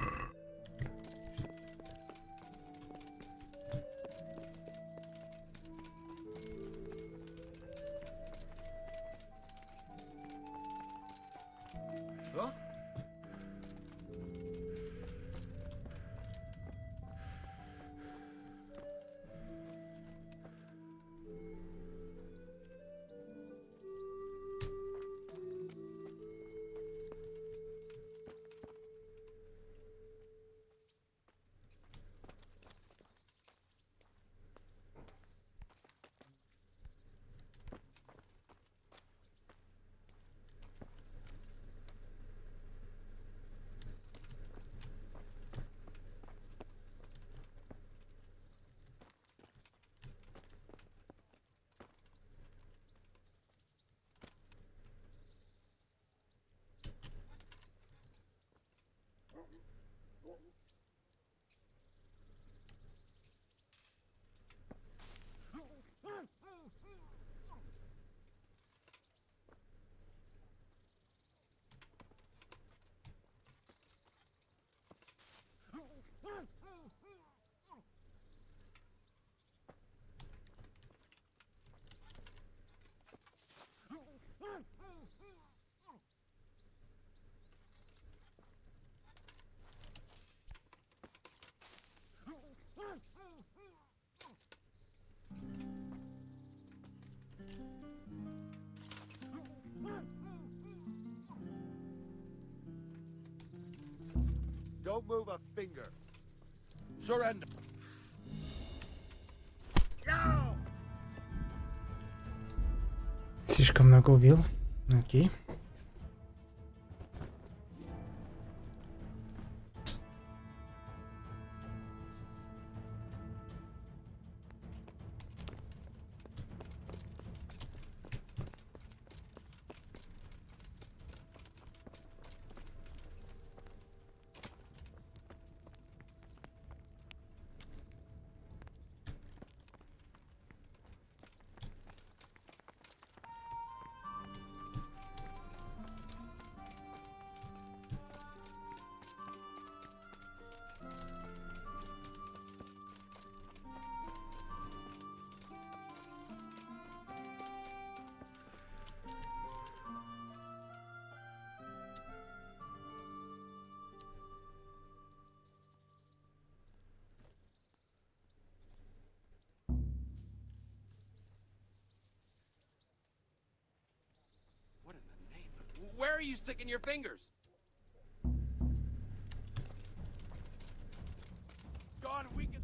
move a finger. Surrender. Слишком много убил. Окей. Where are you sticking your fingers? John, weak as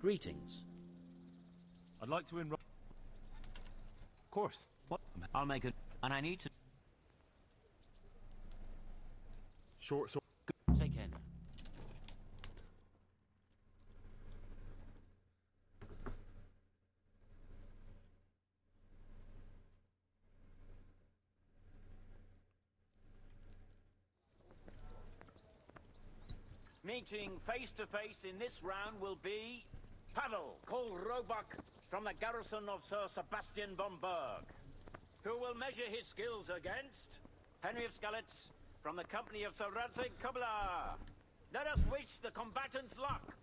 Greetings. I'd like to enroll. Of course. What? I'll make it. And I need to. Short sword. Take care now. Meeting face to face in this round will be Pavel, called Roebuck, from the garrison of Sir Sebastian von Berg, who will measure his skills against Henry of Skalitz, from the company of Sir Radzig Kubla. Let us wish the combatants luck.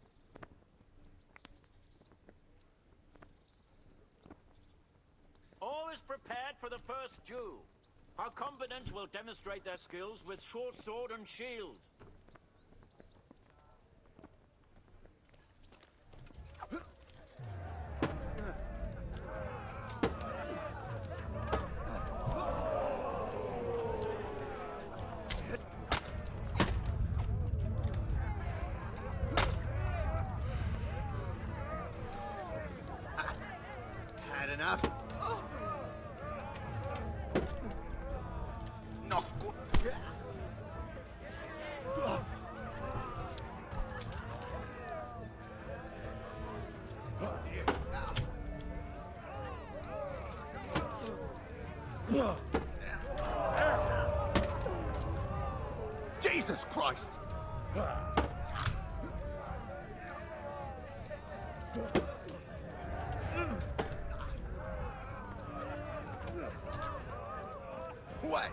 All is prepared for the first duel. Our combatants will demonstrate their skills with short sword and shield. Had enough? Not good. Jesus Christ! What?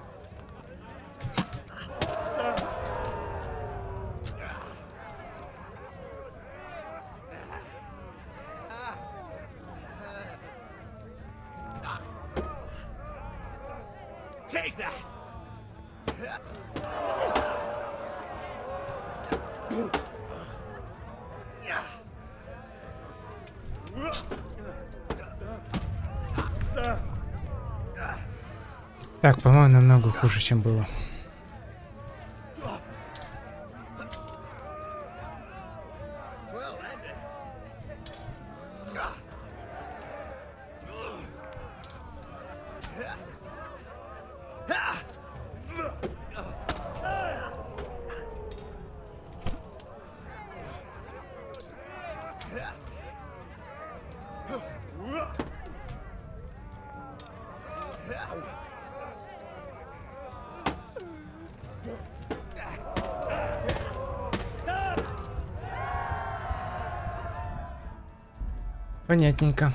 Take that! Так, по-моему, намного хуже, чем было. Понятненько.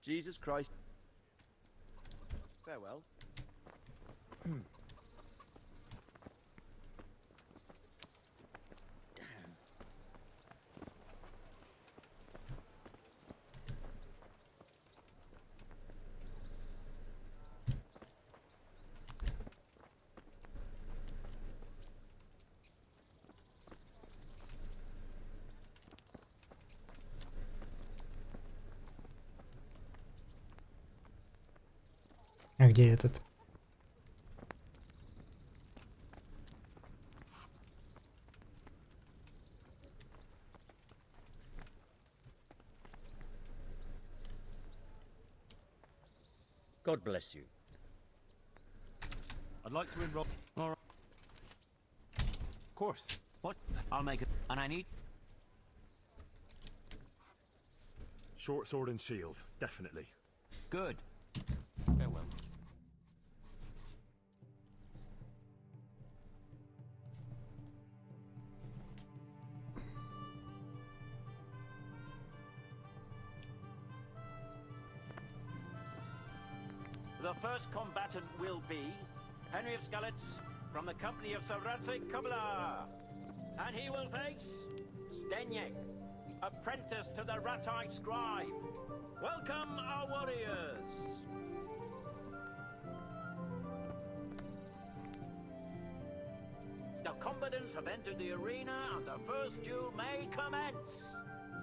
Jesus Christ. Farewell. А где этот? God bless you. I'd like to enroll. All right. Of course. What? I'll make it. And I need... Short sword and shield, definitely. Good. Farewell. The first combatant will be Henry of Skalitz from the company of Sarate Kubla. And he will face Stenyek, apprentice to the Ratai scribe. Welcome, our warriors! The combatants have entered the arena and the first duel may commence.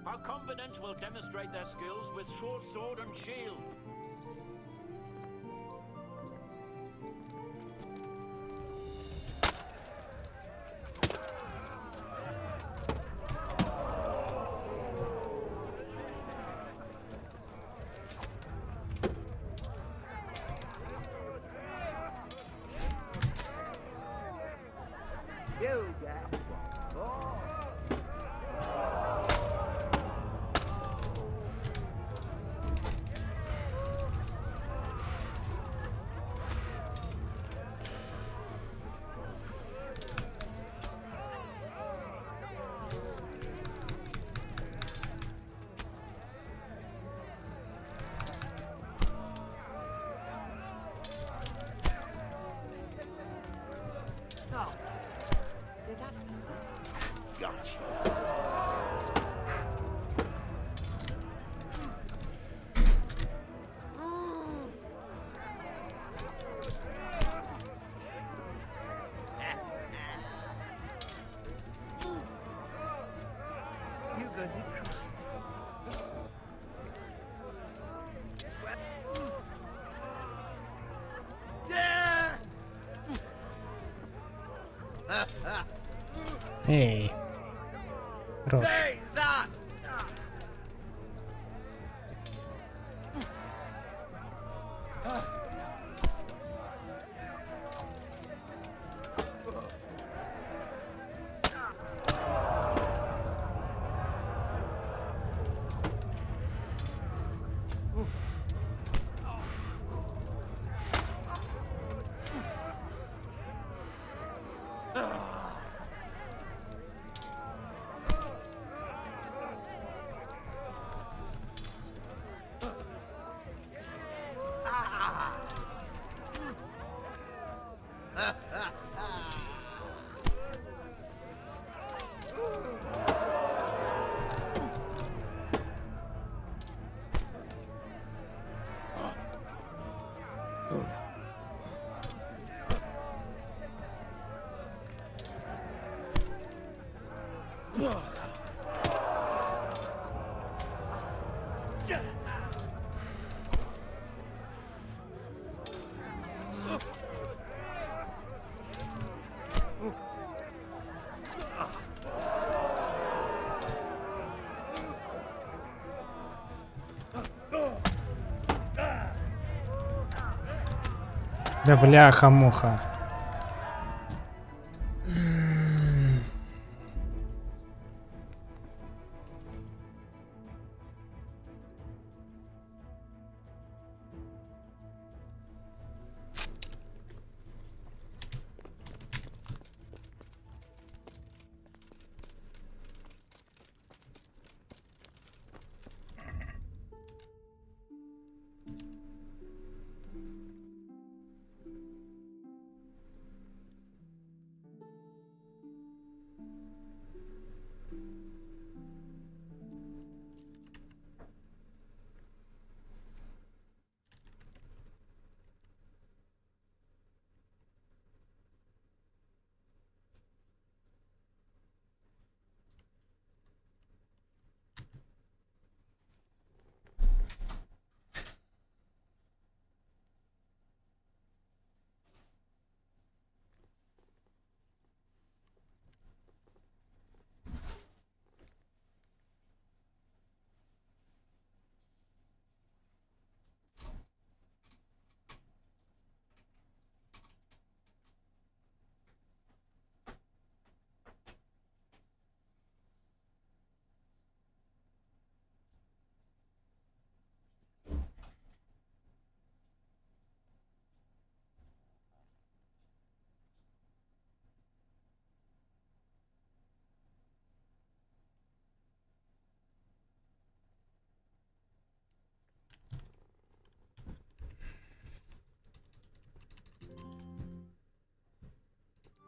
Our combatants will demonstrate their skills with short sword and shield. You get more. Oh, yeah, that's good. Gotcha. You're going to cry. Yeah! Эй. Хорош. Take that! Да бляха-муха.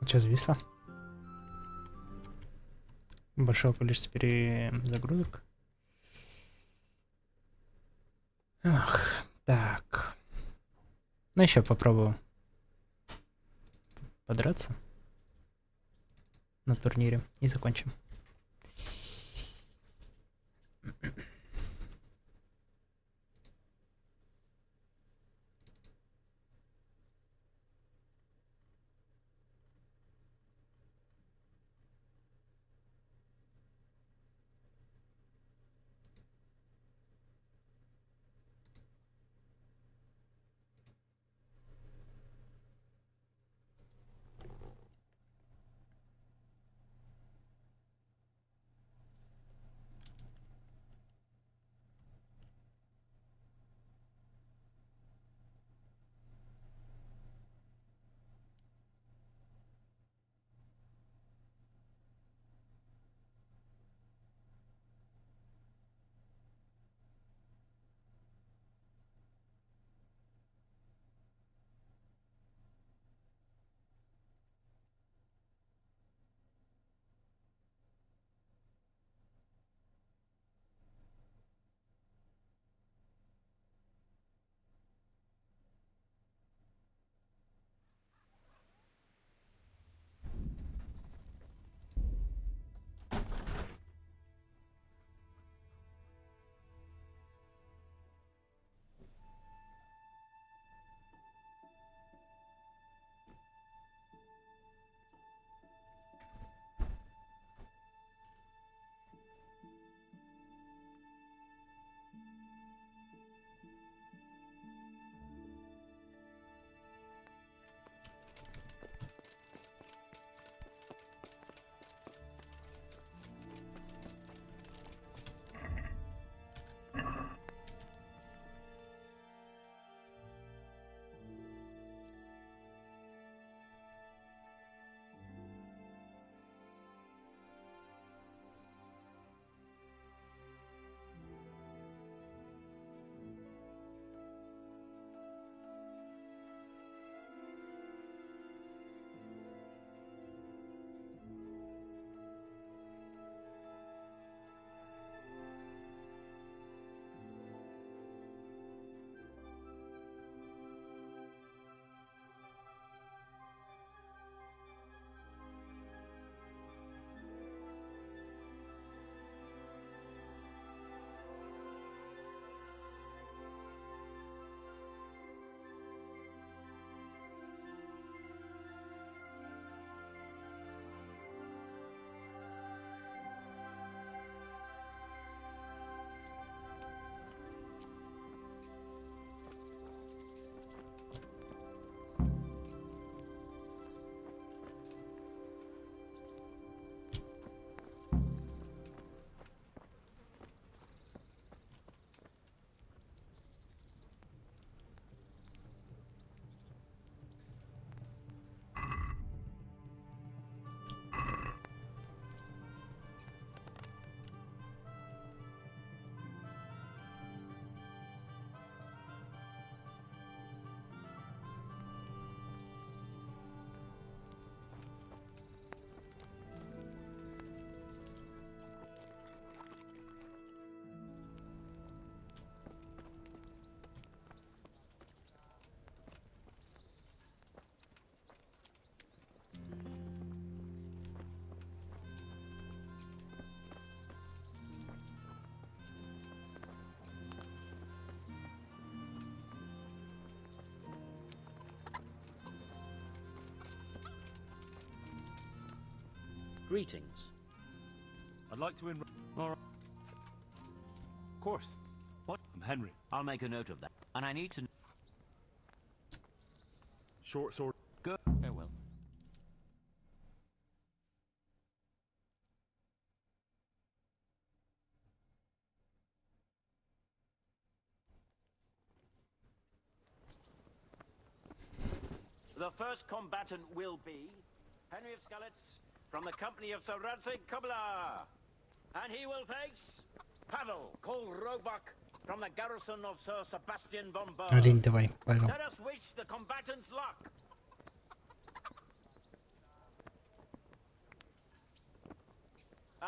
Что зависло? Большое количество перезагрузок. Ах, так. Ну еще попробую подраться на турнире и закончим. Greetings. I'd like to All right. Of course. What? I'm Henry. I'll make a note of that. And I need to... Short sword. Good. Farewell. The first combatant will be Henry of Skalitz from the company of Sir Radzig Kubla. And he will face Pavel, called Roebuck, from the garrison of Sir Sebastian von Berg. Олень, давай, Павел. Let us wish the combatants luck.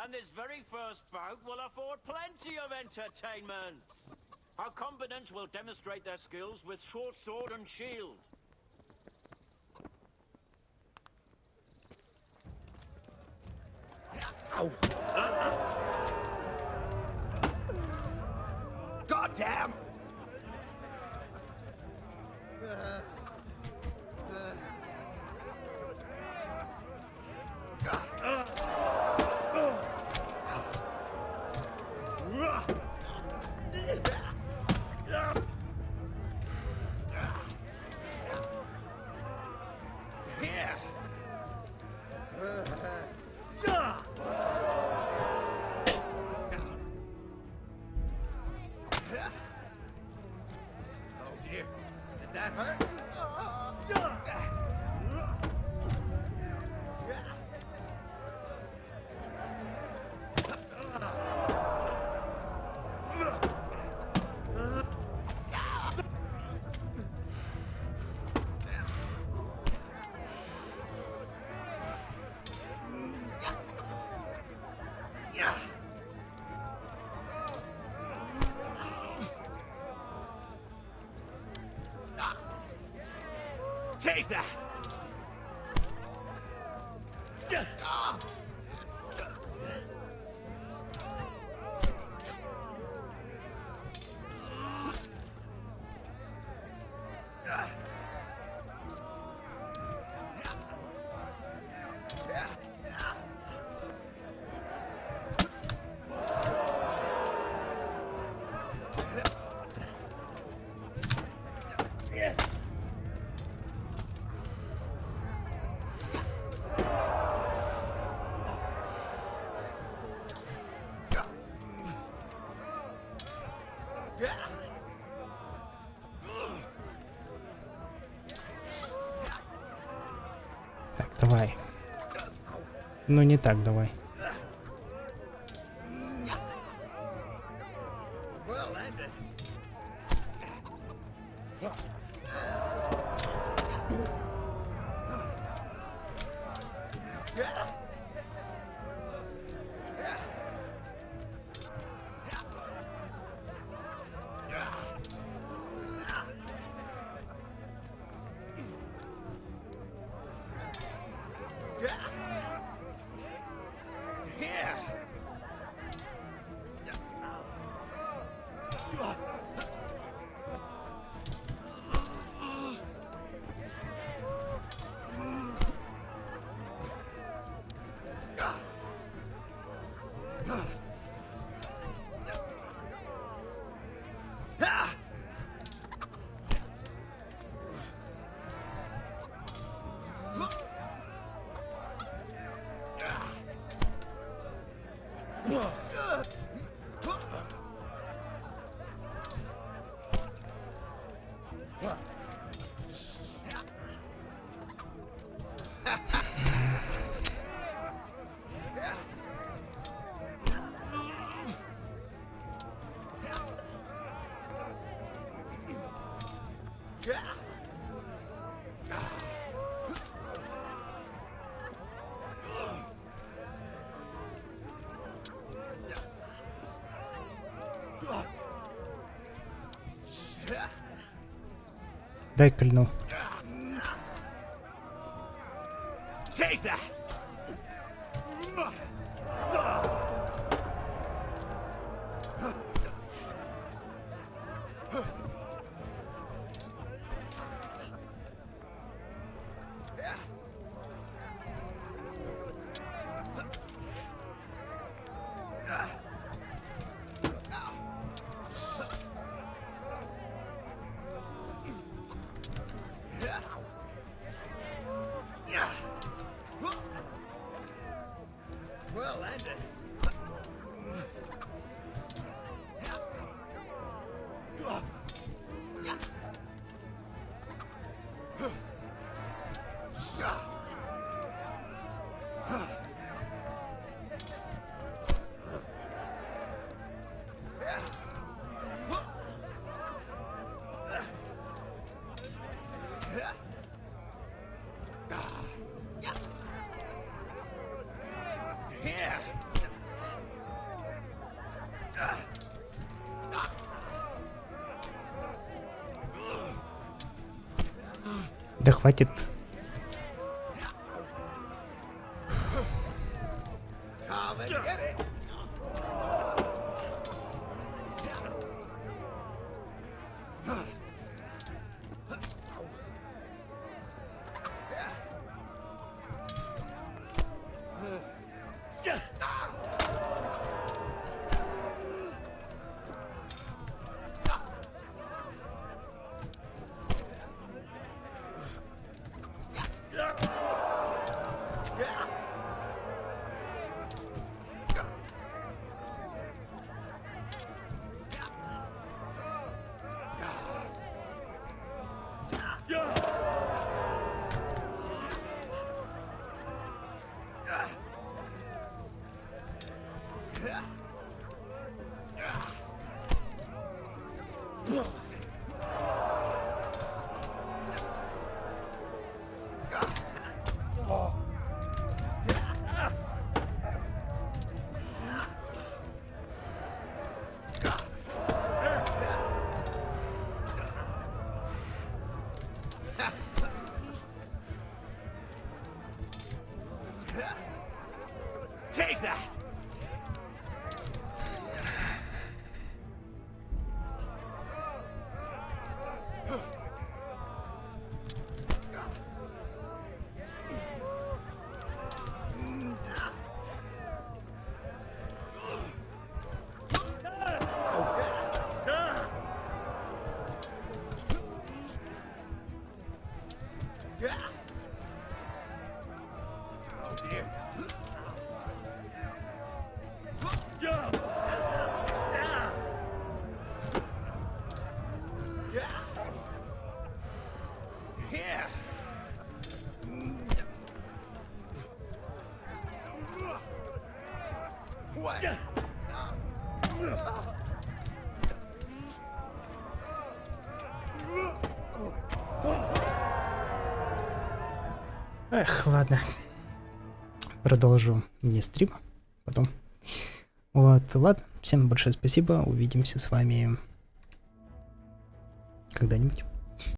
And this very first bout will afford plenty of entertainment. Our combatants will demonstrate their skills with short sword and shield. God damn! Oh dear, did that hurt? Take that! Так, давай. Ну не так, давай. Well ended. Дай кольну. Take that! Well ended. Да хватит. Take that! Эх, ладно. Продолжу не стрим потом. Вот, ладно. Всем большое спасибо. Увидимся с вами когда-нибудь.